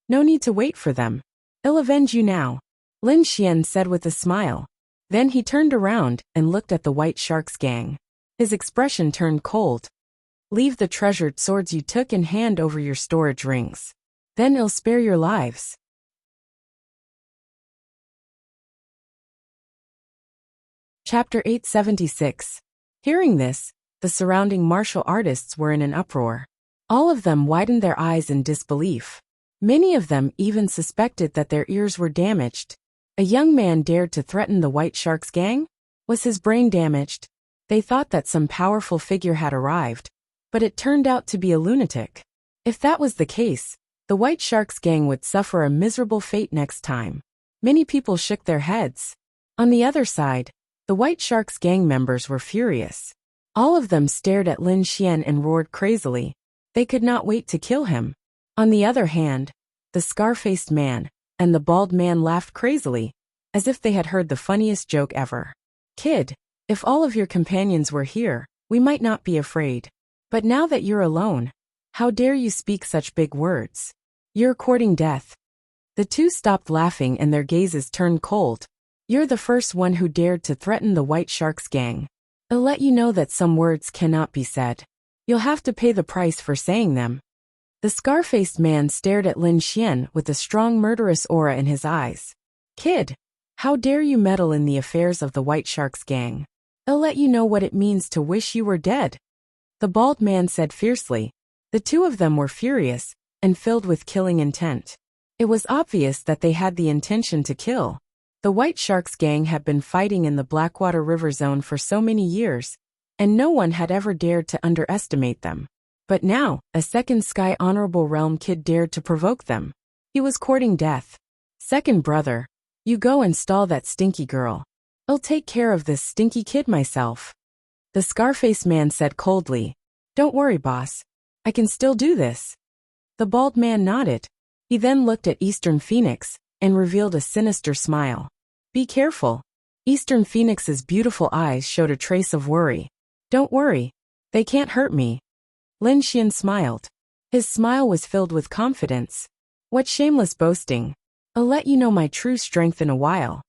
No need to wait for them. I'll avenge you now, Lin Xian said with a smile. Then he turned around and looked at the White Sharks gang. His expression turned cold. Leave the treasured swords you took and hand over your storage rings. Then I'll spare your lives. Chapter 876. Hearing this, the surrounding martial artists were in an uproar. All of them widened their eyes in disbelief. Many of them even suspected that their ears were damaged. A young man dared to threaten the White Sharks gang? Was his brain damaged? They thought that some powerful figure had arrived, but it turned out to be a lunatic. If that was the case, the White Sharks gang would suffer a miserable fate next time. Many people shook their heads. On the other side, the White Sharks gang members were furious. All of them stared at Lin Xian and roared crazily. They could not wait to kill him. On the other hand, the scar-faced man and the bald man laughed crazily, as if they had heard the funniest joke ever. Kid, if all of your companions were here, we might not be afraid. But now that you're alone, how dare you speak such big words? You're courting death. The two stopped laughing and their gazes turned cold. You're the first one who dared to threaten the White Sharks gang. I'll let you know that some words cannot be said. You'll have to pay the price for saying them. The scar-faced man stared at Lin Xian with a strong murderous aura in his eyes. Kid, how dare you meddle in the affairs of the White Sharks gang? I'll let you know what it means to wish you were dead. The bald man said fiercely. The two of them were furious and filled with killing intent. It was obvious that they had the intention to kill. The White Sharks gang had been fighting in the Blackwater River Zone for so many years, and no one had ever dared to underestimate them. But now, a second Sky Honorable Realm kid dared to provoke them. He was courting death. Second brother, you go and stall that stinky girl. I'll take care of this stinky kid myself. The Scarface man said coldly. Don't worry, boss. I can still do this. The bald man nodded. He then looked at Eastern Phoenix and revealed a sinister smile. Be careful. Eastern Phoenix's beautiful eyes showed a trace of worry. Don't worry. They can't hurt me. Lin Xian smiled. His smile was filled with confidence. What shameless boasting. I'll let you know my true strength in a while.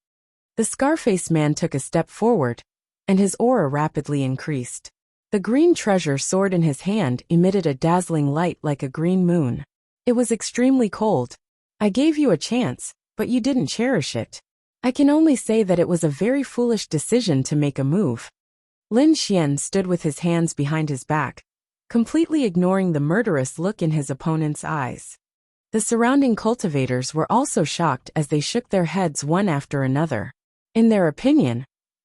The Scarface man took a step forward, and his aura rapidly increased. The green treasure sword in his hand emitted a dazzling light like a green moon. It was extremely cold. I gave you a chance, but you didn't cherish it. I can only say that it was a very foolish decision to make a move. Lin Xian stood with his hands behind his back, completely ignoring the murderous look in his opponent's eyes. The surrounding cultivators were also shocked as they shook their heads one after another. In their opinion,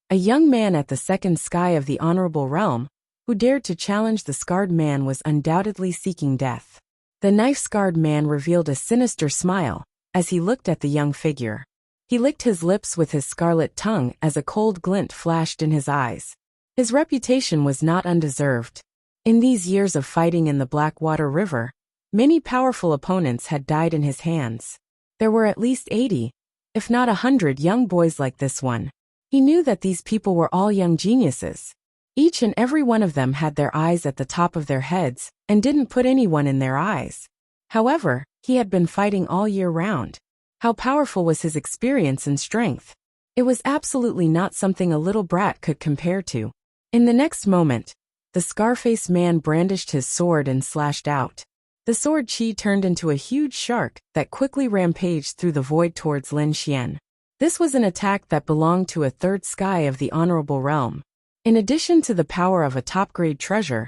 a young man at the second sky of the Honorable Realm, who dared to challenge the scarred man, was undoubtedly seeking death. The knife-scarred man revealed a sinister smile as he looked at the young figure. He licked his lips with his scarlet tongue as a cold glint flashed in his eyes. His reputation was not undeserved. In these years of fighting in the Blackwater River, many powerful opponents had died in his hands. There were at least 80, if not 100 young boys like this one. He knew that these people were all young geniuses. Each and every one of them had their eyes at the top of their heads and didn't put anyone in their eyes. However, he had been fighting all year round. How powerful was his experience and strength? It was absolutely not something a little brat could compare to. In the next moment, the Scarface man brandished his sword and slashed out. The sword chi turned into a huge shark that quickly rampaged through the void towards Lin Xian. This was an attack that belonged to a third sky of the Honorable Realm. In addition to the power of a top-grade treasure,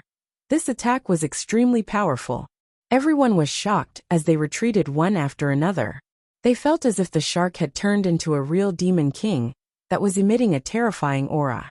this attack was extremely powerful. Everyone was shocked as they retreated one after another. They felt as if the shark had turned into a real demon king that was emitting a terrifying aura.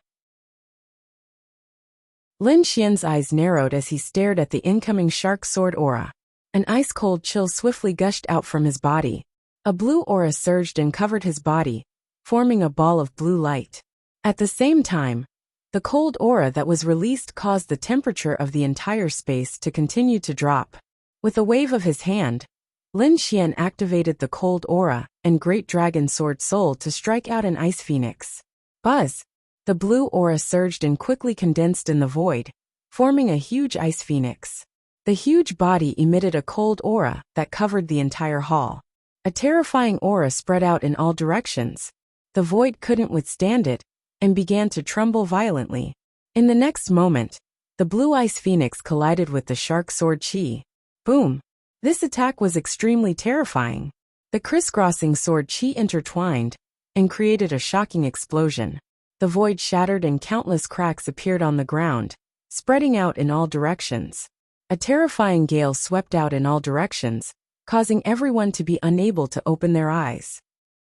Lin Xian's eyes narrowed as he stared at the incoming shark sword aura. An ice-cold chill swiftly gushed out from his body. A blue aura surged and covered his body, forming a ball of blue light. At the same time, the cold aura that was released caused the temperature of the entire space to continue to drop. With a wave of his hand, Lin Xian activated the cold aura and Great Dragon Sword Soul to strike out an ice phoenix. Buzz! The blue aura surged and quickly condensed in the void, forming a huge ice phoenix. The huge body emitted a cold aura that covered the entire hall. A terrifying aura spread out in all directions. The void couldn't withstand it and began to tremble violently. In the next moment, the blue ice phoenix collided with the shark sword chi. Boom! This attack was extremely terrifying. The crisscrossing sword chi intertwined and created a shocking explosion. The void shattered and countless cracks appeared on the ground, spreading out in all directions. A terrifying gale swept out in all directions, causing everyone to be unable to open their eyes.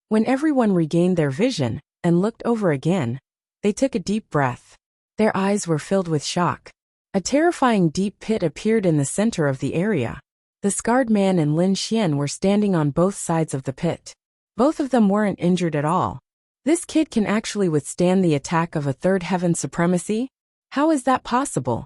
When everyone regained their vision and looked over again, they took a deep breath. Their eyes were filled with shock. A terrifying deep pit appeared in the center of the area. The scarred man and Lin Xian were standing on both sides of the pit. Both of them weren't injured at all. This kid can actually withstand the attack of a third heaven supremacy? How is that possible?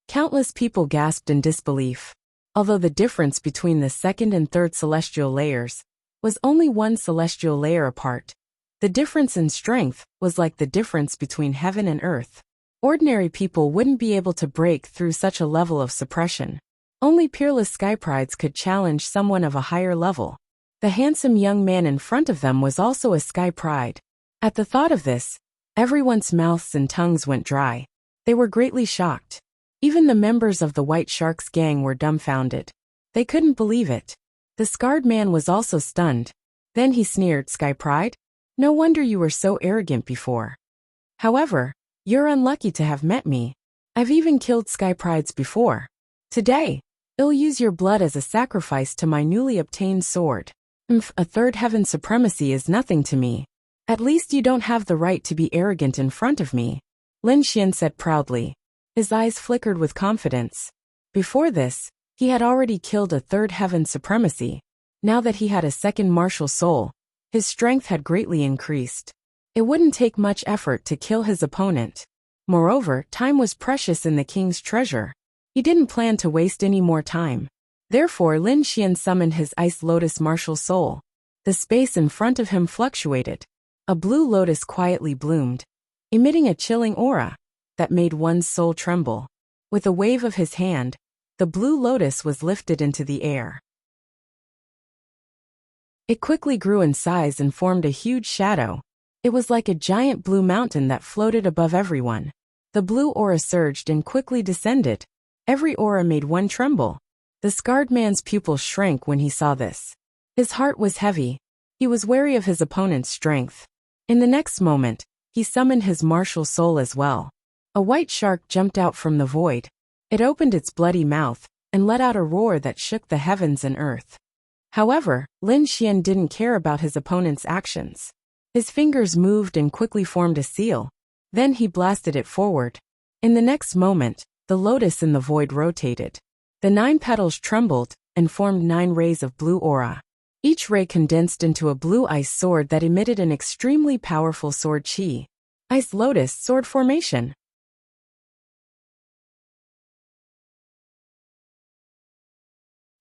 Countless people gasped in disbelief. Although the difference between the second and third celestial layers was only one celestial layer apart, the difference in strength was like the difference between heaven and earth. Ordinary people wouldn't be able to break through such a level of suppression. Only peerless sky prides could challenge someone of a higher level. The handsome young man in front of them was also a sky pride. At the thought of this, everyone's mouths and tongues went dry. They were greatly shocked. Even the members of the White Sharks gang were dumbfounded. They couldn't believe it. The scarred man was also stunned. Then he sneered, "Sky pride? No wonder you were so arrogant before. However, you're unlucky to have met me. I've even killed sky prides before. Today, I'll use your blood as a sacrifice to my newly obtained sword. A third heaven supremacy is nothing to me. At least you don't have the right to be arrogant in front of me," Lin Xian said proudly. His eyes flickered with confidence. Before this, he had already killed a third heaven supremacy. Now that he had a second martial soul, his strength had greatly increased. It wouldn't take much effort to kill his opponent. Moreover, time was precious in the king's treasure. He didn't plan to waste any more time. Therefore, Lin Xian summoned his Ice Lotus martial soul. The space in front of him fluctuated. A blue lotus quietly bloomed, emitting a chilling aura that made one's soul tremble. With a wave of his hand, the blue lotus was lifted into the air. It quickly grew in size and formed a huge shadow. It was like a giant blue mountain that floated above everyone. The blue aura surged and quickly descended. Every aura made one tremble. The scarred man's pupils shrank when he saw this. His heart was heavy. He was wary of his opponent's strength. In the next moment, he summoned his martial soul as well. A white shark jumped out from the void. It opened its bloody mouth and let out a roar that shook the heavens and earth. However, Lin Xian didn't care about his opponent's actions. His fingers moved and quickly formed a seal. Then he blasted it forward. In the next moment, the lotus in the void rotated. The 9 petals trembled and formed 9 rays of blue aura. Each ray condensed into a blue ice sword that emitted an extremely powerful sword chi. Ice Lotus Sword Formation.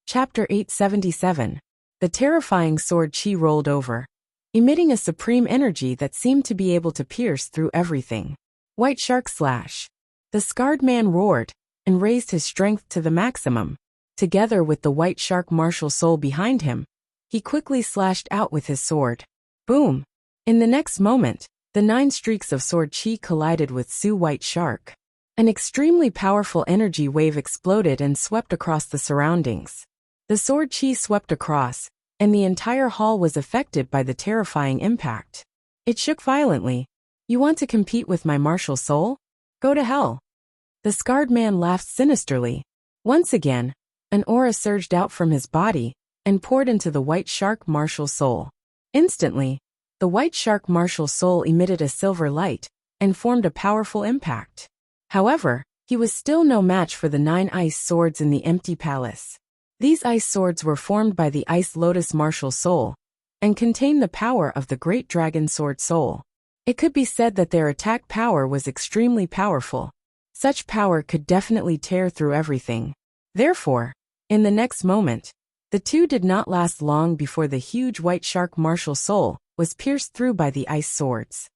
Chapter 877. The terrifying sword chi rolled over, emitting a supreme energy that seemed to be able to pierce through everything. White Shark Slash. The scarred man roared and raised his strength to the maximum. Together with the White Shark martial soul behind him, he quickly slashed out with his sword. Boom! In the next moment, the 9 streaks of sword chi collided with Su White Shark. An extremely powerful energy wave exploded and swept across the surroundings. The sword chi swept across, and the entire hall was affected by the terrifying impact. It shook violently. "You want to compete with my martial soul? Go to hell." The scarred man laughed sinisterly. Once again, an aura surged out from his body and poured into the White Shark martial soul. Instantly, the White Shark martial soul emitted a silver light and formed a powerful impact. However, he was still no match for the 9 ice swords in the empty palace. These ice swords were formed by the Ice Lotus martial soul and contained the power of the Great Dragon Sword Soul. It could be said that their attack power was extremely powerful. Such power could definitely tear through everything. Therefore, in the next moment, the two did not last long before the huge White Shark martial soul was pierced through by the ice swords.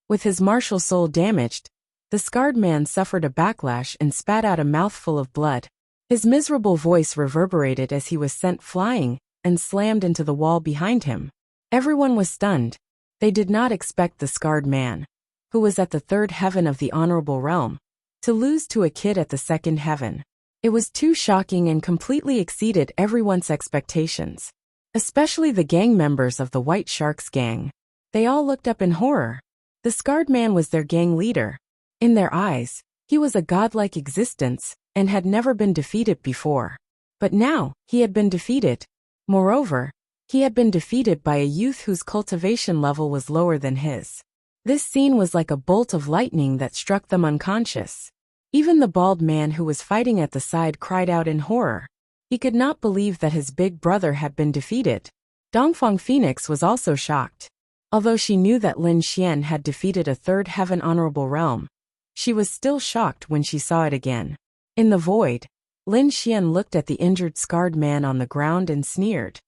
With his martial soul damaged, the scarred man suffered a backlash and spat out a mouthful of blood. His miserable voice reverberated as he was sent flying and slammed into the wall behind him. Everyone was stunned. They did not expect the scarred man, who was at the 3rd heaven of the honorable realm, to lose to a kid at the 2nd heaven. It was too shocking and completely exceeded everyone's expectations. Especially the gang members of the White Sharks gang. They all looked up in horror. The scarred man was their gang leader. In their eyes, he was a godlike existence and had never been defeated before. But now, he had been defeated. Moreover, he had been defeated by a youth whose cultivation level was lower than his. This scene was like a bolt of lightning that struck them unconscious. Even the bald man who was fighting at the side cried out in horror. He could not believe that his big brother had been defeated. Dongfang Phoenix was also shocked. Although she knew that Lin Xian had defeated a third heaven honorable realm, she was still shocked when she saw it again. In the void, Lin Xian looked at the injured scarred man on the ground and sneered.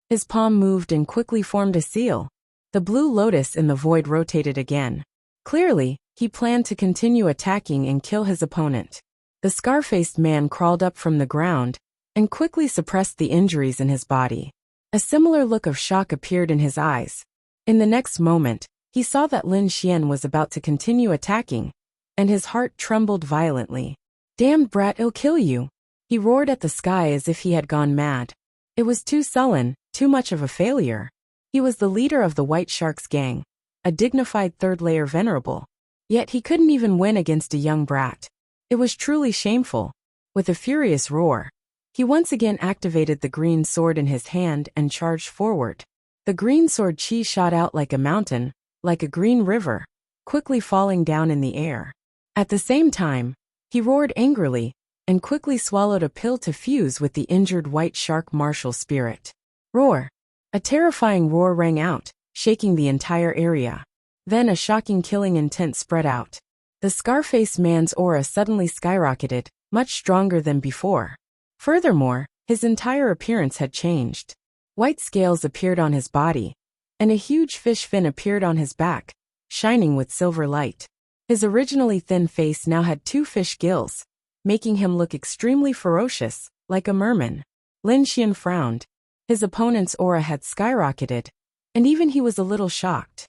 His palm moved and quickly formed a seal. The blue lotus in the void rotated again. Clearly, he planned to continue attacking and kill his opponent. The scar-faced man crawled up from the ground and quickly suppressed the injuries in his body. A similar look of shock appeared in his eyes. In the next moment, he saw that Lin Xian was about to continue attacking, and his heart trembled violently. "Damned brat, I'll kill you!" He roared at the sky as if he had gone mad. It was too sullen, too much of a failure. He was the leader of the White Sharks gang, a dignified third-layer venerable. Yet he couldn't even win against a young brat. It was truly shameful. With a furious roar, he once again activated the green sword in his hand and charged forward. The green sword chi shot out like a mountain, like a green river, quickly falling down in the air. At the same time, he roared angrily and quickly swallowed a pill to fuse with the injured white shark martial spirit. Roar! A terrifying roar rang out, shaking the entire area. Then a shocking killing intent spread out. The Scarface man's aura suddenly skyrocketed, much stronger than before. Furthermore, his entire appearance had changed. White scales appeared on his body, and a huge fish fin appeared on his back, shining with silver light. His originally thin face now had 2 fish gills, making him look extremely ferocious, like a merman. Lin Xian frowned. His opponent's aura had skyrocketed, and even he was a little shocked.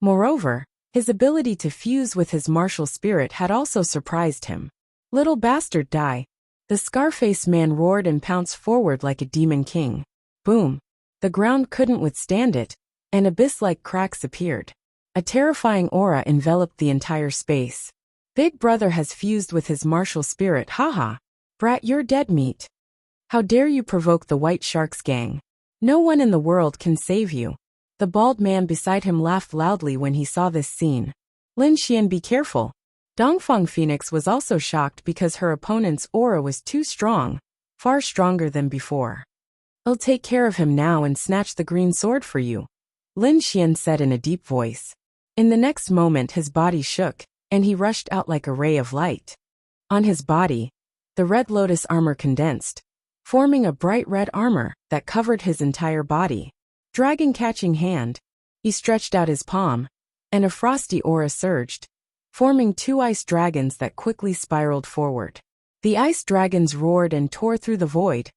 Moreover, his ability to fuse with his martial spirit had also surprised him. "Little bastard, die!" The Scarface man roared and pounced forward like a demon king. Boom! The ground couldn't withstand it, and abyss-like cracks appeared. A terrifying aura enveloped the entire space. "Big brother has fused with his martial spirit, haha! Brat, you're dead meat. How dare you provoke the White Sharks gang? No one in the world can save you." The bald man beside him laughed loudly when he saw this scene. "Lin Xian, be careful." Dongfang Phoenix was also shocked because her opponent's aura was too strong, far stronger than before. "I'll take care of him now and snatch the green sword for you," Lin Xian said in a deep voice. In the next moment his body shook, and he rushed out like a ray of light. On his body, the red lotus armor condensed, forming a bright red armor that covered his entire body. Dragon-catching hand, he stretched out his palm, and a frosty aura surged, forming 2 ice dragons that quickly spiraled forward. The ice dragons roared and tore through the void,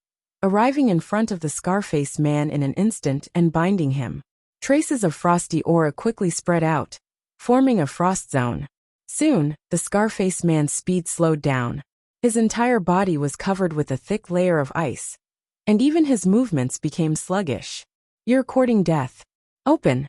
arriving in front of the Scarface man in an instant and binding him. Traces of frosty aura quickly spread out, forming a frost zone. Soon, the Scarface man's speed slowed down. His entire body was covered with a thick layer of ice, and even his movements became sluggish. "You're courting death. Open!"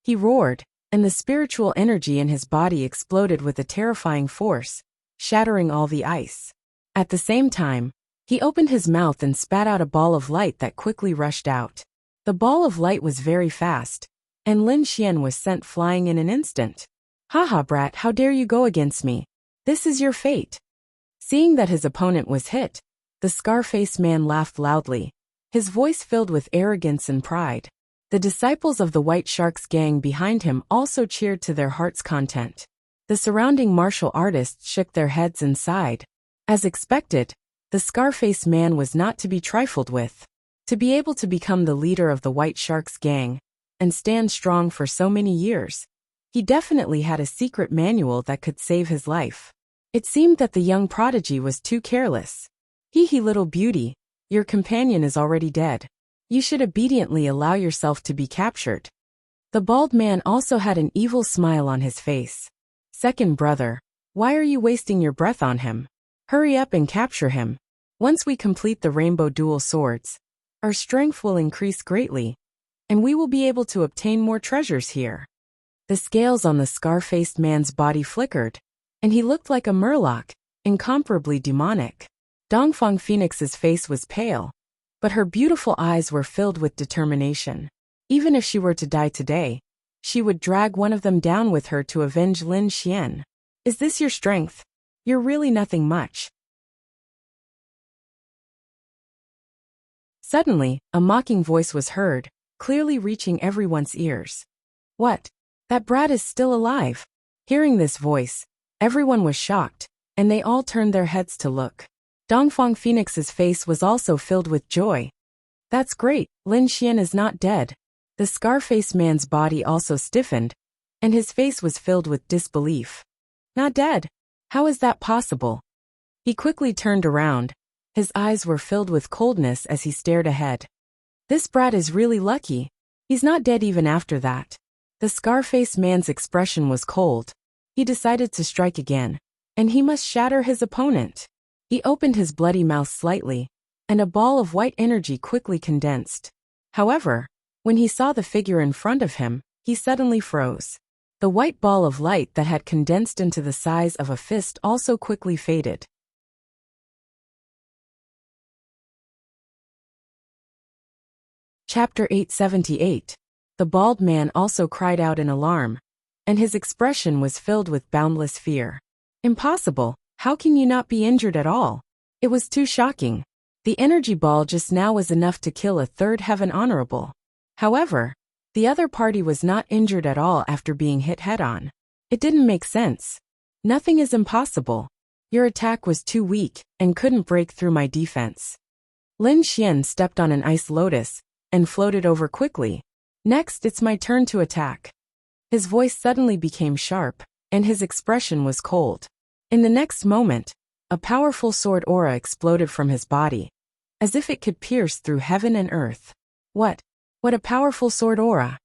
He roared, and the spiritual energy in his body exploded with a terrifying force, shattering all the ice. At the same time, he opened his mouth and spat out a ball of light that quickly rushed out. The ball of light was very fast, and Lin Xian was sent flying in an instant. "Haha, brat, how dare you go against me? This is your fate." Seeing that his opponent was hit, the Scarface man laughed loudly, his voice filled with arrogance and pride. The disciples of the White Sharks gang behind him also cheered to their heart's content. The surrounding martial artists shook their heads and sighed. As expected, the Scarface man was not to be trifled with. To be able to become the leader of the White Sharks gang and stand strong for so many years, he definitely had a secret manual that could save his life. It seemed that the young prodigy was too careless. "Hee little beauty, your companion is already dead. You should obediently allow yourself to be captured." The bald man also had an evil smile on his face. "Second brother, Why are you wasting your breath on him? Hurry up and capture him. Once we complete the rainbow dual swords, our strength will increase greatly, and we will be able to obtain more treasures here. The scales on the scar-faced man's body flickered, and he looked like a murloc, incomparably demonic. Dongfang Phoenix's face was pale, but her beautiful eyes were filled with determination. Even if she were to die today, she would drag one of them down with her to avenge Lin Xian. Is this your strength? You're really nothing much. Suddenly, a mocking voice was heard, clearly reaching everyone's ears. What? That brat is still alive. Hearing this voice, everyone was shocked, and they all turned their heads to look. Dongfang Phoenix's face was also filled with joy. That's great, Lin Xian is not dead. The scar-faced man's body also stiffened, and his face was filled with disbelief. Not dead? How is that possible? He quickly turned around. His eyes were filled with coldness as he stared ahead. This brat is really lucky. He's not dead even after that. The scar-faced man's expression was cold. He decided to strike again, and he must shatter his opponent. He opened his bloody mouth slightly, and a ball of white energy quickly condensed. However, when he saw the figure in front of him, he suddenly froze. The white ball of light that had condensed into the size of a fist also quickly faded. Chapter 878. The bald man also cried out in alarm, and his expression was filled with boundless fear. Impossible, how can you not be injured at all? It was too shocking. The energy ball just now was enough to kill a third heaven honorable. However, the other party was not injured at all after being hit head-on. It didn't make sense. Nothing is impossible. Your attack was too weak and couldn't break through my defense. Lin Xian stepped on an ice lotus and floated over quickly. Next, it's my turn to attack. His voice suddenly became sharp, and his expression was cold. In the next moment, a powerful sword aura exploded from his body, as if it could pierce through heaven and earth. What a powerful sword aura!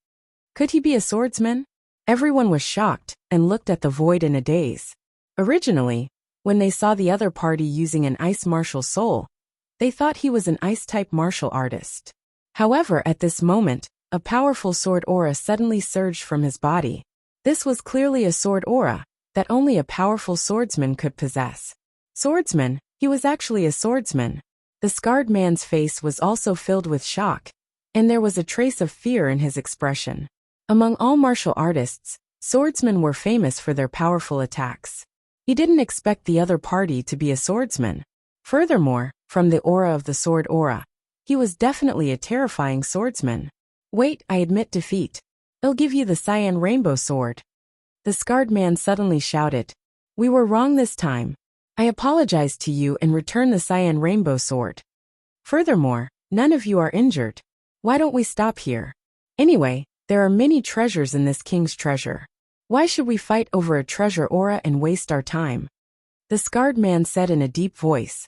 Could he be a swordsman? Everyone was shocked and looked at the void in a daze. Originally, when they saw the other party using an ice martial soul, they thought he was an ice-type martial artist. However, at this moment, a powerful sword aura suddenly surged from his body. This was clearly a sword aura that only a powerful swordsman could possess. Swordsman? He was actually a swordsman. The scarred man's face was also filled with shock, and there was a trace of fear in his expression. Among all martial artists, swordsmen were famous for their powerful attacks. He didn't expect the other party to be a swordsman. Furthermore, from the aura of the sword aura, he was definitely a terrifying swordsman. Wait, I admit defeat. I'll give you the cyan rainbow sword. The scarred man suddenly shouted. We were wrong this time. I apologize to you and return the cyan rainbow sword. Furthermore, none of you are injured. Why don't we stop here? Anyway, there are many treasures in this king's treasure. Why should we fight over a treasure aura and waste our time? The scarred man said in a deep voice.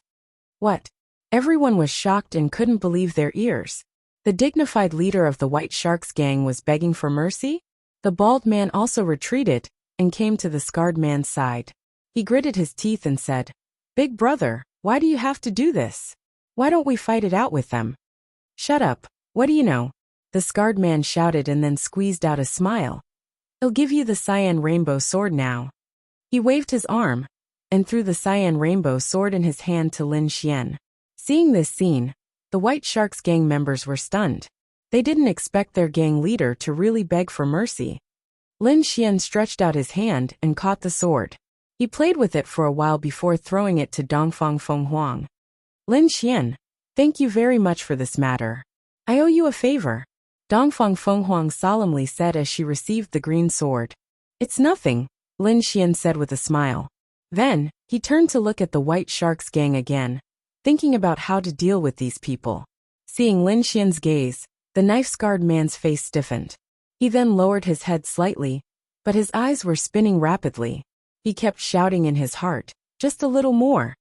What? Everyone was shocked and couldn't believe their ears. The dignified leader of the White Sharks gang was begging for mercy? The bald man also retreated and came to the scarred man's side. He gritted his teeth and said, Big brother, why do you have to do this? Why don't we fight it out with them? Shut up. What do you know? The scarred man shouted and then squeezed out a smile. I'll give you the cyan rainbow sword now. He waved his arm and threw the cyan rainbow sword in his hand to Lin Xian. Seeing this scene, the White Sharks gang members were stunned. They didn't expect their gang leader to really beg for mercy. Lin Xian stretched out his hand and caught the sword. He played with it for a while before throwing it to Dongfang Fenghuang. Lin Xian, thank you very much for this matter. I owe you a favor. Dongfang Fenghuang solemnly said as she received the green sword. It's nothing, Lin Xian said with a smile. Then, he turned to look at the White Sharks gang again, thinking about how to deal with these people. Seeing Lin Xian's gaze, the knife-scarred man's face stiffened. He then lowered his head slightly, but his eyes were spinning rapidly. He kept shouting in his heart, just a little more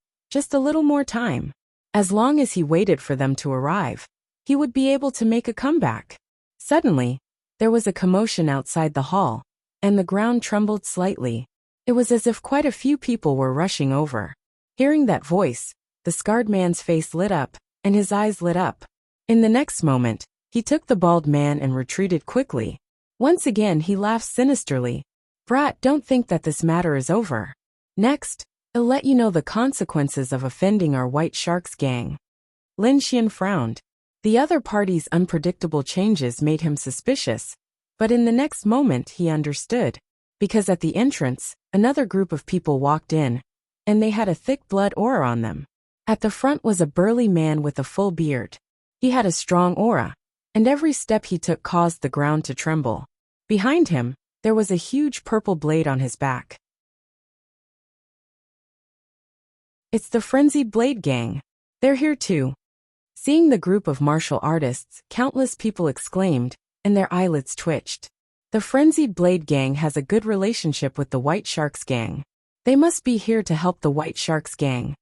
time. As long as he waited for them to arrive, he would be able to make a comeback. Suddenly, there was a commotion outside the hall, and the ground trembled slightly. It was as if quite a few people were rushing over. Hearing that voice, the scarred man's face lit up, and his eyes lit up. In the next moment, he took the bald man and retreated quickly. Once again he laughed sinisterly. Brat, don't think that this matter is over. Next, I'll let you know the consequences of offending our White Sharks gang. Lin Xian frowned. The other party's unpredictable changes made him suspicious, but in the next moment he understood. Because at the entrance, another group of people walked in, and they had a thick blood aura on them. At the front was a burly man with a full beard. He had a strong aura, and every step he took caused the ground to tremble. Behind him, there was a huge purple blade on his back. It's the Frenzied Blade Gang. They're here too. Seeing the group of martial artists, countless people exclaimed, and their eyelids twitched. The Frenzied Blade Gang has a good relationship with the White Sharks Gang. They must be here to help the White Sharks Gang.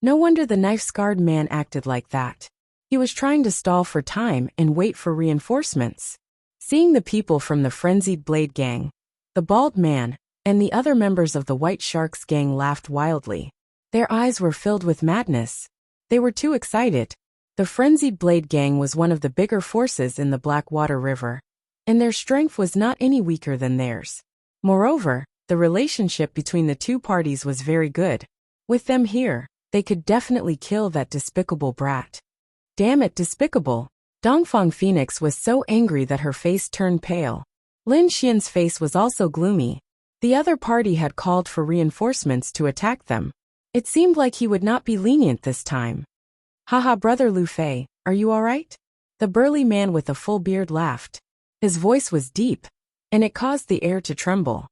No wonder the knife-scarred man acted like that. He was trying to stall for time and wait for reinforcements. Seeing the people from the Frenzied Blade Gang, the bald man, and the other members of the White Sharks Gang laughed wildly. Their eyes were filled with madness. They were too excited. The Frenzied Blade Gang was one of the bigger forces in the Blackwater River, and their strength was not any weaker than theirs. Moreover, the relationship between the two parties was very good. With them here, they could definitely kill that despicable brat. Damn it, despicable. Dongfang Phoenix was so angry that her face turned pale. Lin Xian's face was also gloomy. The other party had called for reinforcements to attack them. It seemed like he would not be lenient this time. Haha, brother Lu Fei, are you alright? The burly man with a full beard laughed. His voice was deep, and it caused the air to tremble.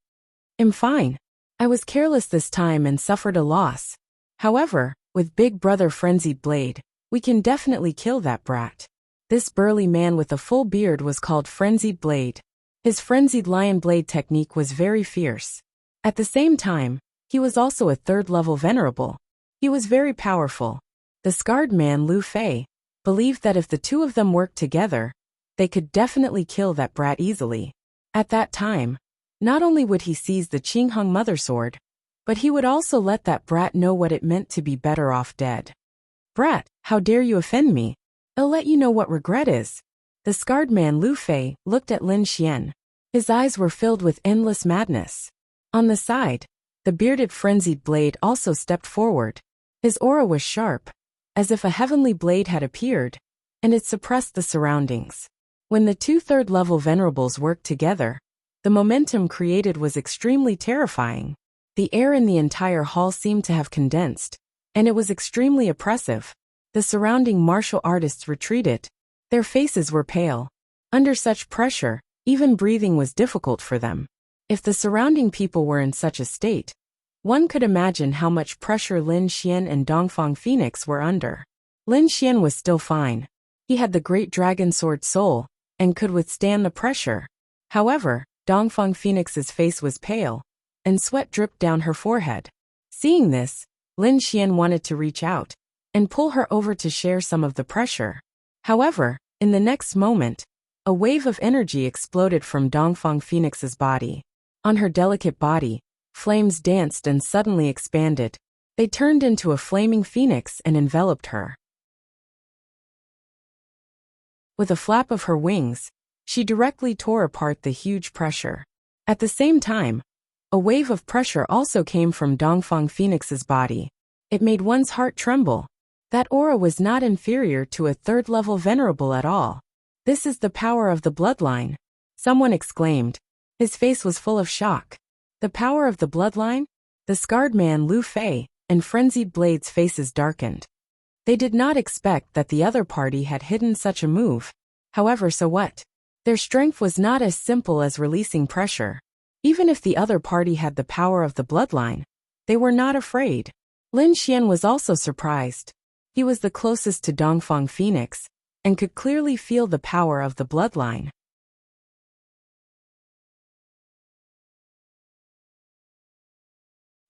I'm fine. I was careless this time and suffered a loss. However, with Big Brother Frenzied Blade, we can definitely kill that brat. This burly man with a full beard was called Frenzied Blade. His Frenzied Lion Blade technique was very fierce. At the same time, he was also a third-level venerable. He was very powerful. The scarred man Lu Fei believed that if the two of them worked together, they could definitely kill that brat easily. At that time, not only would he seize the Qingheng Mother Sword, but he would also let that brat know what it meant to be better off dead. Brat, how dare you offend me? I'll let you know what regret is. The scarred man Lu Fei looked at Lin Xian. His eyes were filled with endless madness. On the side, the bearded Frenzied Blade also stepped forward. His aura was sharp, as if a heavenly blade had appeared, and it suppressed the surroundings. When the two third-level venerables worked together, the momentum created was extremely terrifying. The air in the entire hall seemed to have condensed, and it was extremely oppressive. The surrounding martial artists retreated. Their faces were pale. Under such pressure, even breathing was difficult for them. If the surrounding people were in such a state, one could imagine how much pressure Lin Xian and Dongfang Phoenix were under. Lin Xian was still fine. He had the great dragon sword soul, and could withstand the pressure. However, Dongfang Phoenix's face was pale, and sweat dripped down her forehead. Seeing this, Lin Xian wanted to reach out and pull her over to share some of the pressure. However, in the next moment, a wave of energy exploded from Dongfang Phoenix's body. On her delicate body, flames danced and suddenly expanded. They turned into a flaming phoenix and enveloped her. With a flap of her wings, she directly tore apart the huge pressure. At the same time, a wave of pressure also came from Dongfang Phoenix's body. It made one's heart tremble. That aura was not inferior to a third-level venerable at all. This is the power of the bloodline, someone exclaimed. His face was full of shock. The power of the bloodline? The scarred man Lu Fei and Frenzied Blade's faces darkened. They did not expect that the other party had hidden such a move. However, so what? Their strength was not as simple as releasing pressure. Even if the other party had the power of the bloodline, they were not afraid. Lin Xian was also surprised. He was the closest to Dongfang Phoenix, and could clearly feel the power of the bloodline.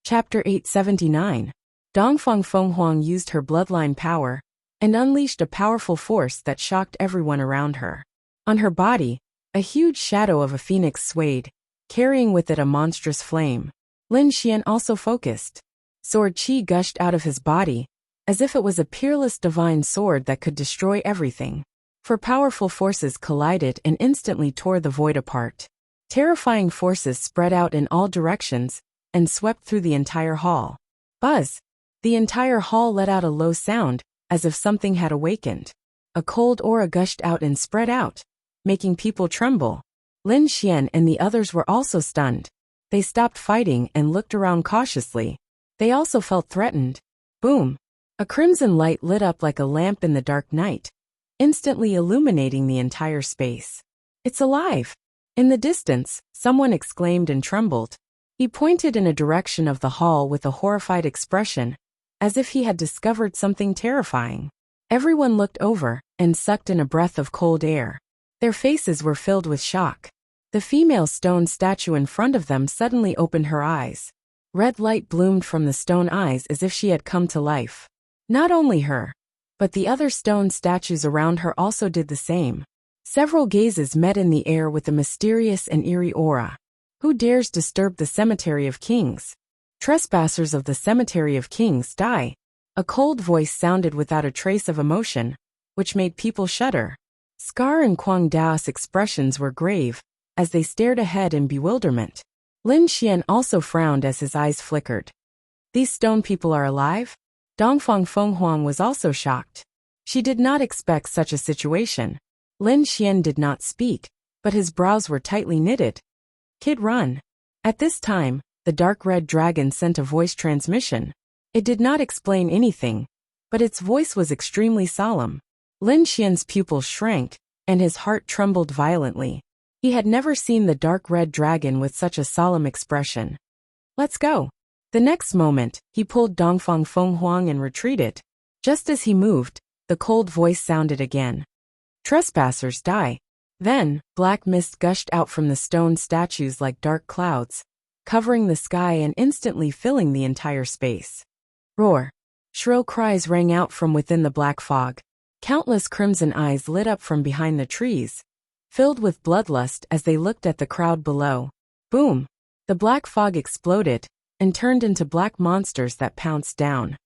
Chapter 879. Dongfang Fenghuang used her bloodline power, and unleashed a powerful force that shocked everyone around her. On her body, a huge shadow of a phoenix swayed, carrying with it a monstrous flame. Lin Xian also focused. Sword chi gushed out of his body, as if it was a peerless divine sword that could destroy everything. For powerful forces collided and instantly tore the void apart. Terrifying forces spread out in all directions and swept through the entire hall. Buzz! The entire hall let out a low sound, as if something had awakened. A cold aura gushed out and spread out, making people tremble. Lin Xian and the others were also stunned. They stopped fighting and looked around cautiously. They also felt threatened. Boom! A crimson light lit up like a lamp in the dark night, instantly illuminating the entire space. It's alive! In the distance, someone exclaimed and trembled. He pointed in a direction of the hall with a horrified expression, as if he had discovered something terrifying. Everyone looked over and sucked in a breath of cold air. Their faces were filled with shock. The female stone statue in front of them suddenly opened her eyes. Red light bloomed from the stone eyes as if she had come to life. Not only her, but the other stone statues around her also did the same. Several gazes met in the air with a mysterious and eerie aura. Who dares disturb the Cemetery of Kings? Trespassers of the Cemetery of Kings die. A cold voice sounded without a trace of emotion, which made people shudder. Scar and Kuang Dao's expressions were grave, as they stared ahead in bewilderment. Lin Xian also frowned as his eyes flickered. These stone people are alive? Dongfang Fenghuang was also shocked. She did not expect such a situation. Lin Xian did not speak, but his brows were tightly knitted. Kid, run. At this time, the dark red dragon sent a voice transmission. It did not explain anything, but its voice was extremely solemn. Lin Xian's pupils shrank, and his heart trembled violently. He had never seen the dark red dragon with such a solemn expression. Let's go. The next moment, he pulled Dongfang Fenghuang and retreated. Just as he moved, the cold voice sounded again. Trespassers die. Then, black mist gushed out from the stone statues like dark clouds, covering the sky and instantly filling the entire space. Roar! Shrill cries rang out from within the black fog. Countless crimson eyes lit up from behind the trees, filled with bloodlust as they looked at the crowd below. Boom! The black fog exploded and turned into black monsters that pounced down.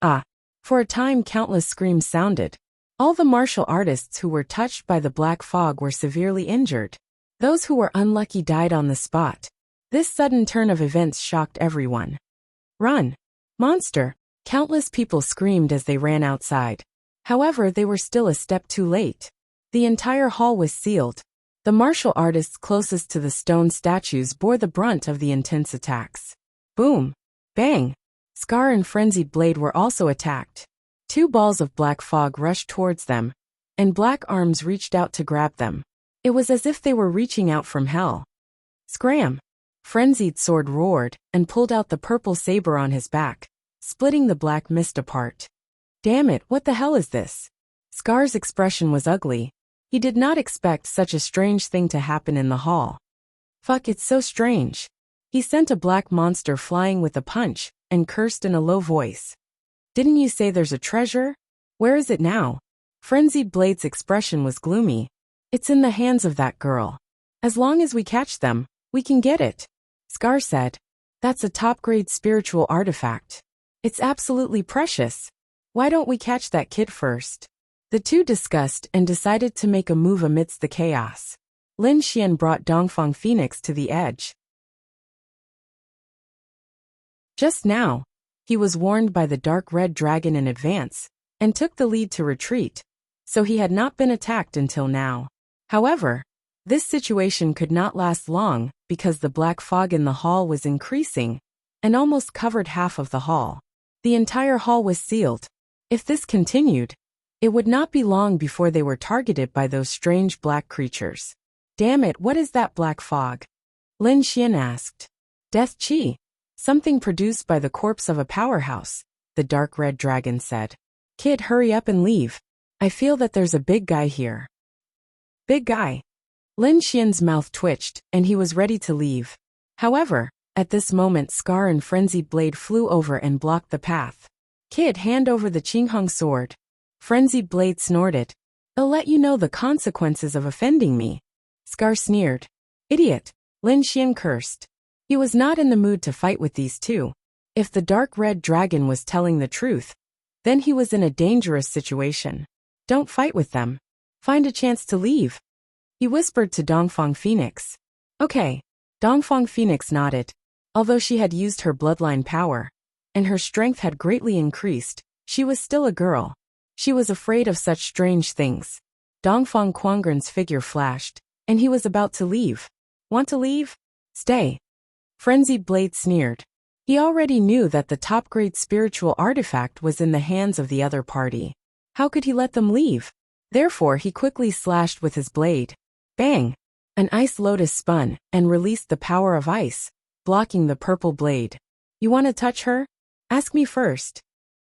Ah! For a time countless screams sounded. All the martial artists who were touched by the black fog were severely injured. Those who were unlucky died on the spot. This sudden turn of events shocked everyone. Run! Monster! Countless people screamed as they ran outside. However, they were still a step too late. The entire hall was sealed. The martial artists closest to the stone statues bore the brunt of the intense attacks. Boom! Bang! Scar and Frenzied Blade were also attacked. Two balls of black fog rushed towards them, and black arms reached out to grab them. It was as if they were reaching out from hell. Scram! Frenzied Sword roared and pulled out the purple saber on his back, splitting the black mist apart. Damn it, what the hell is this? Scar's expression was ugly. He did not expect such a strange thing to happen in the hall. Fuck, it's so strange. He sent a black monster flying with a punch and cursed in a low voice. Didn't you say there's a treasure? Where is it now? Frenzied Blade's expression was gloomy. It's in the hands of that girl. As long as we catch them, we can get it. Scar said. That's a top-grade spiritual artifact. It's absolutely precious. Why don't we catch that kid first? The two discussed and decided to make a move amidst the chaos. Lin Xian brought Dongfang Phoenix to the edge. Just now, he was warned by the dark red dragon in advance, and took the lead to retreat, so he had not been attacked until now. However, this situation could not last long because the black fog in the hall was increasing and almost covered half of the hall. The entire hall was sealed. If this continued, it would not be long before they were targeted by those strange black creatures. Damn it, what is that black fog? Lin Xian asked. Death Chi. Something produced by the corpse of a powerhouse, the dark red dragon said. Kid, hurry up and leave. I feel that there's a big guy here. Big guy. Lin Xian's mouth twitched, and he was ready to leave. However, at this moment Scar and Frenzied Blade flew over and blocked the path. Kid, hand over the Qinghong sword. Frenzied Blade snorted. I'll let you know the consequences of offending me. Scar sneered. Idiot. Lin Xian cursed. He was not in the mood to fight with these two. If the dark red dragon was telling the truth, then he was in a dangerous situation. Don't fight with them. Find a chance to leave. He whispered to Dongfang Phoenix. Okay. Dongfang Phoenix nodded. Although she had used her bloodline power, and her strength had greatly increased, she was still a girl. She was afraid of such strange things. Dongfang Quangren's figure flashed, and he was about to leave. Want to leave? Stay. Frenzied Blade sneered. He already knew that the top-grade spiritual artifact was in the hands of the other party. How could he let them leave? Therefore he quickly slashed with his blade. Bang! An ice lotus spun, and released the power of ice, blocking the purple blade. You want to touch her? Ask me first.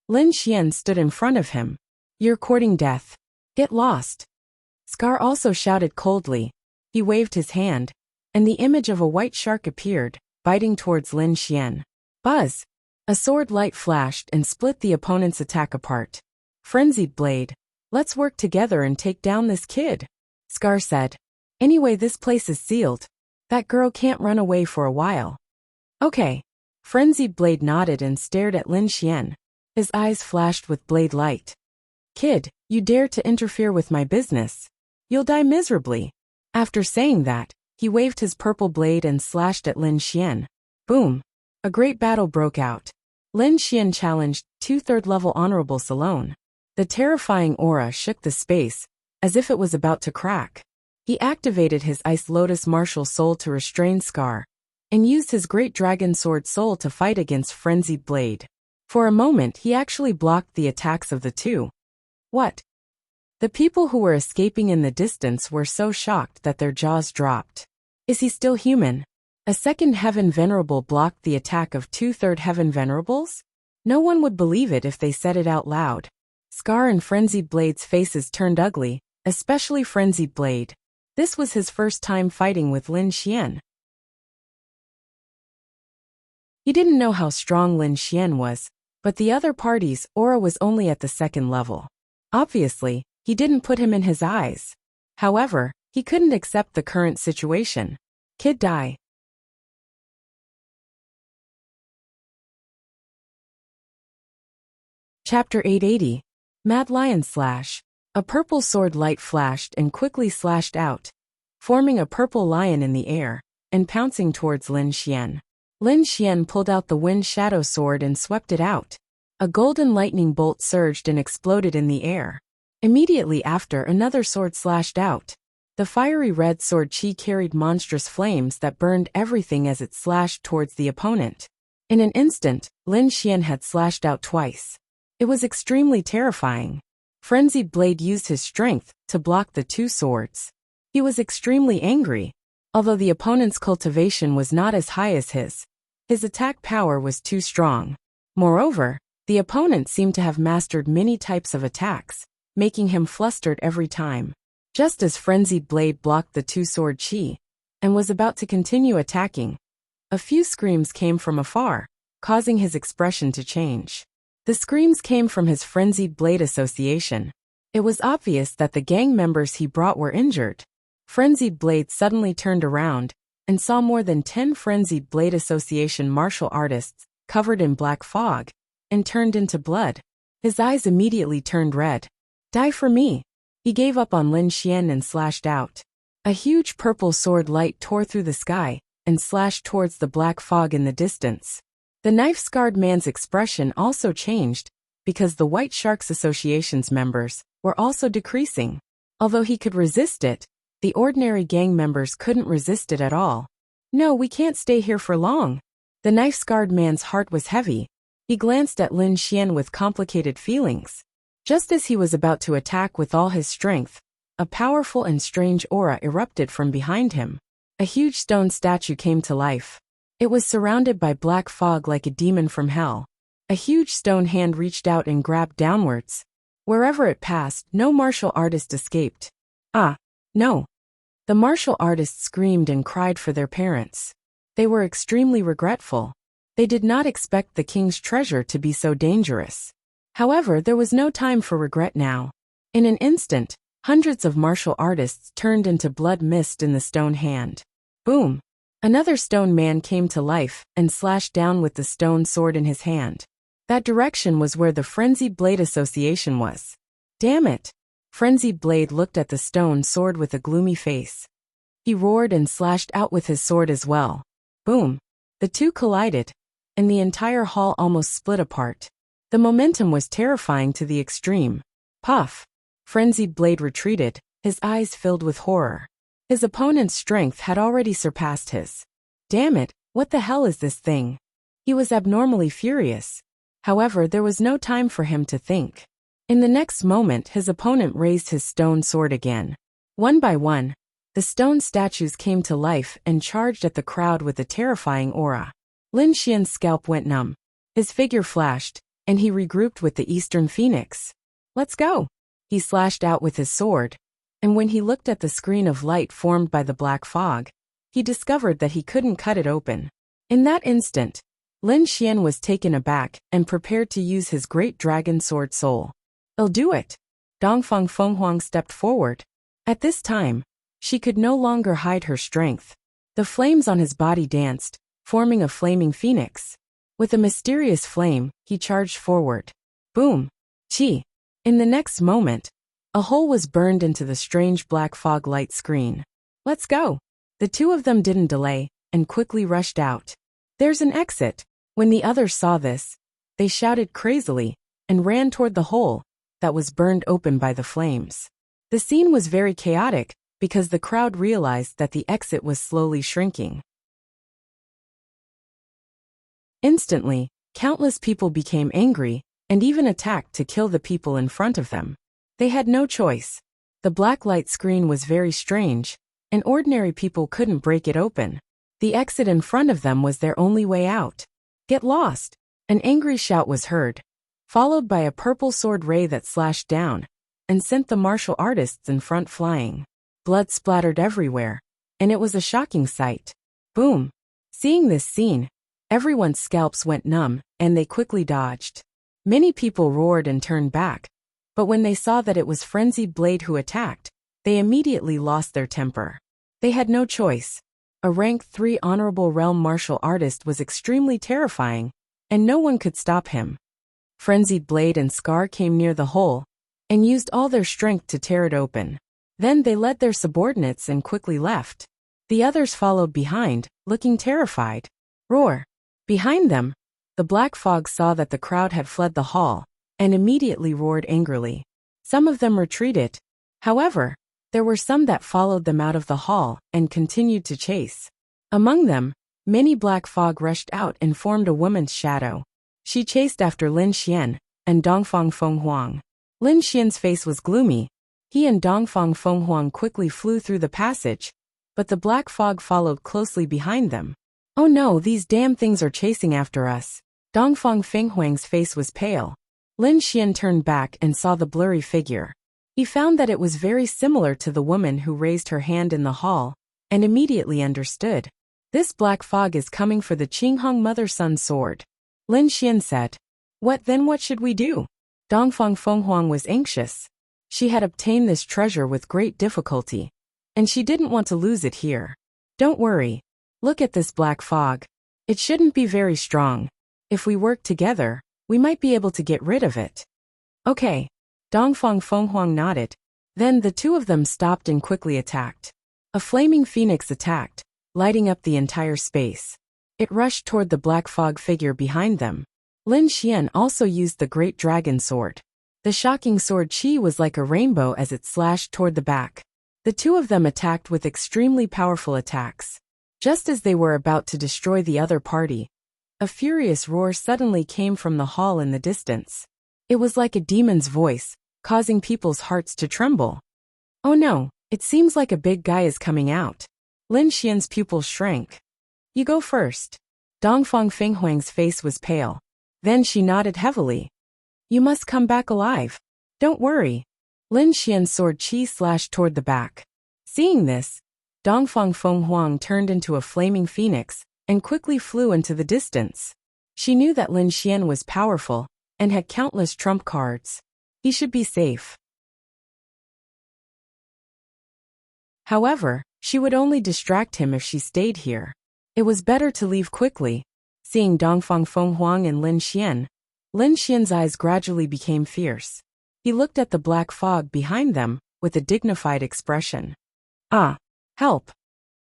Lin Xian stood in front of him. You're courting death. Get lost. Scar also shouted coldly. He waved his hand, and the image of a white shark appeared, biting towards Lin Xian. Buzz! A sword light flashed and split the opponent's attack apart. Frenzied Blade. Let's work together and take down this kid. Scar said. Anyway, this place is sealed. That girl can't run away for a while. Okay. Frenzied Blade nodded and stared at Lin Xian. His eyes flashed with blade light. Kid, you dare to interfere with my business. You'll die miserably. After saying that, he waved his purple blade and slashed at Lin Xian. Boom. A great battle broke out. Lin Xian challenged 2 third-level honorables alone. The terrifying aura shook the space, as if it was about to crack. He activated his Ice Lotus martial soul to restrain Scar, and used his Great Dragon Sword soul to fight against Frenzied Blade. For a moment he actually blocked the attacks of the two. What? The people who were escaping in the distance were so shocked that their jaws dropped. Is he still human? A second Heaven Venerable blocked the attack of 2/3 Heaven Venerables? No one would believe it if they said it out loud. Scar and Frenzied Blade's faces turned ugly, especially Frenzied Blade. This was his first time fighting with Lin Xian. He didn't know how strong Lin Xian was, but the other party's aura was only at the 2nd level. Obviously, he didn't put him in his eyes. However, he couldn't accept the current situation. Kid die. Chapter 880. Mad Lion Slash. A purple sword light flashed and quickly slashed out, forming a purple lion in the air, and pouncing towards Lin Xian. Lin Xian pulled out the Wind Shadow Sword and swept it out. A golden lightning bolt surged and exploded in the air. Immediately after, another sword slashed out. The fiery red sword Qi carried monstrous flames that burned everything as it slashed towards the opponent. In an instant, Lin Xian had slashed out twice. It was extremely terrifying. Frenzied Blade used his strength to block the two swords. He was extremely angry. Although the opponent's cultivation was not as high as his attack power was too strong. Moreover, the opponent seemed to have mastered many types of attacks, making him flustered every time. Just as Frenzied Blade blocked the two-sword Qi, and was about to continue attacking, a few screams came from afar, causing his expression to change. The screams came from his Frenzied Blade Association. It was obvious that the gang members he brought were injured. Frenzied Blade suddenly turned around, and saw more than 10 Frenzied Blade Association martial artists, covered in black fog, and turned into blood. His eyes immediately turned red. Die for me. He gave up on Lin Xian and slashed out. A huge purple sword light tore through the sky, and slashed towards the black fog in the distance. The knife-scarred man's expression also changed, because the White Sharks Association's members were also decreasing. Although he could resist it, the ordinary gang members couldn't resist it at all. No, we can't stay here for long. The knife-scarred man's heart was heavy. He glanced at Lin Xian with complicated feelings. Just as he was about to attack with all his strength, a powerful and strange aura erupted from behind him. A huge stone statue came to life. It was surrounded by black fog like a demon from hell. A huge stone hand reached out and grabbed downwards. Wherever it passed, no martial artist escaped. Ah, no. The martial artists screamed and cried for their parents. They were extremely regretful. They did not expect the king's treasure to be so dangerous. However, there was no time for regret now. In an instant, hundreds of martial artists turned into blood mist in the stone hand. Boom! Another stone man came to life and slashed down with the stone sword in his hand. That direction was where the Frenzied Blade Association was. Damn it! Frenzied Blade looked at the stone sword with a gloomy face. He roared and slashed out with his sword as well. Boom! The two collided, and the entire hall almost split apart. The momentum was terrifying to the extreme. Puff! Frenzied Blade retreated, his eyes filled with horror. His opponent's strength had already surpassed his. Damn it, what the hell is this thing? He was abnormally furious. However, there was no time for him to think. In the next moment, his opponent raised his stone sword again. One by one, the stone statues came to life and charged at the crowd with a terrifying aura. Lin Xian's scalp went numb. His figure flashed, and he regrouped with the Eastern Phoenix. Let's go! He slashed out with his sword, and when he looked at the screen of light formed by the black fog, he discovered that he couldn't cut it open. In that instant, Lin Xian was taken aback and prepared to use his great dragon sword soul. I'll do it! Dongfang Fenghuang stepped forward. At this time, she could no longer hide her strength. The flames on his body danced, forming a flaming phoenix. With a mysterious flame, he charged forward. Boom! Chi! In the next moment, a hole was burned into the strange black fog light screen. Let's go! The two of them didn't delay, and quickly rushed out. There's an exit! When the others saw this, they shouted crazily, and ran toward the hole that was burned open by the flames. The scene was very chaotic, because the crowd realized that the exit was slowly shrinking. Instantly, countless people became angry, and even attacked to kill the people in front of them. They had no choice. The black light screen was very strange, and ordinary people couldn't break it open. The exit in front of them was their only way out. Get lost! An angry shout was heard, followed by a purple sword ray that slashed down, and sent the martial artists in front flying. Blood splattered everywhere, and it was a shocking sight. Boom! Seeing this scene, everyone's scalps went numb, and they quickly dodged. Many people roared and turned back, but when they saw that it was Frenzied Blade who attacked, they immediately lost their temper. They had no choice. A rank 3 honorable realm martial artist was extremely terrifying, and no one could stop him. Frenzied Blade and Scar came near the hole, and used all their strength to tear it open. Then they led their subordinates and quickly left. The others followed behind, looking terrified. Roar! Behind them, the black fog saw that the crowd had fled the hall, and immediately roared angrily. Some of them retreated. However, there were some that followed them out of the hall and continued to chase. Among them, many black fog rushed out and formed a woman's shadow. She chased after Lin Xian and Dongfang Fenghuang. Lin Xian's face was gloomy. He and Dongfang Fenghuang quickly flew through the passage, but the black fog followed closely behind them. Oh no, these damn things are chasing after us. Dongfang Fenghuang's face was pale. Lin Xian turned back and saw the blurry figure. He found that it was very similar to the woman who raised her hand in the hall, and immediately understood. This black fog is coming for the Qinghong mother-son sword. Lin Xian said. What should we do? Dongfang Fenghuang was anxious. She had obtained this treasure with great difficulty, and she didn't want to lose it here. Don't worry. Look at this black fog. It shouldn't be very strong. If we work together, we might be able to get rid of it. Okay. Dongfang Fenghuang nodded. Then the two of them stopped and quickly attacked. A flaming phoenix attacked, lighting up the entire space. It rushed toward the black fog figure behind them. Lin Xian also used the great dragon sword. The shocking sword Qi was like a rainbow as it slashed toward the back. The two of them attacked with extremely powerful attacks. Just as they were about to destroy the other party, a furious roar suddenly came from the hall in the distance. It was like a demon's voice, causing people's hearts to tremble. Oh no, it seems like a big guy is coming out. Lin Xian's pupils shrank. You go first. Dongfang Fenghuang's face was pale. Then she nodded heavily. You must come back alive. Don't worry. Lin Xian's sword Qi slashed toward the back. Seeing this, Dongfang Fenghuang turned into a flaming phoenix and quickly flew into the distance. She knew that Lin Xian was powerful and had countless trump cards. He should be safe. However, she would only distract him if she stayed here. It was better to leave quickly. Seeing Dongfang Fenghuang and Lin Xian's eyes gradually became fierce. He looked at the black fog behind them with a dignified expression. Ah! Help!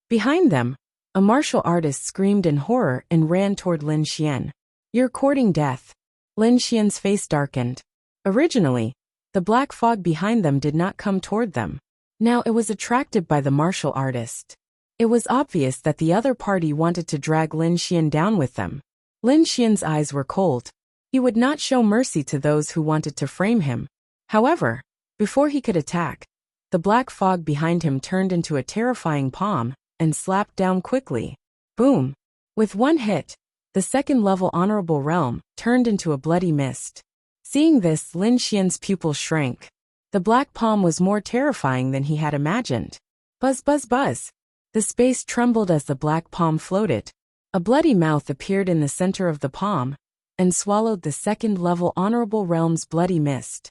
Behind them, a martial artist screamed in horror and ran toward Lin Xian. You're courting death. Lin Xian's face darkened. Originally, the black fog behind them did not come toward them. Now it was attracted by the martial artist. It was obvious that the other party wanted to drag Lin Xian down with them. Lin Xian's eyes were cold. He would not show mercy to those who wanted to frame him. However, before he could attack, the black fog behind him turned into a terrifying palm and slapped down quickly. Boom! With one hit, the second-level honorable realm turned into a bloody mist. Seeing this, Lin Xian's pupils shrank. The black palm was more terrifying than he had imagined. Buzz, buzz, buzz. The space trembled as the black palm floated. A bloody mouth appeared in the center of the palm and swallowed the second-level honorable realm's bloody mist.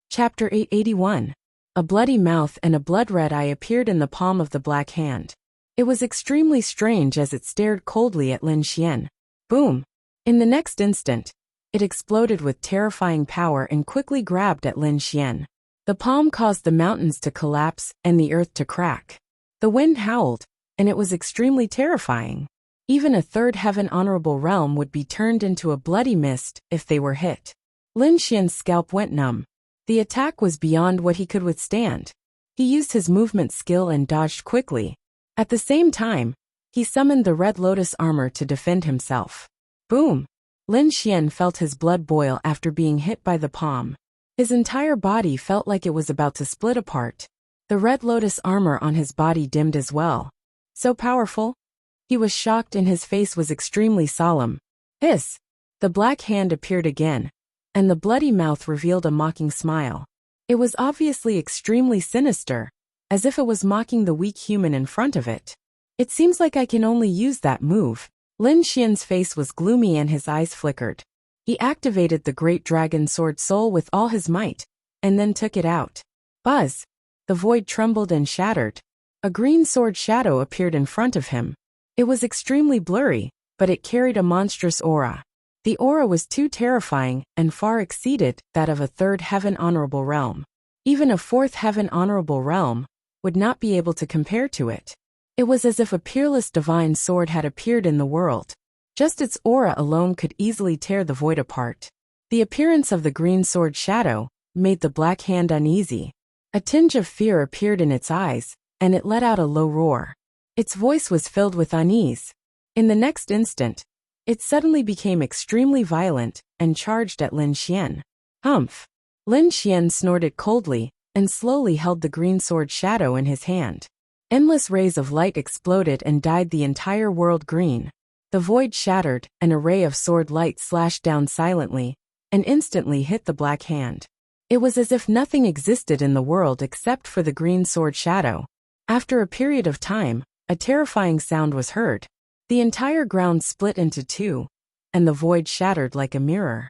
Chapter 881. A bloody mouth and a blood-red eye appeared in the palm of the black hand. It was extremely strange as it stared coldly at Lin Xian. Boom! In the next instant, it exploded with terrifying power and quickly grabbed at Lin Xian. The palm caused the mountains to collapse and the earth to crack. The wind howled, and it was extremely terrifying. Even a third heaven honorable realm would be turned into a bloody mist if they were hit. Lin Xian's scalp went numb. The attack was beyond what he could withstand. He used his movement skill and dodged quickly. At the same time, he summoned the Red Lotus armor to defend himself. Boom! Lin Xian felt his blood boil after being hit by the palm. His entire body felt like it was about to split apart. The Red Lotus armor on his body dimmed as well. So powerful? He was shocked and his face was extremely solemn. Hiss! The black hand appeared again, and the bloody mouth revealed a mocking smile. It was obviously extremely sinister, as if it was mocking the weak human in front of it. It seems like I can only use that move. Lin Xian's face was gloomy and his eyes flickered. He activated the Great Dragon Sword Soul with all his might, and then took it out. Buzz! The void trembled and shattered. A green sword shadow appeared in front of him. It was extremely blurry, but it carried a monstrous aura. The aura was too terrifying and far exceeded that of a third heaven honorable realm. Even a fourth heaven honorable realm would not be able to compare to it. It was as if a peerless divine sword had appeared in the world. Just its aura alone could easily tear the void apart. The appearance of the green sword shadow made the black hand uneasy. A tinge of fear appeared in its eyes, and it let out a low roar. Its voice was filled with unease. In the next instant, it suddenly became extremely violent and charged at Lin Xian. Humph! Lin Xian snorted coldly and slowly held the green sword shadow in his hand. Endless rays of light exploded and dyed the entire world green. The void shattered, and a ray of sword light slashed down silently and instantly hit the black hand. It was as if nothing existed in the world except for the green sword shadow. After a period of time, a terrifying sound was heard. The entire ground split into two, and the void shattered like a mirror.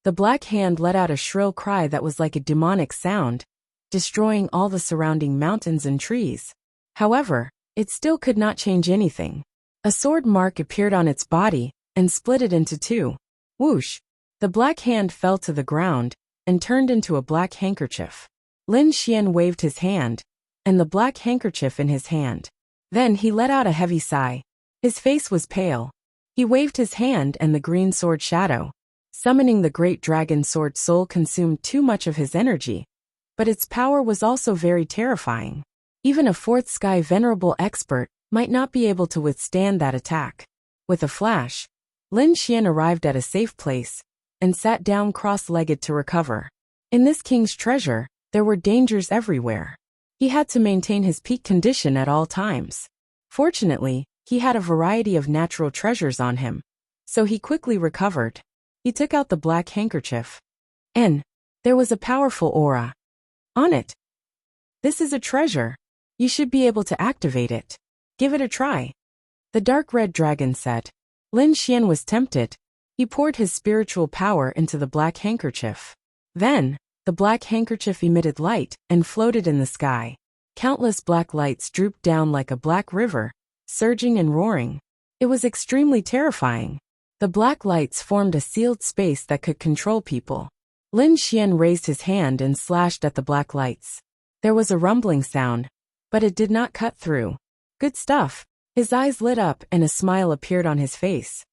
The black hand let out a shrill cry that was like a demonic sound, destroying all the surrounding mountains and trees. However, it still could not change anything. A sword mark appeared on its body and split it into two. Whoosh! The black hand fell to the ground and turned into a black handkerchief. Lin Xian waved his hand, and the black handkerchief in his hand. Then he let out a heavy sigh. His face was pale. He waved his hand and the green sword shadow. Summoning the Great Dragon Sword Soul consumed too much of his energy, but its power was also very terrifying. Even a fourth sky venerable expert might not be able to withstand that attack. With a flash, Lin Xian arrived at a safe place and sat down cross-legged to recover. In this king's treasure, there were dangers everywhere. He had to maintain his peak condition at all times. Fortunately, he had a variety of natural treasures on him, so he quickly recovered. He took out the black handkerchief, and there was a powerful aura on it. This is a treasure. You should be able to activate it. Give it a try. The dark red dragon said. Lin Xian was tempted. He poured his spiritual power into the black handkerchief. Then, The black handkerchief emitted light and floated in the sky. Countless black lights drooped down like a black river, surging and roaring. It was extremely terrifying. The black lights formed a sealed space that could control people. Lin Xian raised his hand and slashed at the black lights. There was a rumbling sound, but it did not cut through. Good stuff. His eyes lit up and a smile appeared on his face.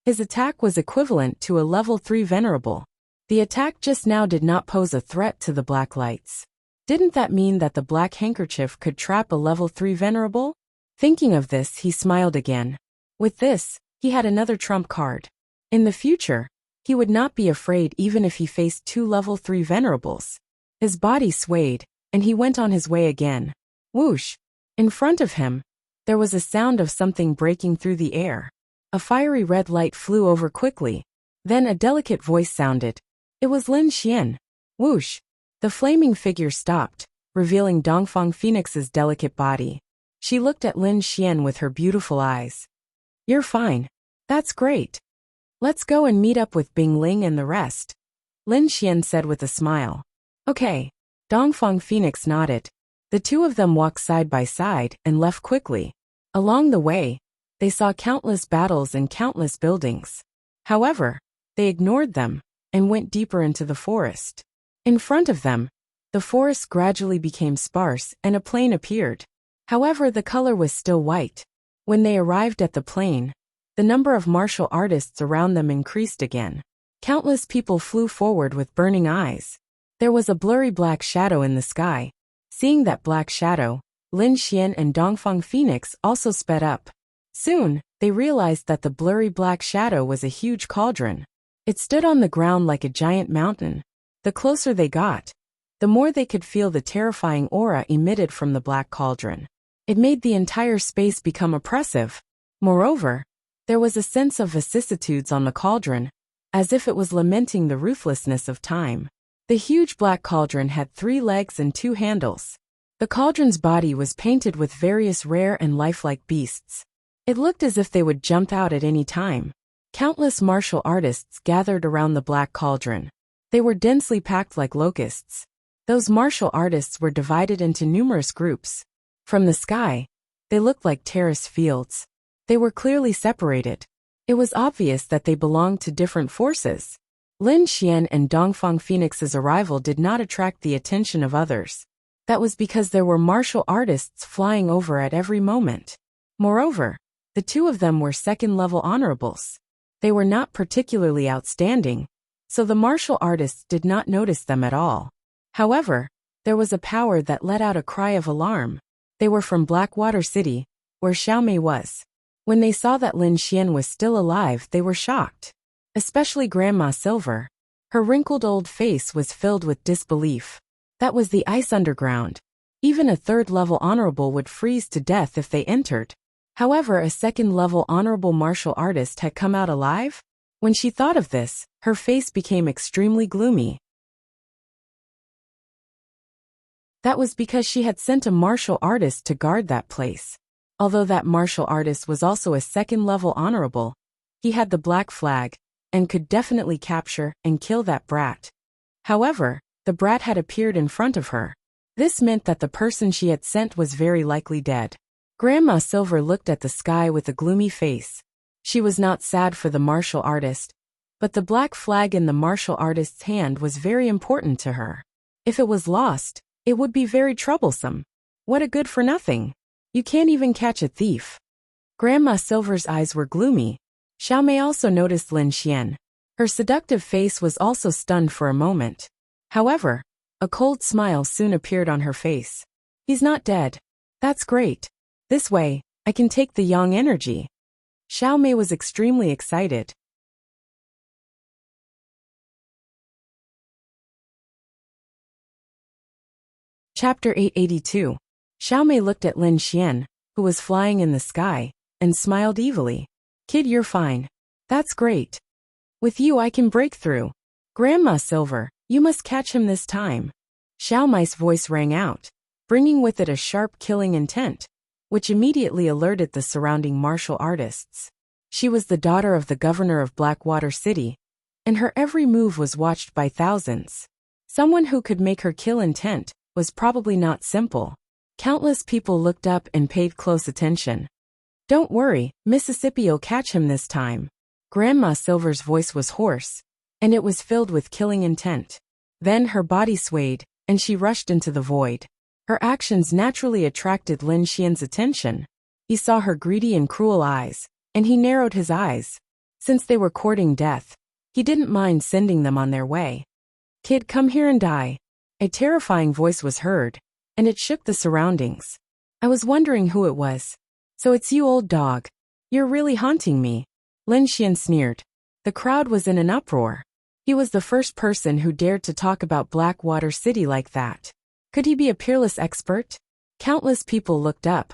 His attack was equivalent to a level 3 venerable. The attack just now did not pose a threat to the black lights. Didn't that mean that the black handkerchief could trap a level 3 venerable? Thinking of this, he smiled again. With this, he had another trump card. In the future, he would not be afraid even if he faced 2 level 3 venerables. His body swayed, and he went on his way again. Whoosh! In front of him, there was a sound of something breaking through the air. A fiery red light flew over quickly. Then a delicate voice sounded. It was Lin Xian. Whoosh! The flaming figure stopped, revealing Dongfang Phoenix's delicate body. She looked at Lin Xian with her beautiful eyes. You're fine. That's great. Let's go and meet up with Bing Ling and the rest, Lin Xian said with a smile. Okay. Dongfang Phoenix nodded. The two of them walked side by side and left quickly. Along the way, they saw countless battles and countless buildings. However, they ignored them and went deeper into the forest. In front of them, the forest gradually became sparse and a plain appeared. However, the color was still white. When they arrived at the plain, the number of martial artists around them increased again. Countless people flew forward with burning eyes. There was a blurry black shadow in the sky. Seeing that black shadow, Lin Xian and Dongfang Phoenix also sped up. Soon, they realized that the blurry black shadow was a huge cauldron. It stood on the ground like a giant mountain. The closer they got, the more they could feel the terrifying aura emitted from the black cauldron. It made the entire space become oppressive. Moreover, there was a sense of vicissitudes on the cauldron, as if it was lamenting the ruthlessness of time. The huge black cauldron had 3 legs and 2 handles. The cauldron's body was painted with various rare and lifelike beasts. It looked as if they would jump out at any time. Countless martial artists gathered around the black cauldron. They were densely packed like locusts. Those martial artists were divided into numerous groups. From the sky, they looked like terraced fields. They were clearly separated. It was obvious that they belonged to different forces. Lin Xian and Dongfang Phoenix's arrival did not attract the attention of others. That was because there were martial artists flying over at every moment. Moreover, the two of them were second-level honorables. They were not particularly outstanding, so the martial artists did not notice them at all. However, there was a power that let out a cry of alarm. They were from Blackwater City, where Xiaomei was. When they saw that Lin Xian was still alive, they were shocked. Especially Grandma Silver. Her wrinkled old face was filled with disbelief. That was the ice underground. Even a third-level honorable would freeze to death if they entered. However, a second-level honorable martial artist had come out alive? When she thought of this, her face became extremely gloomy. That was because she had sent a martial artist to guard that place. Although that martial artist was also a second-level honorable, he had the black flag, and could definitely capture and kill that brat. However, the brat had appeared in front of her. This meant that the person she had sent was very likely dead. Grandma Silver looked at the sky with a gloomy face. She was not sad for the martial artist, but the black flag in the martial artist's hand was very important to her. If it was lost, it would be very troublesome. What a good for nothing. You can't even catch a thief. Grandma Silver's eyes were gloomy. Xiaomei also noticed Lin Xian. Her seductive face was also stunned for a moment. However, a cold smile soon appeared on her face. He's not dead. That's great. This way, I can take the yang energy. Xiaomei was extremely excited. Chapter 882. Xiaomei looked at Lin Xian, who was flying in the sky, and smiled evilly. Kid, you're fine. That's great. With you I can break through. Grandma Silver, you must catch him this time. Xiaomei's voice rang out, bringing with it a sharp killing intent, which immediately alerted the surrounding martial artists. She was the daughter of the governor of Blackwater City, and her every move was watched by thousands. Someone who could make her kill intent was probably not simple. Countless people looked up and paid close attention. "Don't worry, Mississippi'll catch him this time." Grandma Silver's voice was hoarse, and it was filled with killing intent. Then her body swayed, and she rushed into the void. Her actions naturally attracted Lin Xian's attention. He saw her greedy and cruel eyes, and he narrowed his eyes. Since they were courting death, he didn't mind sending them on their way. "Kid, come here and die." A terrifying voice was heard, and it shook the surroundings. "I was wondering who it was. So it's you, old dog. You're really haunting me." Lin Xian sneered. The crowd was in an uproar. He was the first person who dared to talk about Blackwater City like that. Could he be a peerless expert? Countless people looked up,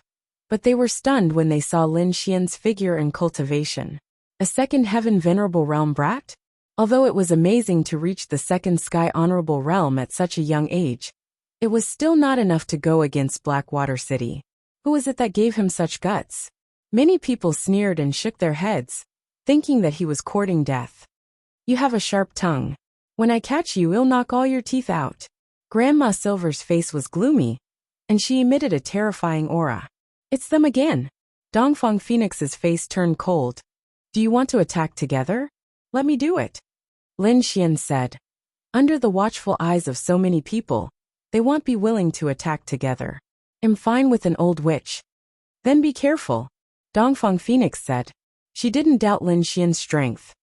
but they were stunned when they saw Lin Xian's figure and cultivation. A second heaven venerable realm brat? Although it was amazing to reach the second sky honorable realm at such a young age, it was still not enough to go against Blackwater City. Who was it that gave him such guts? Many people sneered and shook their heads, thinking that he was courting death. "You have a sharp tongue. When I catch you, I'll knock all your teeth out." Grandma Silver's face was gloomy, and she emitted a terrifying aura. "It's them again." Dongfang Phoenix's face turned cold. "Do you want to attack together? Let me do it," Lin Xian said. Under the watchful eyes of so many people, they won't be willing to attack together. "I'm fine with an old witch." "Then be careful," Dongfang Phoenix said. She didn't doubt Lin Xian's strength.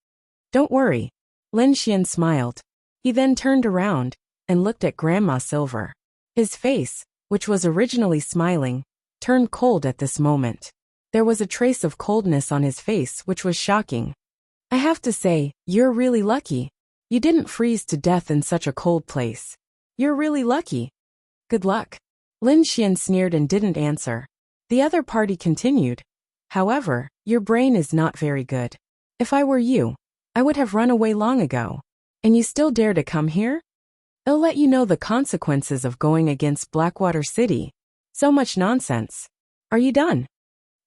"Don't worry." Lin Xian smiled. He then turned around and looked at Grandma Silver. His face, which was originally smiling, turned cold at this moment. There was a trace of coldness on his face which was shocking. "I have to say, you're really lucky. You didn't freeze to death in such a cold place. You're really lucky." "Good luck." Lin Xian sneered and didn't answer. The other party continued. "However, your brain is not very good. If I were you, I would have run away long ago. And you still dare to come here? I'll let you know the consequences of going against Blackwater City. So much nonsense. Are you done?"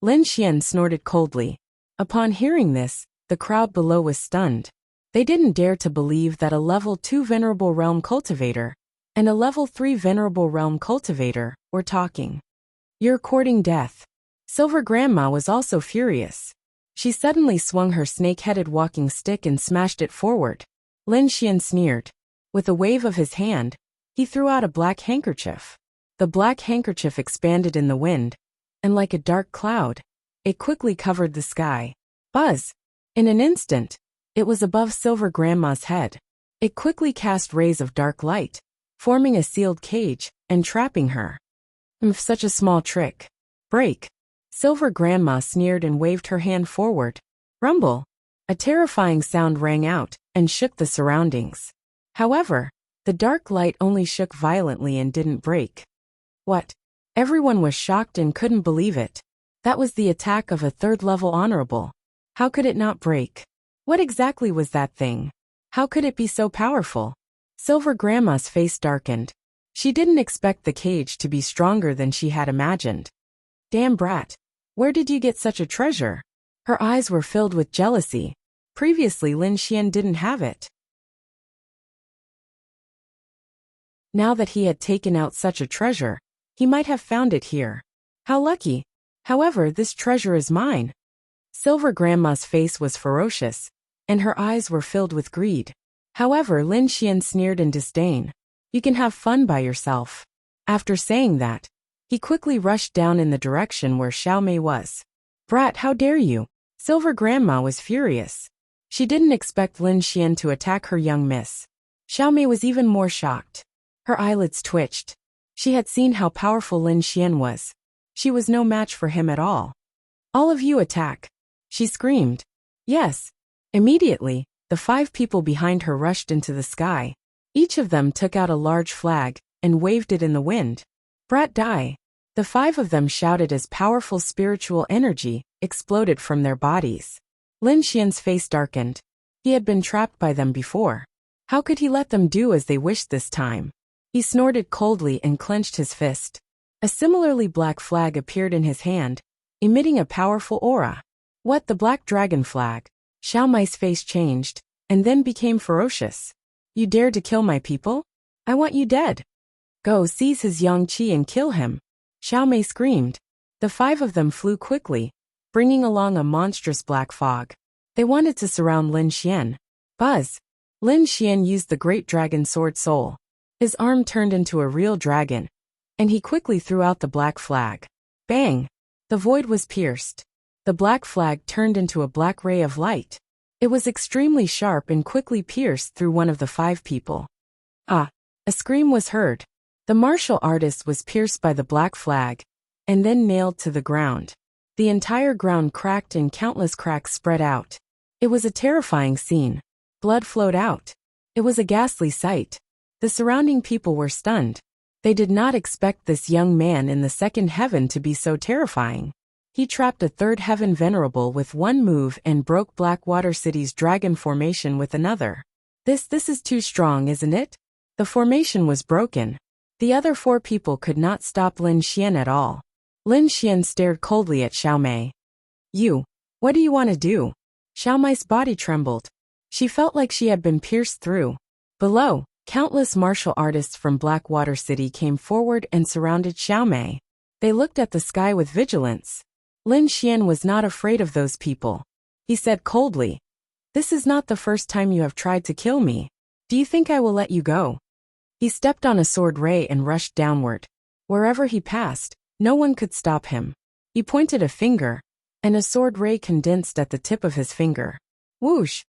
Lin Xian snorted coldly. Upon hearing this, the crowd below was stunned. They didn't dare to believe that a level 2 Venerable Realm Cultivator and a level 3 Venerable Realm Cultivator were talking. "You're courting death." Silver Grandma was also furious. She suddenly swung her snake-headed walking stick and smashed it forward. Lin Xian sneered. With a wave of his hand, he threw out a black handkerchief. The black handkerchief expanded in the wind, and like a dark cloud, it quickly covered the sky. Buzz! In an instant, it was above Silver Grandma's head. It quickly cast rays of dark light, forming a sealed cage and trapping her. Such a small trick. Break! Silver Grandma sneered and waved her hand forward. Rumble! A terrifying sound rang out and shook the surroundings. However, the dark light only shook violently and didn't break. What? Everyone was shocked and couldn't believe it. That was the attack of a third-level honorable. How could it not break? What exactly was that thing? How could it be so powerful? Silver Grandma's face darkened. She didn't expect the cage to be stronger than she had imagined. Damn brat! Where did you get such a treasure? Her eyes were filled with jealousy. Previously Lin Xian didn't have it. Now that he had taken out such a treasure, he might have found it here. How lucky! However, this treasure is mine. Silver Grandma's face was ferocious, and her eyes were filled with greed. However, Lin Xian sneered in disdain. You can have fun by yourself. After saying that, he quickly rushed down in the direction where Xiaomei was. Brat, how dare you! Silver Grandma was furious. She didn't expect Lin Xian to attack her young miss. Xiaomei was even more shocked. Her eyelids twitched. She had seen how powerful Lin Xian was. She was no match for him at all. All of you attack! She screamed. Yes. Immediately, the 5 people behind her rushed into the sky. Each of them took out a large flag and waved it in the wind. Brat, die! The 5 of them shouted as powerful spiritual energy exploded from their bodies. Lin Xian's face darkened. He had been trapped by them before. How could he let them do as they wished this time? He snorted coldly and clenched his fist. A similarly black flag appeared in his hand, emitting a powerful aura. What, the black dragon flag? Xiaomei's face changed, and then became ferocious. You dare to kill my people? I want you dead. Go seize his Yangqi and kill him. Xiao Mei screamed. The 5 of them flew quickly, bringing along a monstrous black fog. They wanted to surround Lin Xian. Buzz! Lin Xian used the great dragon sword soul. His arm turned into a real dragon, and he quickly threw out the black flag. Bang! The void was pierced. The black flag turned into a black ray of light. It was extremely sharp and quickly pierced through one of the 5 people. Ah! A scream was heard. The martial artist was pierced by the black flag, and then nailed to the ground. The entire ground cracked and countless cracks spread out. It was a terrifying scene. Blood flowed out. It was a ghastly sight. The surrounding people were stunned. They did not expect this young man in the 2nd heaven to be so terrifying. He trapped a 3rd heaven venerable with one move and broke Blackwater City's dragon formation with another. This is too strong, isn't it? The formation was broken. The other 4 people could not stop Lin Xian at all. Lin Xian stared coldly at Xiao Mei. You, what do you want to do? Xiao Mei's body trembled. She felt like she had been pierced through. Below, countless martial artists from Blackwater City came forward and surrounded Xiao Mei. They looked at the sky with vigilance. Lin Xian was not afraid of those people. He said coldly, "This is not the first time you have tried to kill me. Do you think I will let you go?" He stepped on a sword ray and rushed downward. Wherever he passed, no one could stop him. He pointed a finger, and a sword ray condensed at the tip of his finger. Whoosh!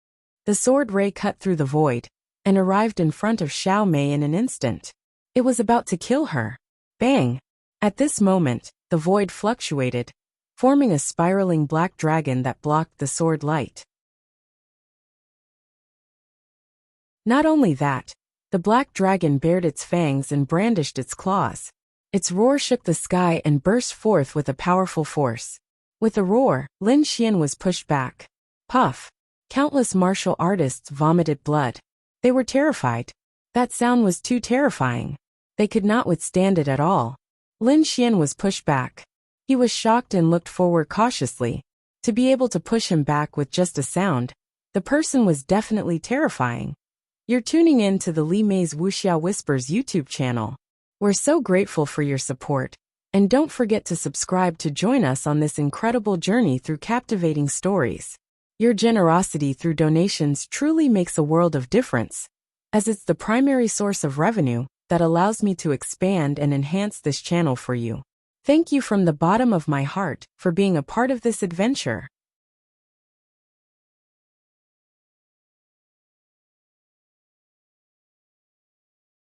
The sword ray cut through the void, and arrived in front of Xiao Mei in an instant. It was about to kill her. Bang! At this moment, the void fluctuated, forming a spiraling black dragon that blocked the sword light. Not only that, the black dragon bared its fangs and brandished its claws. Its roar shook the sky and burst forth with a powerful force. With a roar, Lin Xian was pushed back. Puff! Countless martial artists vomited blood. They were terrified. That sound was too terrifying. They could not withstand it at all. Lin Xian was pushed back. He was shocked and looked forward cautiously. To be able to push him back with just a sound, the person was definitely terrifying. You're tuning in to the Li Mei's Wuxia Whispers YouTube channel. We're so grateful for your support, and don't forget to subscribe to join us on this incredible journey through captivating stories. Your generosity through donations truly makes a world of difference, as it's the primary source of revenue that allows me to expand and enhance this channel for you. Thank you from the bottom of my heart for being a part of this adventure.